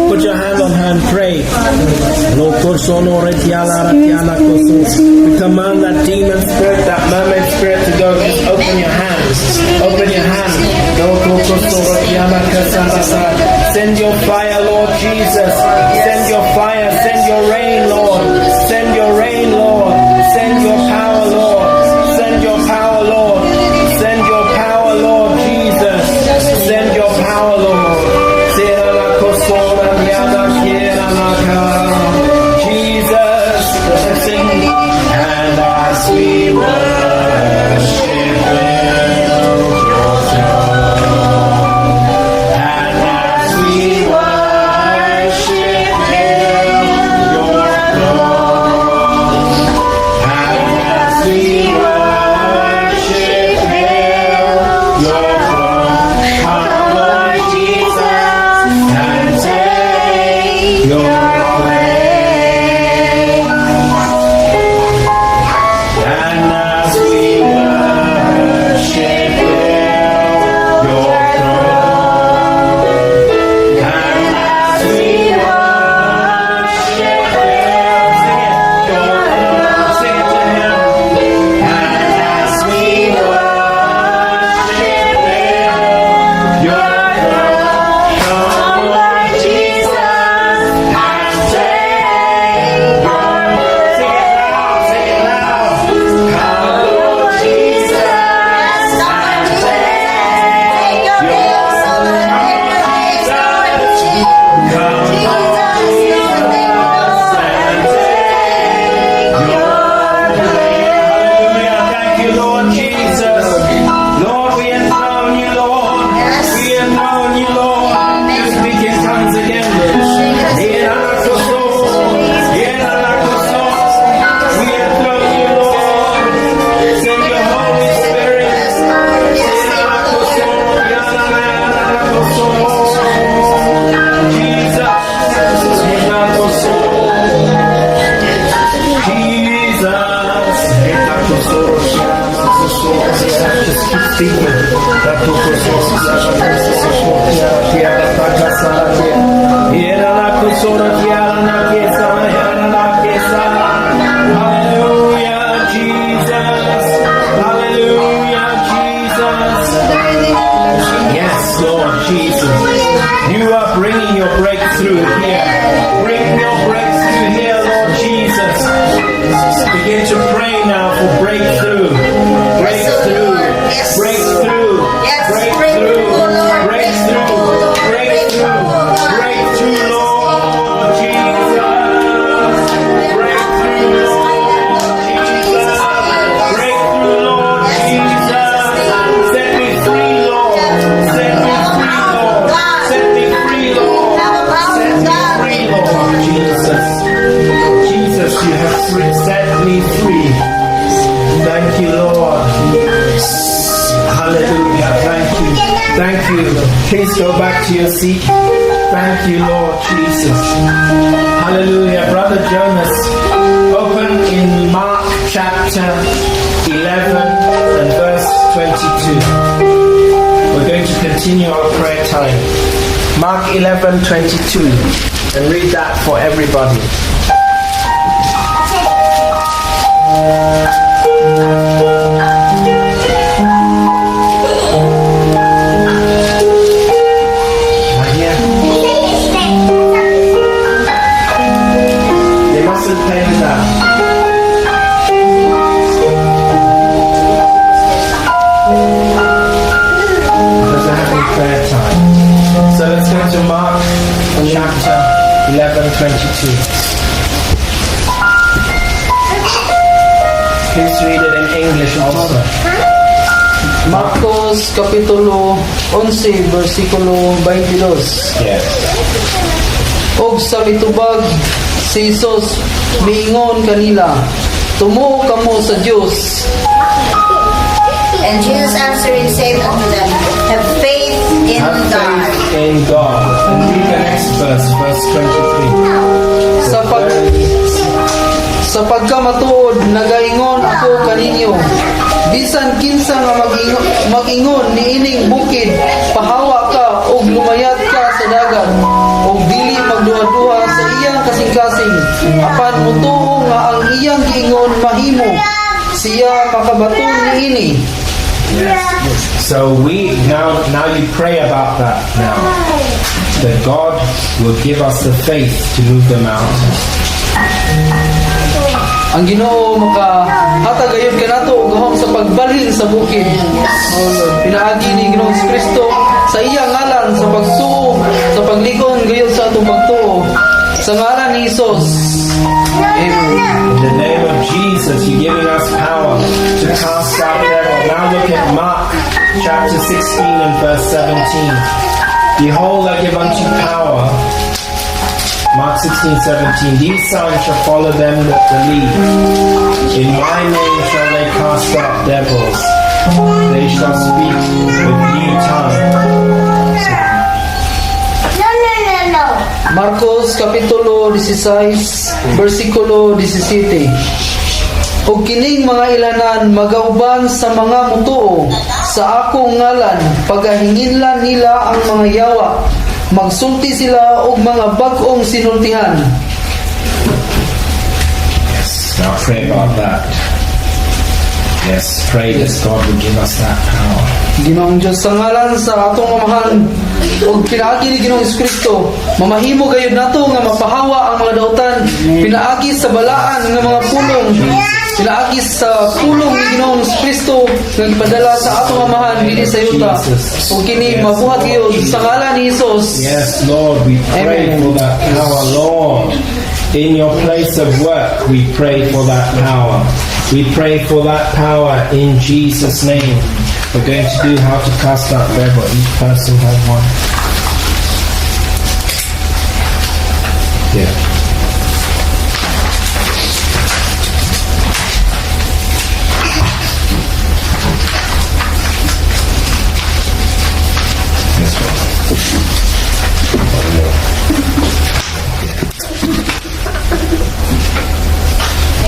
Put your hand on her and pray. We command that demon spirit, that mermaid spirit to go. Just open your hands. Open your hands. Send your fire, Lord Jesus. Send your fire. Send your rain, Lord. Send your rain, Lord. Send your power, Lord. Send your power, Lord. Send your power, Lord Jesus. Send your power, Lord. Jesus, sing. And as we worship your throne, and as we worship your throne, and as we worship your throne, come Lord Jesus and take your place. And as we worship your throne, and as we worship sing it to Him. And as we worship your throne, come Lord Jesus and take your place. Sing it loud. Come Lord Jesus and take your place. Come Lord Jesus and take your place. Hallelujah. Thank you, Lord Jesus. Lord, we enthrone you, Lord. We enthrone you, Lord. You speak in tongues again. We enthrone you, Lord. Send your Holy Spirit. Jesus. Just keep speaking. Hallelujah, Jesus. Hallelujah, Jesus. Yes, Lord Jesus. You are bringing your breakthrough here. Bring your breakthrough here, Lord Jesus. Begin to pray now for breakthrough. Breakthrough. Breakthrough. Breakthrough. Breakthrough. Breakthrough. Breakthrough, Lord Jesus. Breakthrough, Lord Jesus. Breakthrough, Lord Jesus. Set me free, Lord. Set me free, Lord. Set me free, Lord. Set me free, Lord Jesus. Jesus, you have set me free. Thank you, Lord. Hallelujah. Thank you. Thank you. Please go back to your seat. Thank you, Lord Jesus. Hallelujah. Brother Jonas, open in Mark chapter 11 and verse 22. We're going to continue our prayer time. Mark 11:22. And read that for everybody. Maria, they mustn't play with that. Because they're having prayer time. So let's go to Mark chapter 11:22. Please read it in English also. Marcos Kapitulo 11, versikulo 22. Yes. Og sa mitubag si Jesus miingon kanila, tumo kamo sa Dios. And Jesus answering said unto them, have faith in Have God. faith in God. And read the next verse, verse 23. Sa pagkamatuod nagaingon ako kaninyo, bisan kinsa nga mag-ingon niining bukid, pahawa ka og lumayat ka sa dagat, og dili magduha-duha sa iyang kasing-kasing, apan mutuo nga ang iyang giingon mahimo, siya makabaton niini. So we now you pray about that now. That God will give us the faith to move the mountain. Ang Ginoo makahatag gayud kanato og gahom sa pagbalhin sa bukid. Pinaagi ni Ginoong Kristo sa iyang ngalan sa pagsuo sa pagligon gayud sa atong pagtuo sa ngalan ni Hesus. Amen. In the name of Jesus, you're giving us power to cast out devil. Now look at Mark chapter 16 and verse 17. Behold, I give unto you power. Mark 16:17. These signs shall follow them that believe. In my name shall they cast out devils. They shall speak with new tongues. Marcos Kapitulo 16, versikulo 17. Og kining mga ilanan magauban sa mga mutuo sa akong ngalan, pagahinginlan nila ang mga yawa, magsulti sila og mga bag-ong sinultihan. Yes, now pray about that. Yes, pray that God will give us that power. Ginoong Diyos, sa ngalan sa atong mamahan og pinaagi ni Ginoong Kristo, mamahimo gayud nato nga mapahawa ang mga dautan, pinaagi sa balaan nga mga pulong, pinaagi sa pulong ni Ginoong Kristo nga gipadala sa atong mamahan dinhi sa yuta. Ug kini mabuhat gyud sa ngalan ni Hesus. Yes, Lord, we pray Amen. for that power, Lord. In your place of work, we pray for that power. We pray for that power in Jesus' name. We're going to do how to cast out devil. Each person has one. Yeah.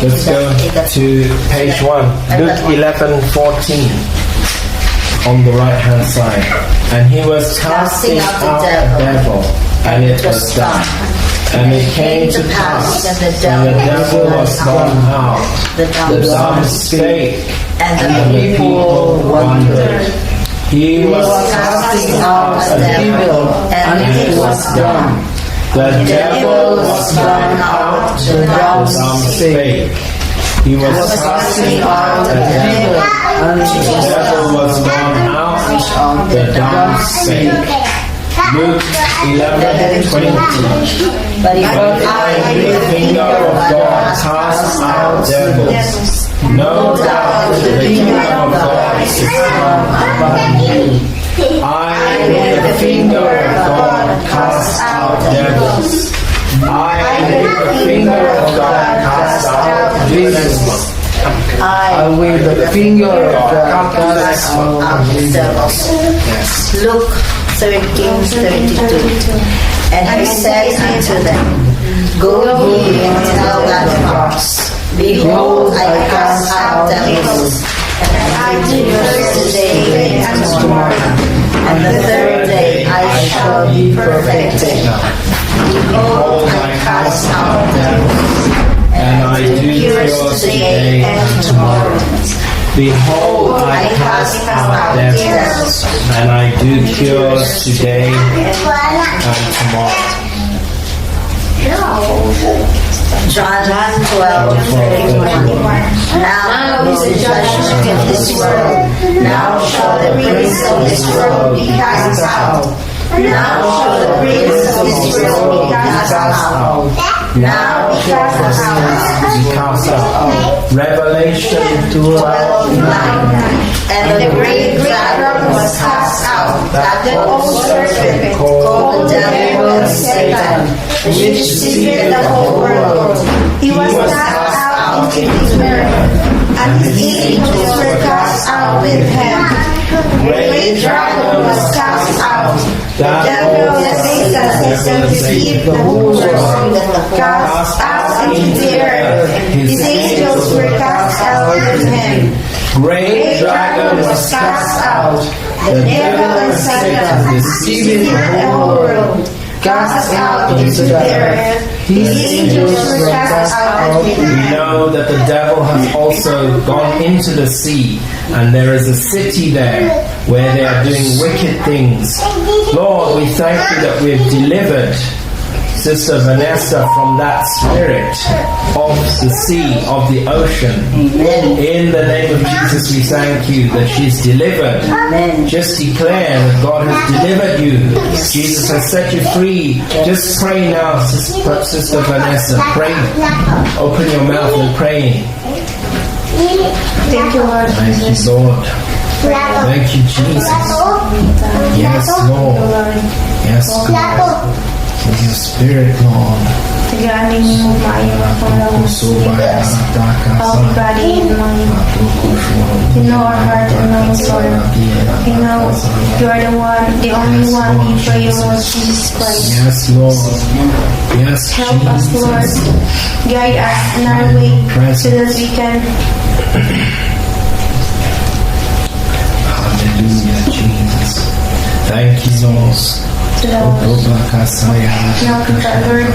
Let's go to page 1. Luke 11:14 on the right hand side. And he was casting out the devil, and it was done. And it came to pass, when the devil was gone out, the dumb spake, and the people wondered. He was casting out a devil, and it was done. The devil was gone out, the dumb spake. He was casting out a devil, and the devil was gone out, the dumb spake. Luke 11:20. But if I with the finger of God cast out devils, no doubt the kingdom of God is come upon you. I with the finger of God cast out devils. I with the finger of God cast out devils. I with the finger of God cast out devils. Luke 13:32. And he said unto them, Go ye and tell that fox, Behold, I cast out devils, and I do first today and tomorrow, and the third day I shall be perfected. Behold, I cast out devils, and I do cure today and tomorrow. Behold, I cast out devils, and I do cure today and tomorrow. John 12:31. Now is the judgment of this world. Now shall the prince of this world be cast out. Now shall the prince of this world be cast out. Now be cast out. Revelation 12:9. And the great dragon was cast out, that old serpent called the devil and Satan, which deceived the whole world. He was cast out into the earth, and his angels were cast out with him. The great dragon was cast out, the devil and Satan, that deceived the whole world, cast out into the earth. His angels were cast out with him. Great dragon was cast out, the devil and Satan, deceiving the whole world, cast out into the earth. His angels were cast out with We him. know that the devil has also gone into the sea, and there is a city there where they are doing wicked things. Lord, we thank you that we have delivered Sister Vanessa from that spirit of the sea, of the ocean. In the name of Jesus, we thank you that she's delivered. Just declare that God has delivered you. Jesus has set you free. Just pray now, Sister Vanessa. Pray. Open your mouth and pray. Thank you, Lord Thank you, Jesus. Lord. Thank you, Jesus. Yes, Lord. Yes, God. With your spirit, Lord. Tagaanin mo maayo akong lawas. Our body and mind. You know our heart and our soul. You know you are the one, the only one we pray, Lord Jesus Christ. Yes, Lord. Yes, Help us, Lord. Guide us in our way so that we can Hallelujah, Jesus. Thank you, Lord. now to the Lord.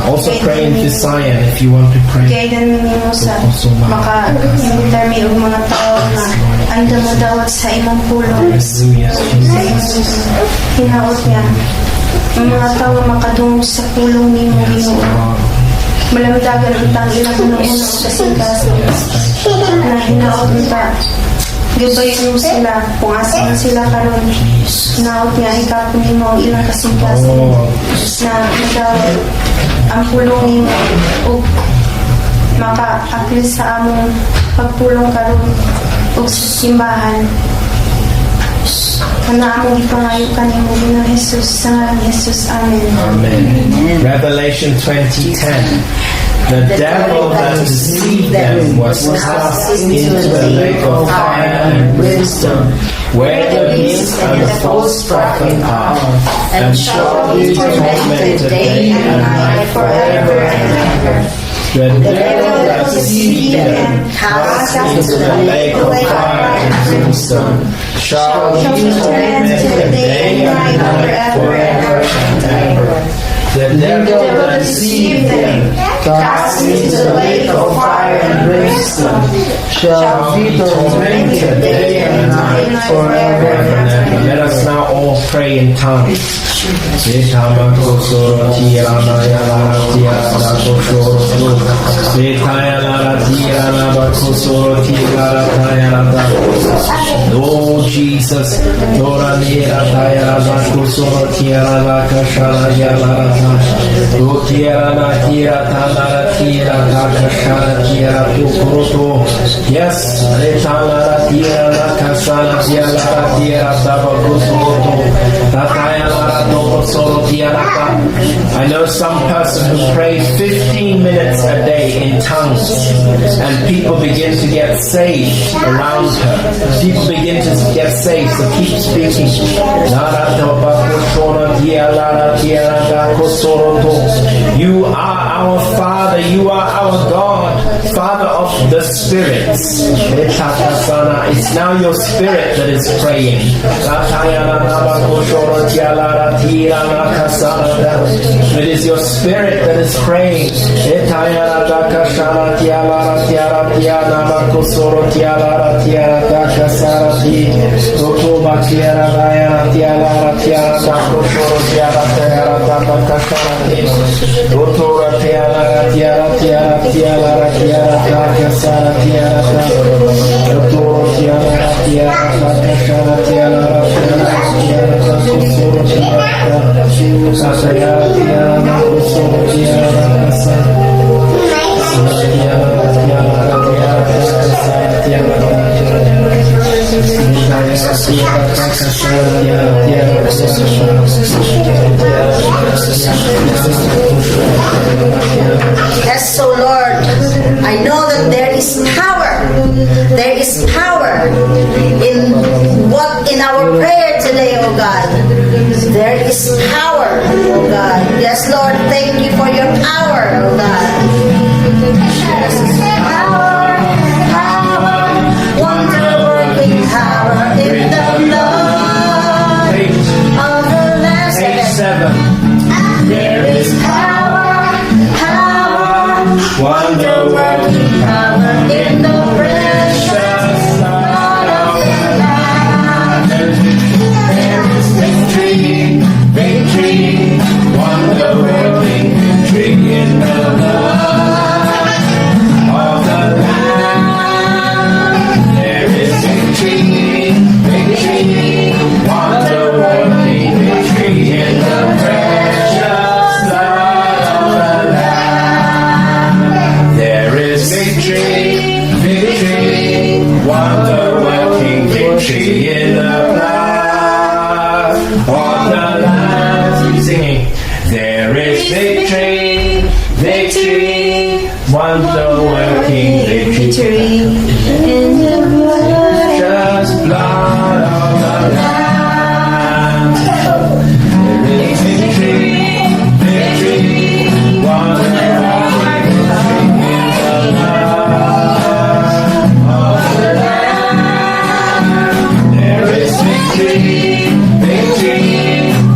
Also pray in Visayan if you want to pray. Guide mo sa maka-imitar mi og mga tao na anda mo dawat sa imong pulong. Hallelujah, Jesus. Hinaot niya. Ang mga tao makadungog sa pulong ni mo Ginoo. Malamdagan untang ilang unang kasingkas na hinaot nita. Gabayin mo sila kung asan sila karon. Hinaot niya ikapon ni mo ang ilang kasingkas na madawat ang pulong ni mo ug maka-apil sa among pagpulong karon ug sa simbahan. Kana among ipangayo kanimo Ginoong Jesus sa ngalan ni Jesus. Amen. Amen. Revelation 20:10. The devil that deceived them was cast into the lake of fire and brimstone, where the beast and the false prophet are, and shall be tormented day and night forever and ever. The The devil devil that that deceived deceived them, them, cast cast into the lake of fire and brimstone, shall be tormented day and night forever and ever. The devil that deceived them, cast into the lake of fire and brimstone, shall be tormented day and night forever and ever. Let us now all pray in tongues. Lord Jesus, yes, I know some person who prays 15 minutes a day in tongues, and people begin to get saved around her. People begin to get saved, so keep speaking. You are our Father, you are our God, Father of the spirits. It's now your spirit that is praying. It is your spirit that is praying. Yes, so Lord, I know that there is power. There is power in our prayer today, oh God. There is power, oh God. Yes, Lord, thank you for your power, oh God. Power, wonder-working power in the blood of the Lamb. Page 7. There is power, wonder-working power in the precious blood of the Lamb. There is victory, victory, wonder-working victory in the blood of the Lamb. There is victory, victory, wonder-working victory in the precious blood of the Lamb. There is victory, victory, wonder-working victory in the blood of the Lamb. Keep singing. There is victory, victory, wonder-working victory in the precious blood of the Lamb. There is victory, victory, wonder-working victory in the blood of the Lamb. There is victory, victory,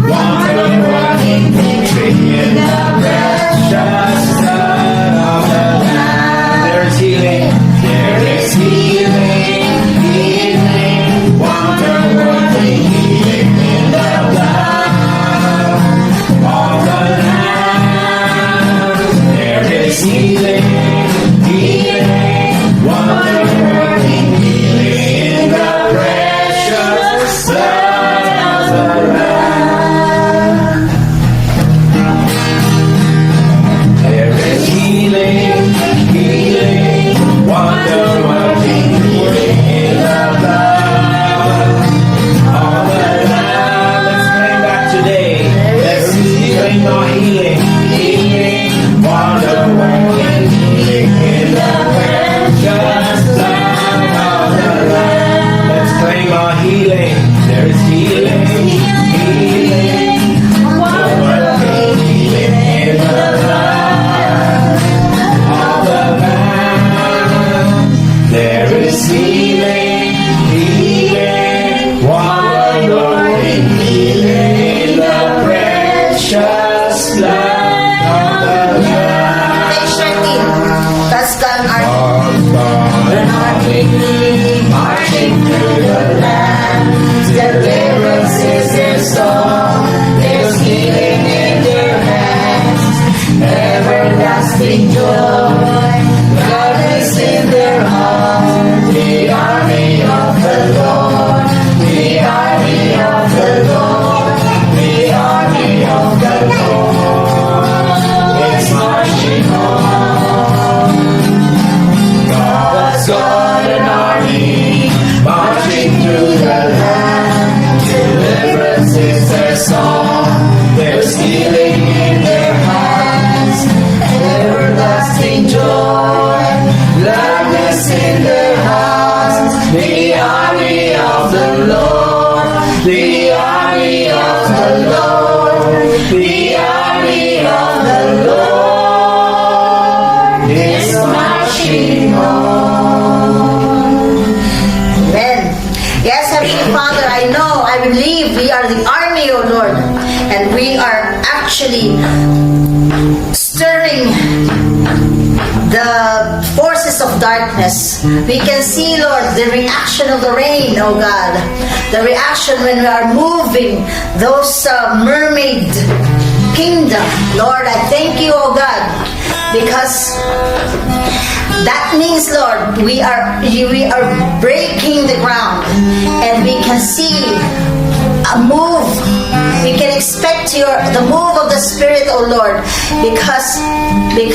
wonder-working victory in the precious blood of the Lamb. There is healing, there is healing, healing, wonder-working healing in the blood of the Lamb. There is healing, healing, wonder-working healing in the precious blood of the Lamb. There is healing, healing, wonder-working healing in the blood of the Lamb. Let's claim that today. Let's claim our healing, healing, wonder-working healing in the precious blood of the Lamb. Let's claim our healing. There is healing, healing, wonder-working healing in the blood of everlasting joy, gladness in their hearts. The army of the Lord, the army of the Lord, the army of the Lord is marching on. God's got an army marching through the land. Deliverance is their song. There's healing in their hands. Everlasting joy, gladness in their hearts. The army of the Lord, the army of the Lord, the army of the Lord is marching on. Amen. Yes, Heavenly Father, I know, I believe we are the army, O Lord, and we are actually stirring the forces of darkness. We can see, Lord, the reaction of the rain, oh God. The reaction when we are moving those mermaid kingdom. Lord, I thank you, oh God, because that means, Lord, we are breaking the ground, and we can see a move. We can expect the move of the Spirit, oh Lord, because the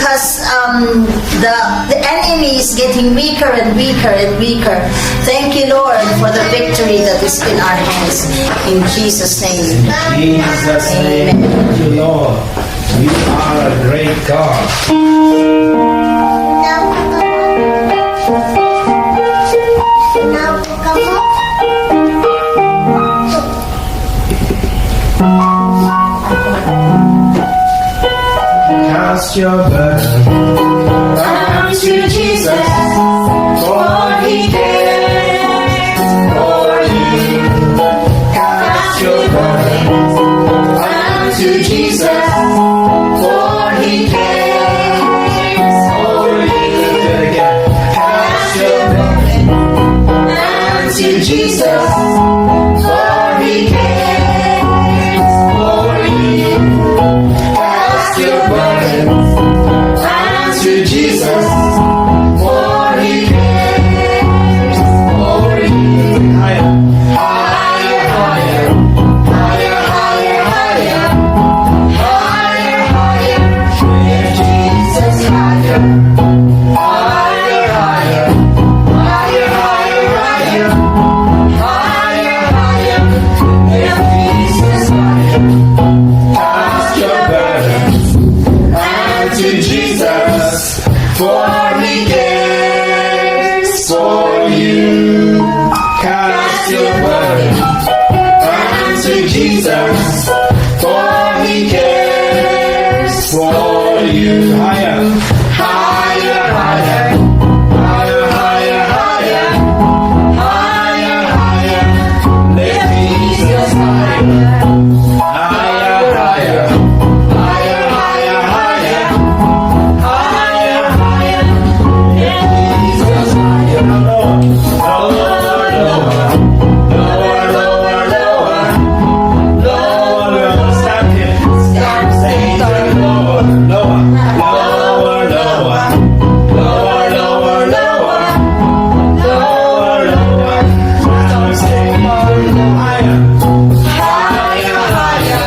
enemy is getting weaker and weaker and weaker. Thank you, Lord, for the victory that is in our hands. In Jesus' name. In Jesus' name, thank you, Lord. You are a great God. Cast your burden Unto Jesus, for He cares for you. Cast your burden unto Jesus, for He cares for you. Cast your burden unto Jesus, for He cares for you. Cast your burden unto Jesus, for He cares for you. higher. Higher, higher, higher, higher, higher, higher, higher, lift Jesus higher. Higher, higher, higher, higher, higher, higher, higher, lift Jesus higher. Cast your burdens unto Jesus, for He cares for you. Cast your burden unto Jesus, for He cares for you. Higher. Higher, higher, higher, higher, higher, higher, higher, lift Jesus higher. Higher, higher, higher, higher, higher, higher, higher, lift Jesus higher. Lower. Lower, lower, lower, lower, lower, lower, Stand here. stand, stand, Lower. Lower. Lower. Lower. lower, lower, lower, lower, lower, Higher. higher, higher,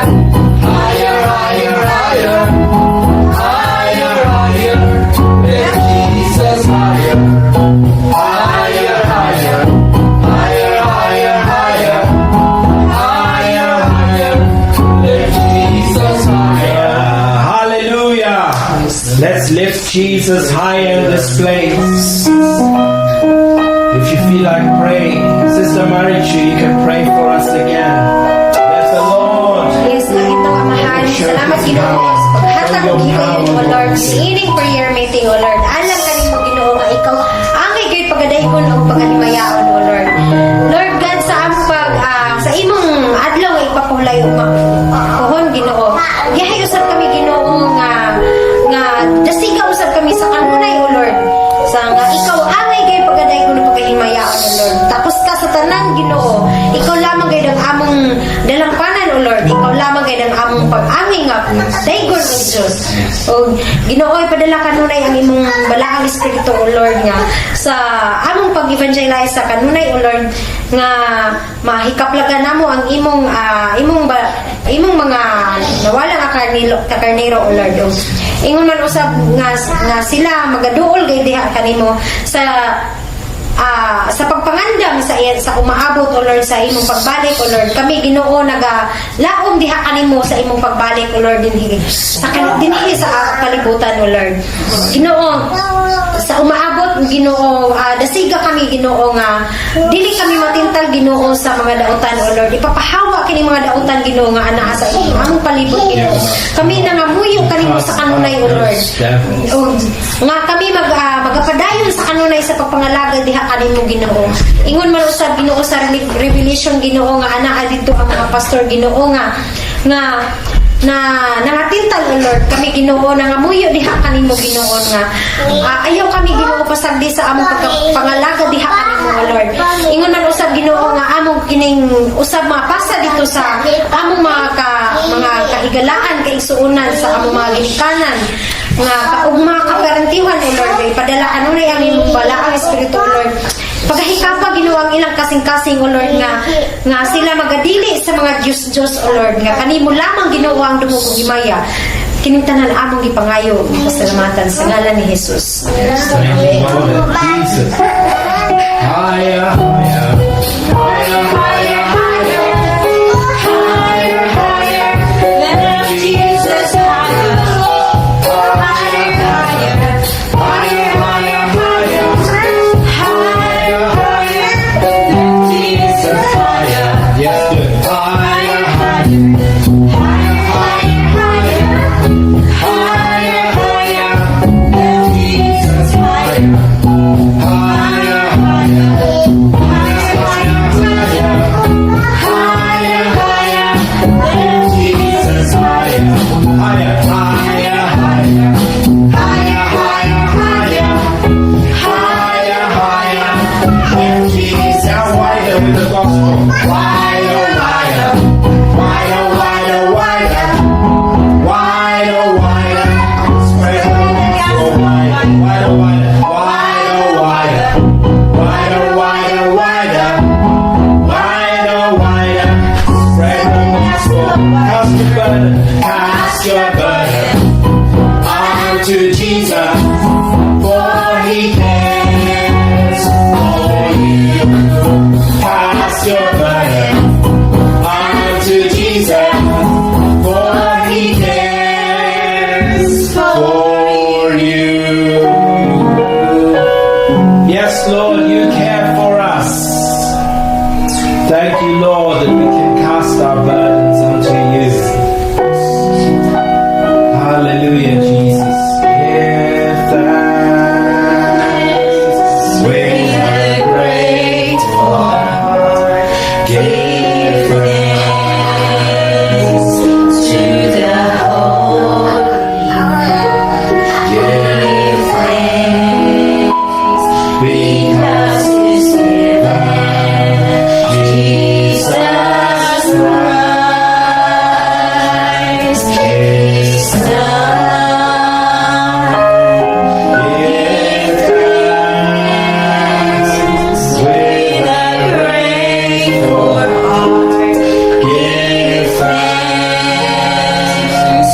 higher, higher, higher, higher, higher, lift Jesus higher. Higher, higher, higher, higher, higher, higher, higher, lift Jesus higher. Hallelujah. Let's lift Jesus higher in this place. If you feel like praying, Sister Marichu, you can pray for us again. Let the Lord. Yes, itong amahan. Salamat Ginoo sa paghatag og higayon mo Lord. Ining prayer meeting o Lord. Alam kani mo Ginoo nga ikaw angay gayud pagadaygon o pagalimayaon o Lord. Lord God sa among sa imong adlaw nga ipapulay ug makuhon Ginoo. Gihay usab kami Ginoo nga dasiga usab kami sa kanunay o Lord. Sa nga ikaw angay gayud pagadaygon o pagalimayaon o Lord. Tapos ka sa tanan Ginoo. Ikaw lamang gayud ang among dalampanan o Lord. Ikaw lamang gayud ang among pag-angay nga daygon nga Diyos. O Ginoo padala kanunay ang imong balaang espiritu o Lord nga sa among pag-evangelize sa kanunay o Lord nga mahikaplagan namo ang imong imong mga nawala nga karnero o Lord. O, ingon man usab nga sila magaduol gay diha kanimo sa pagpangandam sa umaabot o Lord sa imong pagbalik o Lord, kami Ginoo laom diha kanimo sa imong pagbalik o Lord dinhi sa kalibutan o Lord. Ginoo sa umaabot Ginoo dasiga kami Ginoo nga dili kami matintal Ginoo sa mga dautan o Lord. Ipapahawa kini mga dautan Ginoo nga anaa sa among palibot Ginoo. Kami nangamuyo kanimo sa kanunay o Lord. O, nga kami magapadayon sa kanunay sa pagpangalaga diha kanimo Ginoo. Ingon man usab Ginoo sa revelation Ginoo nga anaa dito ang mga pastor Ginoo nga nangatintal o Lord kami Ginoo nangamuyo diha kanimo Ginoo nga ayaw kami Ginoo pasagdi sa among pagpangalaga diha kanimo o Lord. Ingon man usab Ginoo nga among kining usab mapasa dito sa among mga kahigalaan kay suunan sa among mga ginikanan nga ug mga kaparantiwan o Lord ipadala kanunay ang imong balaang espiritu o Lord. Pagahikapa Ginoo ang ilang kasing-kasing o Lord nga sila magadili sa mga Diyos o Lord nga kanimo lamang Ginoo ang dungog ug himaya. Kining tanan among gipangayo pasalamatan sa ngalan ni Jesus. Thank you, Lord Jesus. Higher, higher, higher, higher, higher, higher. Let Jesus higher, higher, higher, higher, higher, higher, higher. Let Jesus higher. Yes, good. Higher, higher, higher, higher, higher, higher. Let Jesus higher. Higher, higher, higher, higher, let Jesus higher. Higher, higher, higher, higher, higher, higher, higher, let Jesus wider with the gospel. Wider, wider, wider, wider, wider, wider, wider, spread the gospel wider, wider, wider, wider, wider, wider, wider, wider, wider, spread the gospel. Cast your burden onto Jesus, for He cares for you. Cast your burden onto Jesus, for He cares for you. Yes, Lord, you care for us. Thank you, Lord, that we can cast our burdens unto you. Hallelujah, Jesus. Give thanks with a grateful heart. Give thanks to the Holy One. Give thanks because He's given Jesus Christ, His Son. Give thanks with a grateful heart. Give thanks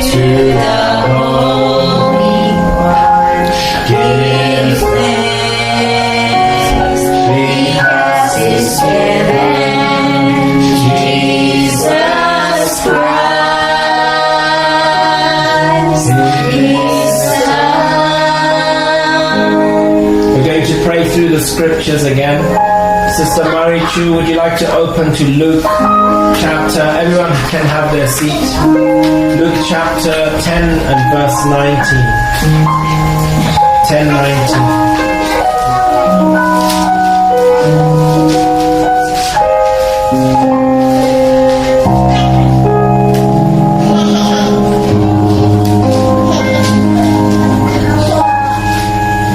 to the Holy One. Give thanks because He's given Jesus Christ, His Son. We're going to pray through the scriptures again. Sister Mary Chu, would you like to open to Luke chapter? Everyone can have their seat. Luke chapter 10 and verse 19. 10:19.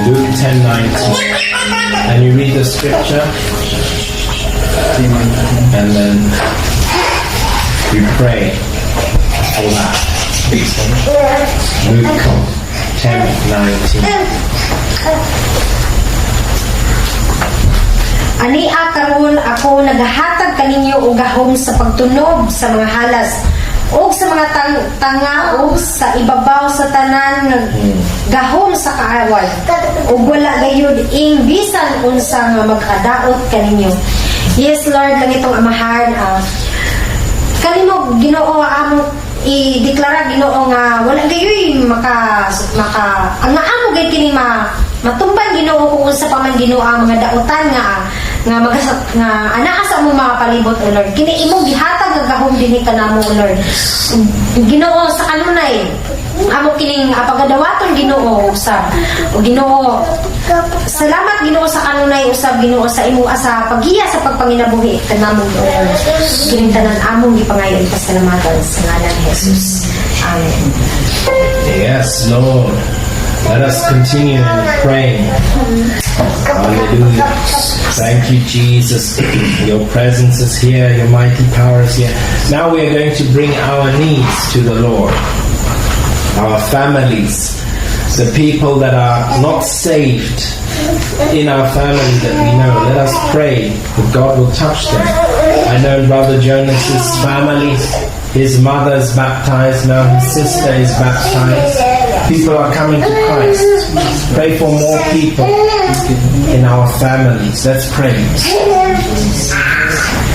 Luke 10:19. And you read the scripture, and then we pray for that. Luke 10:19. Ani karon ako nagahatag kaninyo og gahom sa pagtunog sa mga halas ug sa mga tanga ug sa ibabaw sa tanan nga gahom sa kaaway ug wala gayud ing bisan unsa nga magkadaot kaninyo. Yes Lord, kanitong amahan, kanimo Ginoo amo i-deklara Ginoo nga wala gayoy maka ang amo gay kini matumban Ginoo kung unsa pa man Ginoo ang mga daotan nga anaa sa mo mga palibot o Lord. Kini imong gihatag nga gahom dinhi kanamo o Lord. Ginoo sa kanunay amo kining pagadawaton Ginoo usab. O Ginoo, salamat Ginoo sa kanunay usab Ginoo sa imong asa paggiya sa pagpanginabuhi kanamo o Lord. Kining tanan among gipangayon pasalamatan sa ngalan ni Jesus. Amen. Yes, Lord. Let us continue in praying. Hallelujah. Thank you, Jesus. Your presence is here. Your mighty power is here. Now we are going to bring our needs to the Lord. Our families. The people that are not saved in our family that we know. Let us pray that God will touch them. I know Brother Jonas's family. His mother is baptized now. His sister is baptized. People are coming to Christ. Pray for more people in our families. Let's pray.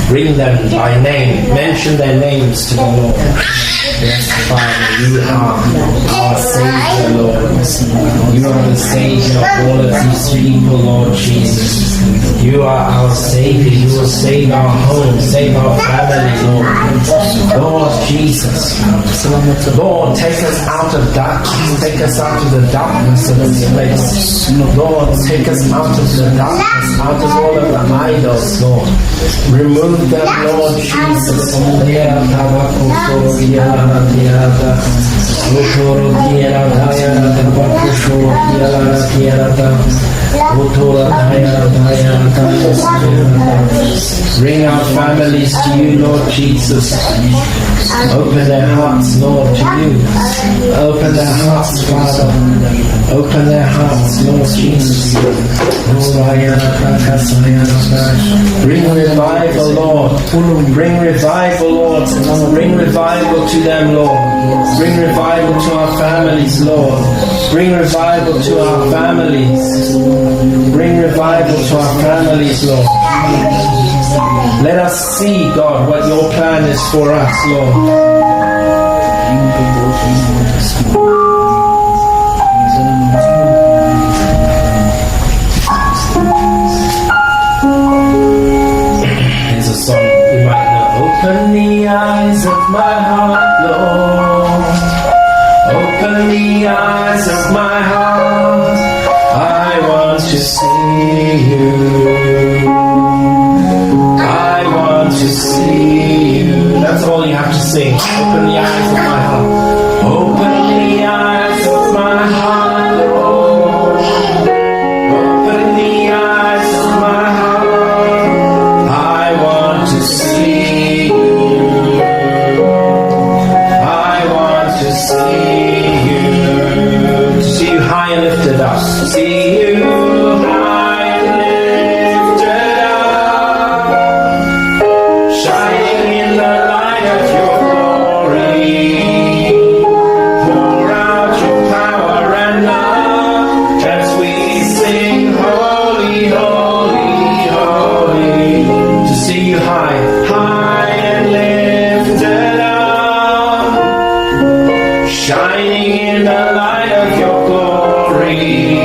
Bring them by name. Mention their names to the Lord. Yes, Father, you are our Savior, Lord. You are the Savior of all of these people, Lord Jesus. You are our Savior. You will save our home, save our family, Lord. Lord Jesus. Lord, take us out of darkness. Take us out of the darkness of this place. Lord, take us out of the darkness, out of all of the idols, Lord. Remove them, Lord Jesus. Bring our families to you, Lord Jesus. Open their hearts, Lord, to you. Open their hearts, Father. Open their hearts, Lord Jesus. Bring revival, Lord. Bring revival, Lord. Bring revival to them, Lord. Bring revival to our families, Lord. Bring revival to our families. Bring revival to our families, Lord. Let us see, God, what your plan is for us, Lord. Here's a song you might know. Open the eyes of my heart, Lord. Open the eyes of my heart. I want to see you. I want to see you. That's all you have to sing. Open the eyes of my heart. Open the eyes of my heart, Lord. Open the eyes of my heart. I want to see you. I want to see you. To see you high and lifted up. See you high and lifted up, shining in the light of your glory. Pour out your power and love as we sing holy, holy, holy. To see you high, high and lifted up, shining in the light of your glory.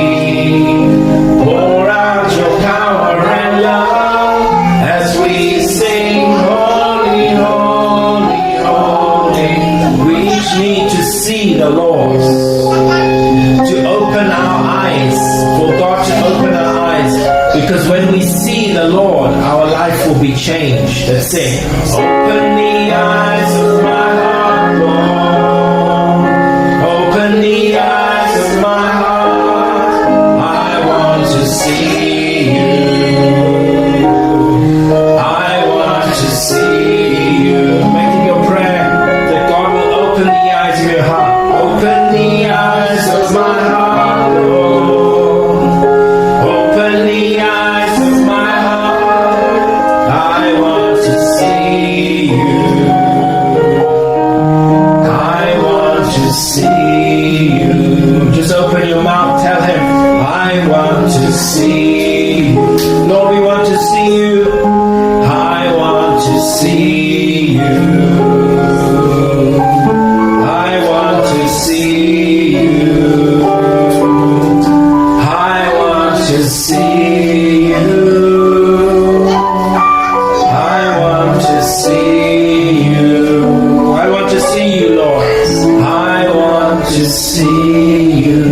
Pour out your power and love as we sing holy, holy, holy. We each need to see the Lord, to open our eyes, for God to open our eyes, because when we see the Lord, our life will be changed. Let's sing. Open the eyes of my heart, Lord. Open the eyes of my heart. I want to see you. I want to see you. Make it your prayer that God will open the eyes of your heart. eyes of my heart, Lord. Open the eyes of my heart. I want to see you. I want to see you. Just open your mouth, tell him, I want to see you. Lord, we want to see you. I want to see you. I want to see you. I want to see you. I want to see you. I want to see you, Lord. I want to see you.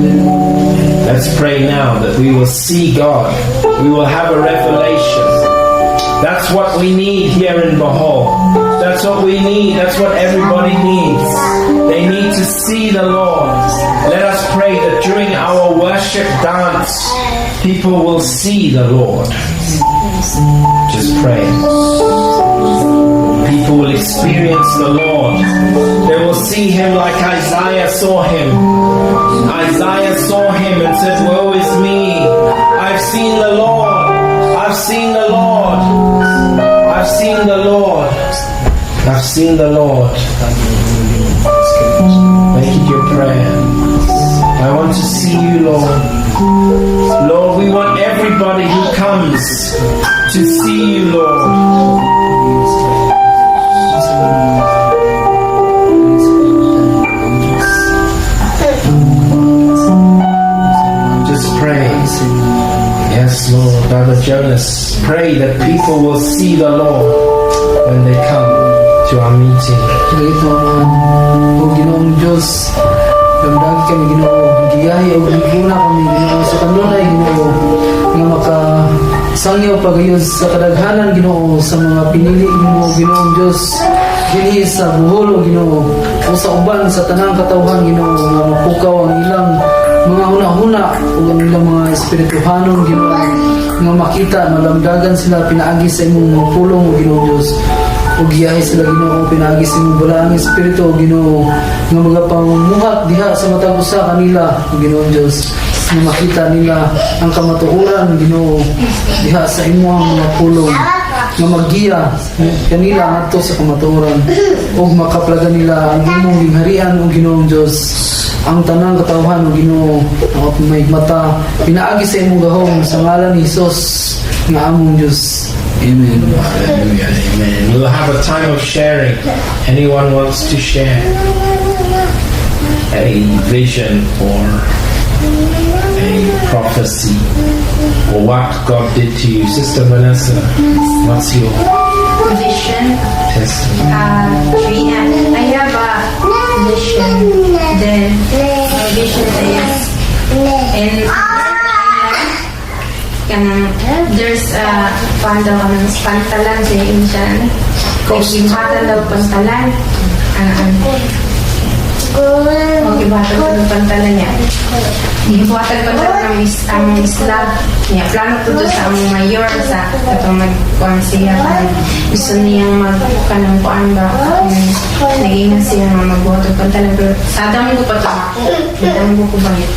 Let's pray now that we will see God. We will have a revelation. That's what we need here in Bohol. That's what we need. That's what everybody needs. They need to see the Lord. Let us pray that during our worship dance, people will see the Lord. Just pray. People will experience the Lord. They will see Him like Isaiah saw Him. Isaiah saw Him and said, woe is me. I've seen the Lord. I've seen the Lord. I've seen the Lord. I've seen the Lord. Make it your prayer. I want to see you, Lord. Lord, we want everybody who comes to see you, Lord. Just pray. Yes, Lord. Brother Jonas, pray that people will see the Lord when they come to our meeting. Ito ang Ginoong Diyos, damdagi kami Ginoo, giyahi o giguna kami Ginoo sa kanunay Ginoo, nga makasangyaw pagayon sa kadaghanan Ginoo sa mga pinili Ginoo, Ginoong Diyos, dinhi sa buhol o Ginoo, o sa uban sa tanang katawhan Ginoo, nga mapukaw ang ilang mga huna-huna o ang ilang mga espirituhanon Ginoo, nga makita, malamdagan sila pinaagi sa imong mga pulong o Ginoong Diyos. O giyahe sila Ginoo, pinaagi sa imong balaang espiritu o Ginoo, nga mga pamumuhat diha sa matag usa kanila o Ginoong Diyos, nga makita nila ang kamatuoran Ginoo diha sa imong mga pulong, nga maggiya kanila ngadto sa kamatuoran o makaplagan nila ang imong gingharian o Ginoong Diyos, ang tanang katawhan o Ginoo, ang may mata pinaagi sa imong gahom sa ngalan ni Hesus nga among Diyos. Amen. Hallelujah. Amen. We'll have a time of sharing. Anyone wants to share a vision or a prophecy or what God did to you? Sister Vanessa, what's your Vision. testimony? Dream. I have a vision. Then my vision is in there's a pantalan sa Indian. Gibhatan daw pantalan. Gibhatan daw pantalan niya. Gibhatan pantalan ang Islam. Niya, plano to sa among mayor sa katong magkuhan siya. Gusto niyang magkanang kuhan ba. Naging siya na magbuhat ng pantalan. Pero sa damo ko pa ito ako. Damo ko ba yun?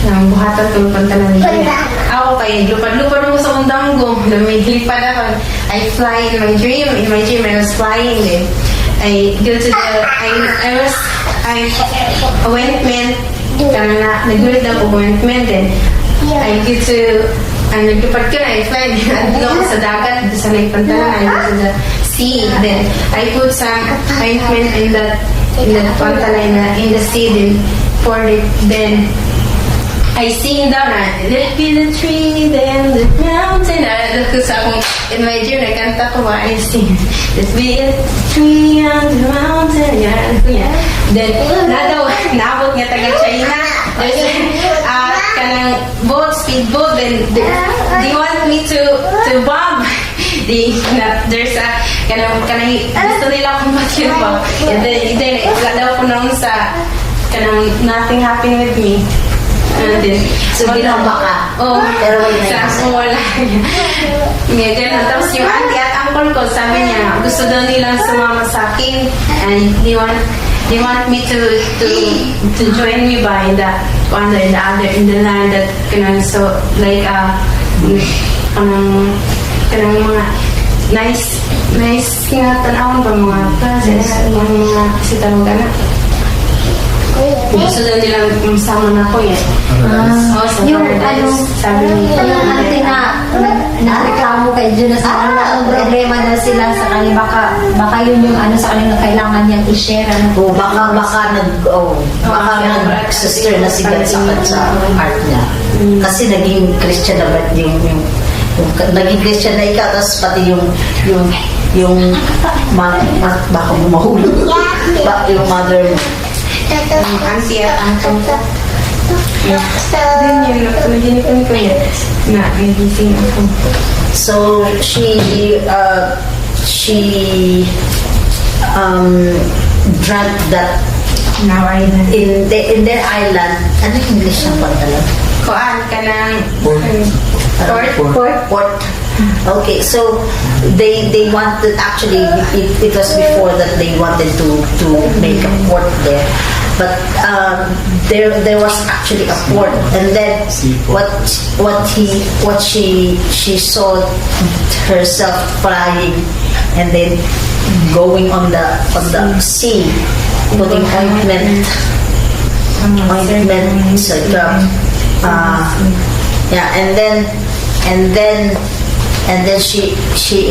Nang buhatan ko ng pantalan niya. Ako kaya lupad-lupad mo sa undang ko. May lipad ako. I fly in my dream. In my dream, I was flying then. I go to the... I ointment. Nagulit na po ointment then. I go to... Naglupad ko na. I fly. Nandito ako sa dagat. Sa may pantalan. I go to the sea. Then, I put some ointment in the pantalan in the sea. Then, pour it. Then, I sing down, let be the tree, then the mountain. In my dream, I kanta ko ba, I sing, let be a tree on the mountain. Yeah. Then, naabot nga taga China. There's kanang boat, speedboat. Then, they want me to bomb. There's a kanang gusto nila akong batin ba. And then, daw ko nung sa kanang nothing happened with me. So, ginamba ka? Oo. Pero wala. Nga, ganun. Tapos yung auntie at uncle ko, sabi niya, gusto daw nilang sumama sa akin. And They want me to join me ba in the land that kanang so like kanang mga nice kinatanawan pa mga classes mga sitang gana. Gusto na nilang sama na ko yan. Yung sabi niya, yung ate na reklamo kay Jonas na ang problema daw sila sa kanila, baka yun yung sa kanila kailangan niyang i-share. Baka nag-sister na sigat sa art niya. Kasi naging Christian na ba yung naging Christian na ikaw, tapos pati yung baka mahulog. Yung mother mo. Auntie at uncle ko. Then yun, naginig ko yan na nagising ako. So she drank that Now I know. in their island. Ano yung English ng pantala? Kuan ka ng Port. Okay, so they wanted, actually it was before that they wanted to make a port there, but there was actually a port, and then what she saw herself flying and then going on the sea, putting ointment and then she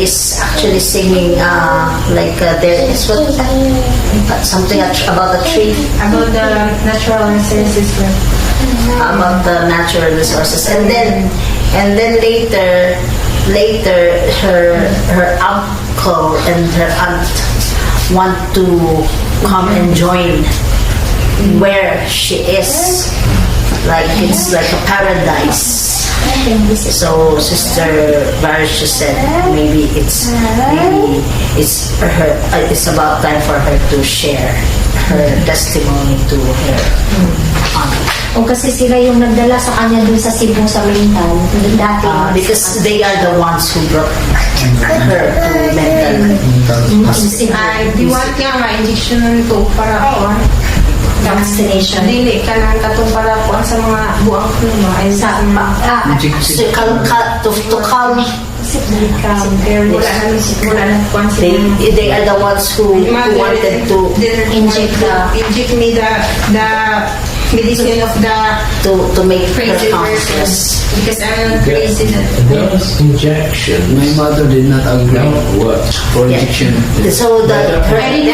is actually singing there is something about the tree, about the natural resources. about the natural resources, and then later her uncle and her aunt want to come and join where she is, like it's like a paradise. So Sister Varish said maybe it's about time for her to share her testimony to her aunt. O kasi sila yung nagdala sa kanya dun sa Cebu sa mental. Dati. Because they are the ones who brought her to mental. Di want nga ma-injection to para kuan. Vaccination. Dili ka nang katong para kuan sa mga buang pluma ay sa To calm. Pero wala na kuan sila. They are the ones who wanted to inject me the medicine of the to make her crazy conscious. version because I'm crazy. Those injections My mother did not agree. don't work for Yeah. addiction. So their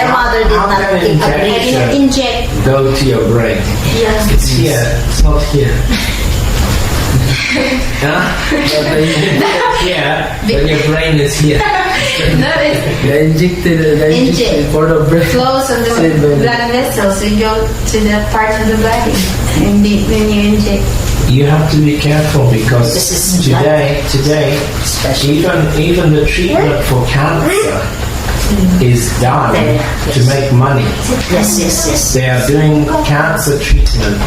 mother did not After agree. injection, Inject. go to your brain. Yes. It's here. It's not here. Huh? Here, when your brain is here. No, it's They injected for the brain. flows of the blood vessels. You go to the part of the body and when you inject. You have to be careful because This is today, even the treatment for cancer is done to make money. Yes. They are doing cancer treatment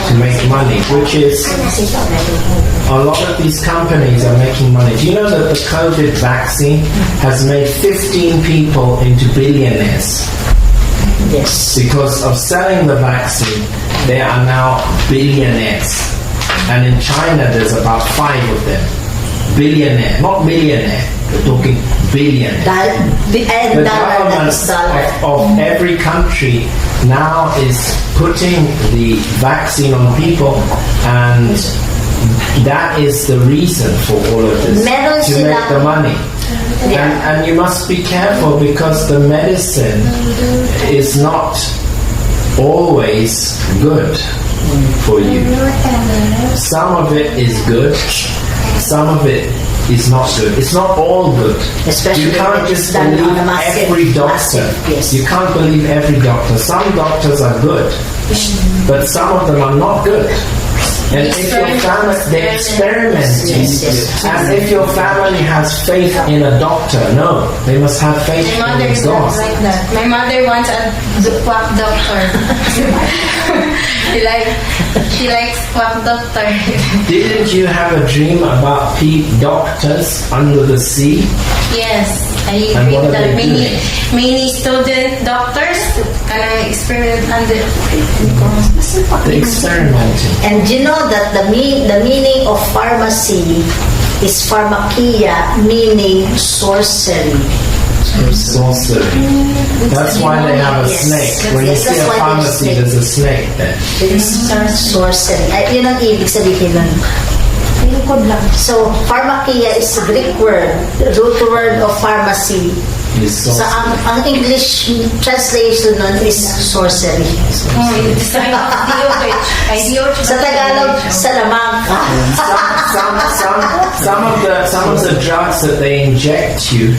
to make money, which is a lot of these companies are making money. Do you know that the COVID vaccine has made 15 people into billionaires? Yes. Because of selling the vaccine, they are now billionaires. And in China, there's about 5 of them. Billionaire, not millionaire. We're talking billionaire. The government of every country now is putting the vaccine on people, and that is the reason for all of this, Meron to sila- make the money. And you must be careful because the medicine is not always good for you. Some of it is good, some of it is not good. It's not all good. Especially you can't when it's just done believe on a massive- every doctor. yes. You can't believe every doctor. Some doctors are good, but some of them are not good. And if your family, they experiment. Yes. And if your family has faith in a doctor, no, they must have faith My mother in is God. not like that. My mother wants a quack doctor. she likes quack doctor. Didn't you have a dream about doctors under the sea? Yes, I And agree what are that they doing? many student doctors can experiment under. They experimenting. And you know that the meaning of pharmacy is pharmakia, meaning sorcery. Sorcery. That's why they have a Yes. snake. When you Yes, see that's a why pharmacy, there's there's a snake there. It is sorcery. Yun ang ibig sabihin nun. Lingkod lang. So, pharmakia is a Greek word. The root word of pharmacy. It's So, sorcery. ang English translation nun is sorcery. Sa Tagalog, salamangka. Some of the drugs that they inject you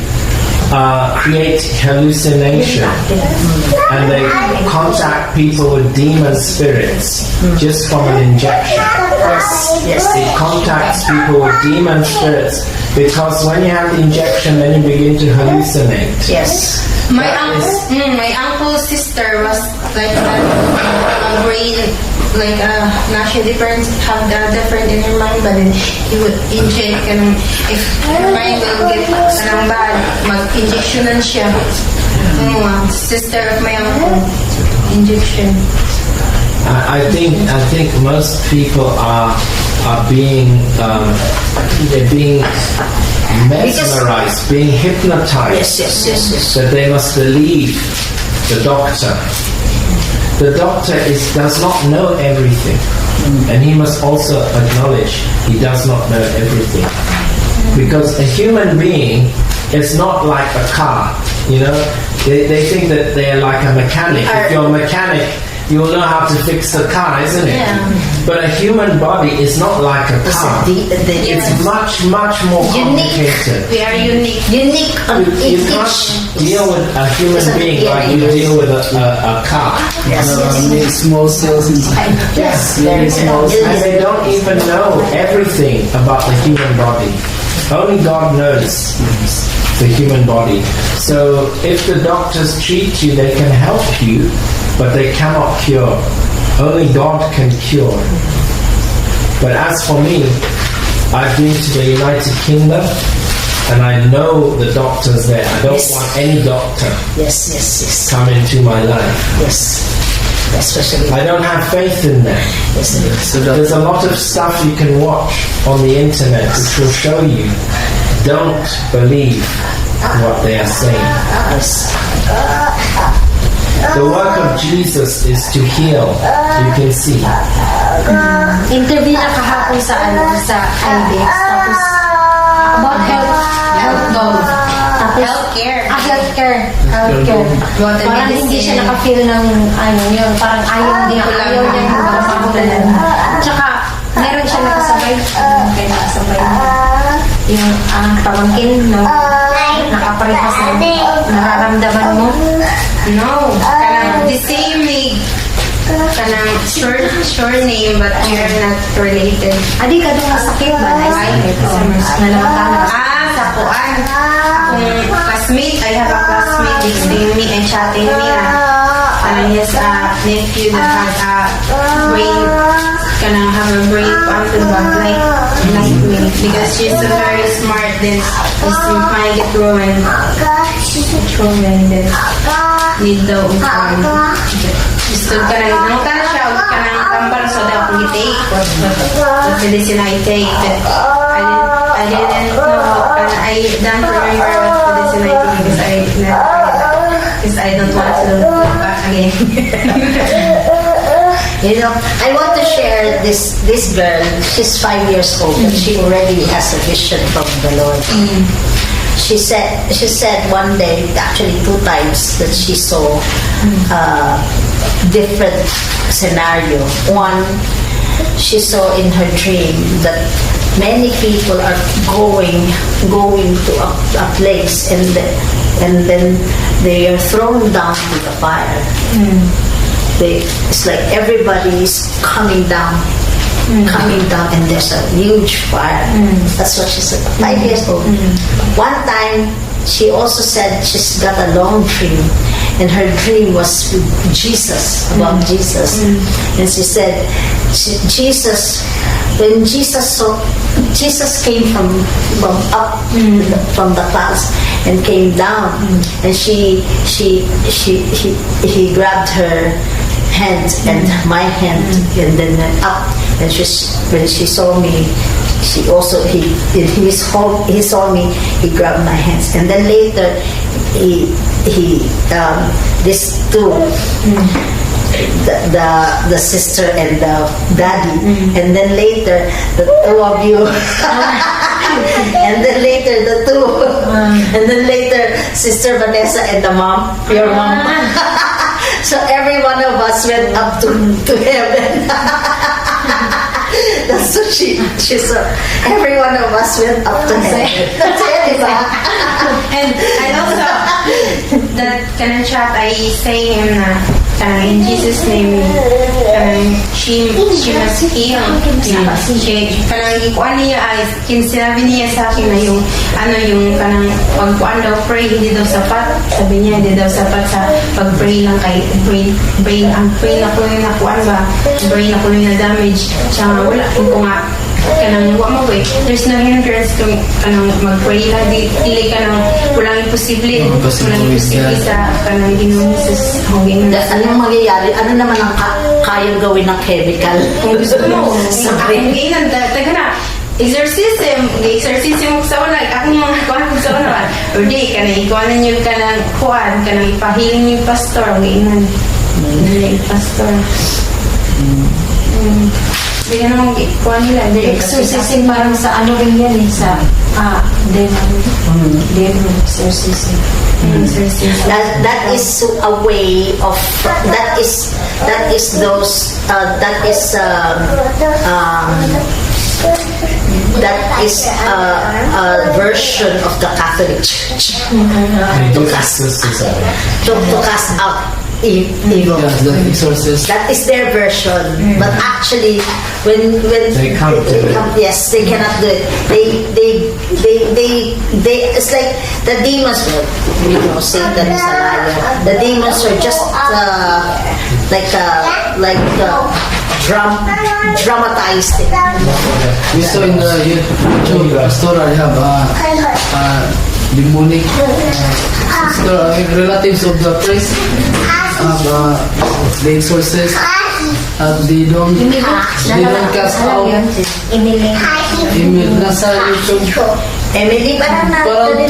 create hallucination, and they contact people with demon spirits just from an injection. Yes. It contacts people with demon spirits because when you have the injection, then you begin to hallucinate. Yes. My uncle's sister was like a brain, like she have the different in her mind, but then he would inject and if her mind will get bad, mag-injectionan siya. Sister of my uncle, injection. I think most people are being they're being mesmerized, being hypnotized. Yes. That they must believe the doctor. The doctor does not know everything, and he must also acknowledge he does not know everything. Because a human being is not like a car. You know, they think that they are like a mechanic. If you're a mechanic, you'll know how to fix the car, isn't it? Yeah. But a human body is not like a car. It's much more complicated. We are unique. Unique You can't deal with a human being like you deal with a car. Small cells inside. Yes, very small. And they don't even know everything about the human body. Only God knows the human body. So if the doctors treat you, they can help you, but they cannot cure. Only God can cure. But as for me, I've been to the United Kingdom, and I know the doctors there. I don't Yes. want any doctor Yes. come into my life. Yes. Especially. I don't have faith in them. Yes. So there's a lot of stuff you can watch on the internet which will show you don't believe what they are saying. Yes. The work of Jesus is to heal. You can see. Interview na kahapon sa IDX. Tapos, about health. Tapos, Healthcare. Healthcare. What the Parang hindi siya medicine. nakafeel ng yun. Parang ayaw niya yung masabulan. Tsaka, meron siya nakasabay. Kaya nakasabay. Yung pamangkin, no? Nakaparehas na nararamdaman mo. No, kanang the same name. Kanang short name but we are not related. Adi ka doon sakit ba? Ay, Nalamatanas. sa kuan. Akong classmate, I have a classmate texting me and chatting me na he has a nephew that has a brain, have a brain like me because she's so very smart. Then she's my get woman. Then need daw gusto ka na nang ka na siya ka nang tambal so daw kung i-take what medicine I take but I didn't know and I don't remember what medicine I take because I don't want to look back again. You know, I want to share this girl. She's 5 years old and she already has a vision from the Lord. She said one day, actually 2 times, that she saw different scenario. One, she saw in her dream that many people are going to a place and then they are thrown down to the fire. It's like everybody is coming down coming down, and there's a huge fire. That's what she said. 5 years old. One time, she also said she's got a long dream, and her dream was with Jesus, about Jesus. And she said, when Jesus came from up from the clouds and came down, and he grabbed her hand and my hand, and then went up. And when she saw me, he saw me. He grabbed my hands, and then later these two. The sister and the daddy, and then later the two of you, and then later the two, and then later Sister Vanessa and the mom, your mom. So every one of us went up to heaven. That's what she saw. Every one of us went up to heaven. That's it, diba? And I also, that kanang chat, I say him na, in Jesus' name, she must heal. Kanang ikuan niya ay, sinabi niya sa akin na yung kanang pagkuan daw pray, hindi daw sapat. Sabi niya, hindi daw sapat sa pag-pray lang kay, brain na ko yung nakuan ba, brain na ko yung na-damage. Tsaka wala, ko nga, kanang wala mo eh. There's no hindrance kung kanang mag-pray lang, dili kanang walang imposible. Walang imposible sa kanang Ginoong Jesus. Anong mangyayari? Ano naman ang kayang gawin ng chemical? Kung gusto mo, ang ginan, taga na, exorcism mo sa una, akong mga kuhan ko sa una, or di, kanang ikuanan yung kanang kuhan, kanang ipahiling yung pastor, ang ginan, yung pastor. Hindi ka naman kuhan nila, Exorcism parang sa ano rin yan eh, sa demon exorcism. That is a way of that is a version of the Catholic Church to cast out evil. Yeah, the exorcist. That is their version, but actually, when They can't do it. yes, they cannot do it. They it's like the demons. Satan is a liar. The demons are just dramatized it. We saw in the YouTube pastoral have demonic sister, relatives of the priest have the exorcist. They don't cast out email. Nasa YouTube. Emily, parang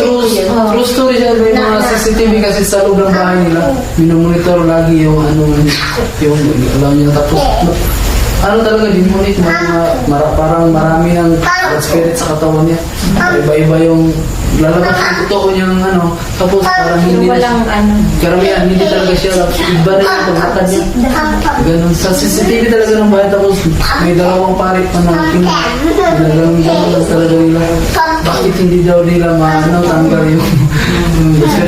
True story siya. May mga CCTV kasi sa loob ng bahay nila. Minomonitor lagi yung yung alam niyo. Tapos talaga demonic, parang marami ng spirit sa katawan niya. Iba-iba yung lalabas yung totoo niyang tapos parang hindi karamihan, hindi talaga siya, iba rin yung paglakad niya. Ganun, sa CCTV talaga ng bahay, tapos may dalawang parit pa na ganun talaga nila. Bakit hindi daw nila tanggal yung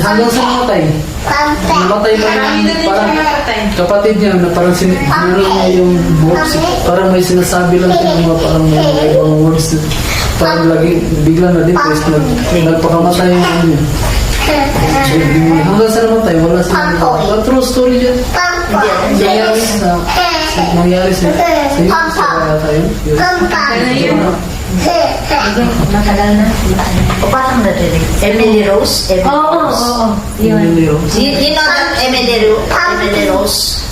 hanggang sa namatay. Namatay pa yung parang kapatid niya na parang meron niya yung words, parang may sinasabi lang siya ng mga parang may ibang words, parang lagi bigla na depressed, nagpakamatay yung niya. Hanggang sa namatay, wala siya. True story dyan. Nangyari sa Matagal na. O parang narinig. Emily Rose? Oo. Yun. You know that Emily Rose?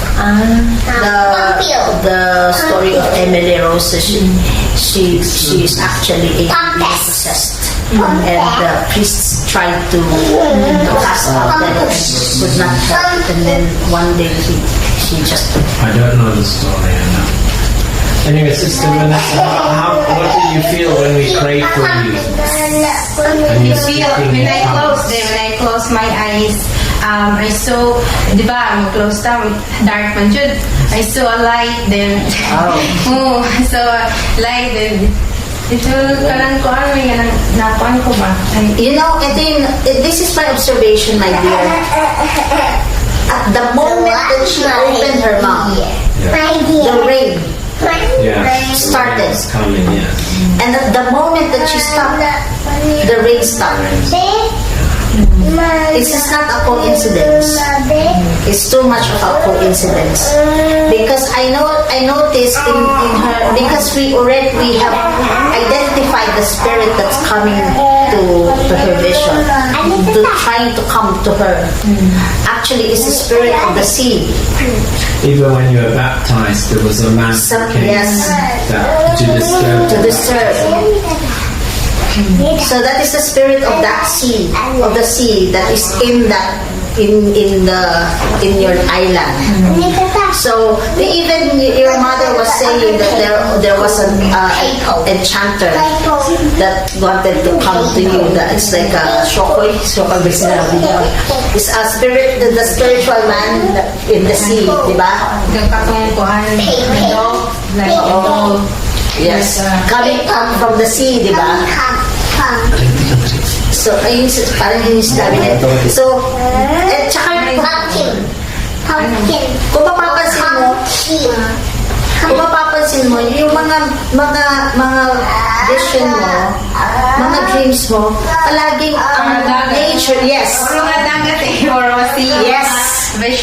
The story of Emily Rose, she is actually possessed, and the priests tried to cast out demons, could not help, and then one day she just. I don't know the story. Anyway, Sister Vanessa, what did you feel when we prayed for you? And You feel, when I close my eyes, I saw, di ba, close down, dark man jud. I saw a light then. I saw a light then. Ito kanang ko may nakuan ko ba? You know, I think this is my observation, my dear. At the moment that she opened her mouth, the rain Yeah. started. It's coming, yeah. And at the moment that she stopped, the rain stopped. This is not a coincidence. It's too much of a coincidence. Because I noticed in her, because we have identified the spirit that's coming to her vision, trying to come to her. Actually, it's the spirit of the sea. Even when you were baptized, there was a man who came Yes. to disturb. To disturb. So that is the spirit of that sea, of the sea that is in your island. So even your mother was saying that there was an enchanter that wanted to come to you. That it's like a shokoy sinabi niya. It's a spirit, the spiritual man in the sea, di ba? Oh, yes, coming up from the sea, di ba? So, ayun, parang yun yung sinabi niya. So, at saka, kung mapapansin mo, yung mga vision mo, mga dreams mo, palaging ang nature, yes.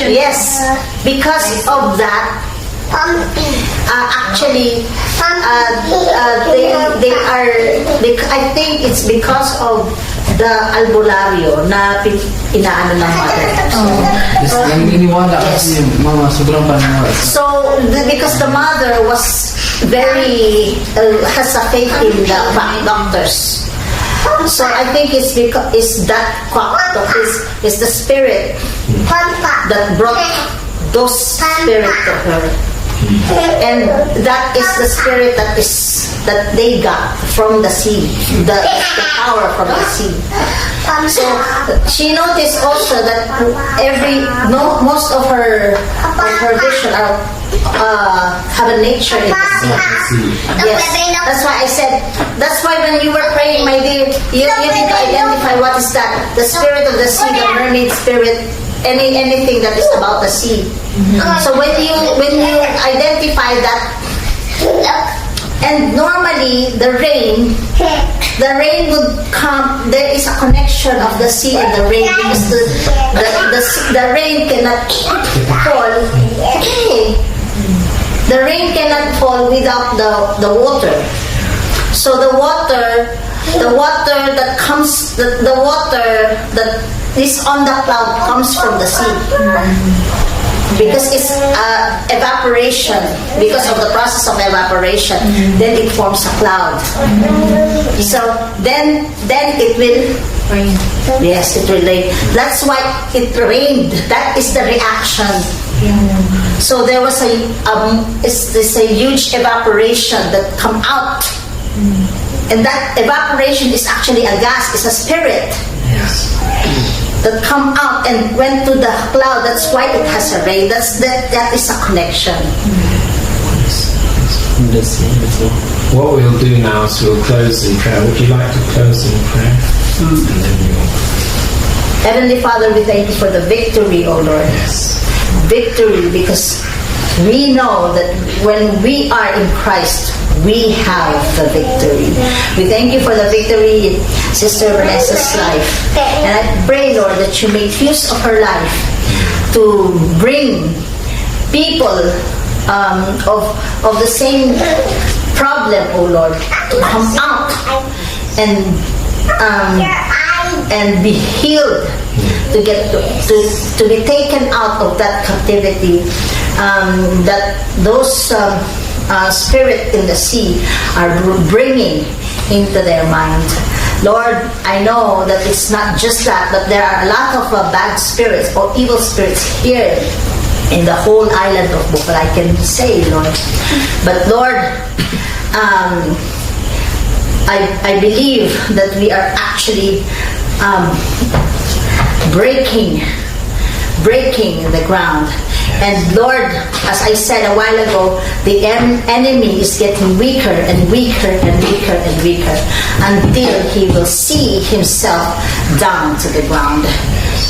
Yes. Because of that, actually, they are. I think it's because of the albularyo na inaano ng mother. Yung iniwala kasi yung mga sobrang panahon. So, because the mother was very has a faith in the quack doctors. So I think it's because that quack doctor is the spirit that brought those spirit to her. And that is the spirit that they got from the sea, the power from the sea. So she noticed also that most of her vision have a nature in the sea. Yes, that's why I said. That's why when you were praying, my dear, you need to identify what is that? The spirit of the sea, the mermaid spirit. Anything that is about the sea. So when you identify that, and normally the rain would come. There is a connection of the sea and the rain because the rain cannot fall. The rain cannot fall without the water. So the water that comes, the water that is on the cloud comes from the sea. Because it's evaporation, because of the process of evaporation, then it forms a cloud. So then it will rain. Yes, it will rain. That's why it rained. That is the reaction. So there was a huge evaporation that come out. And that evaporation is actually a gas, it's a spirit. Yes. That come out and went to the cloud. That's why it has a rain. That is a connection. What we'll do now is we'll close in prayer. Would you like to close in prayer? And then we'll... Heavenly Father, we thank you for the victory, O Lord. Yes. Victory, because we know that when we are in Christ, we have the victory. We thank you for the victory in Sister Vanessa's life. And I pray, Lord, that you make use of her life to bring people of the same problem, oh Lord, to come out and be healed, to be taken out of that captivity, that those spirit in the sea are bringing into their mind. Lord, I know that it's not just that, but there are a lot of bad spirits or evil spirits here in the whole island of Bohol, I can say, Lord. But Lord, I believe that we are actually breaking the ground. And Lord, as I said a while ago, the enemy is getting weaker and weaker and weaker and weaker until he will see himself down to the ground.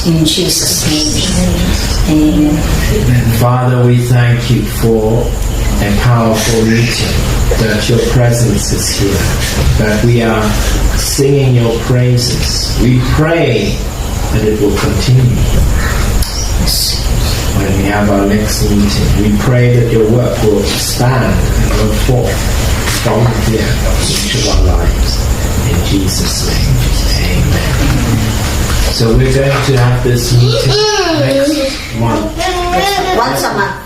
In Jesus' name. Amen. Father, we thank you for and powerful meeting, that your presence is here, that we are singing your praises. We pray that it will continue. When we have our next meeting, we pray that your work will expand and go forth from here in each of our lives. In Jesus' name, amen. So we're going to have this meeting next month. Once a month.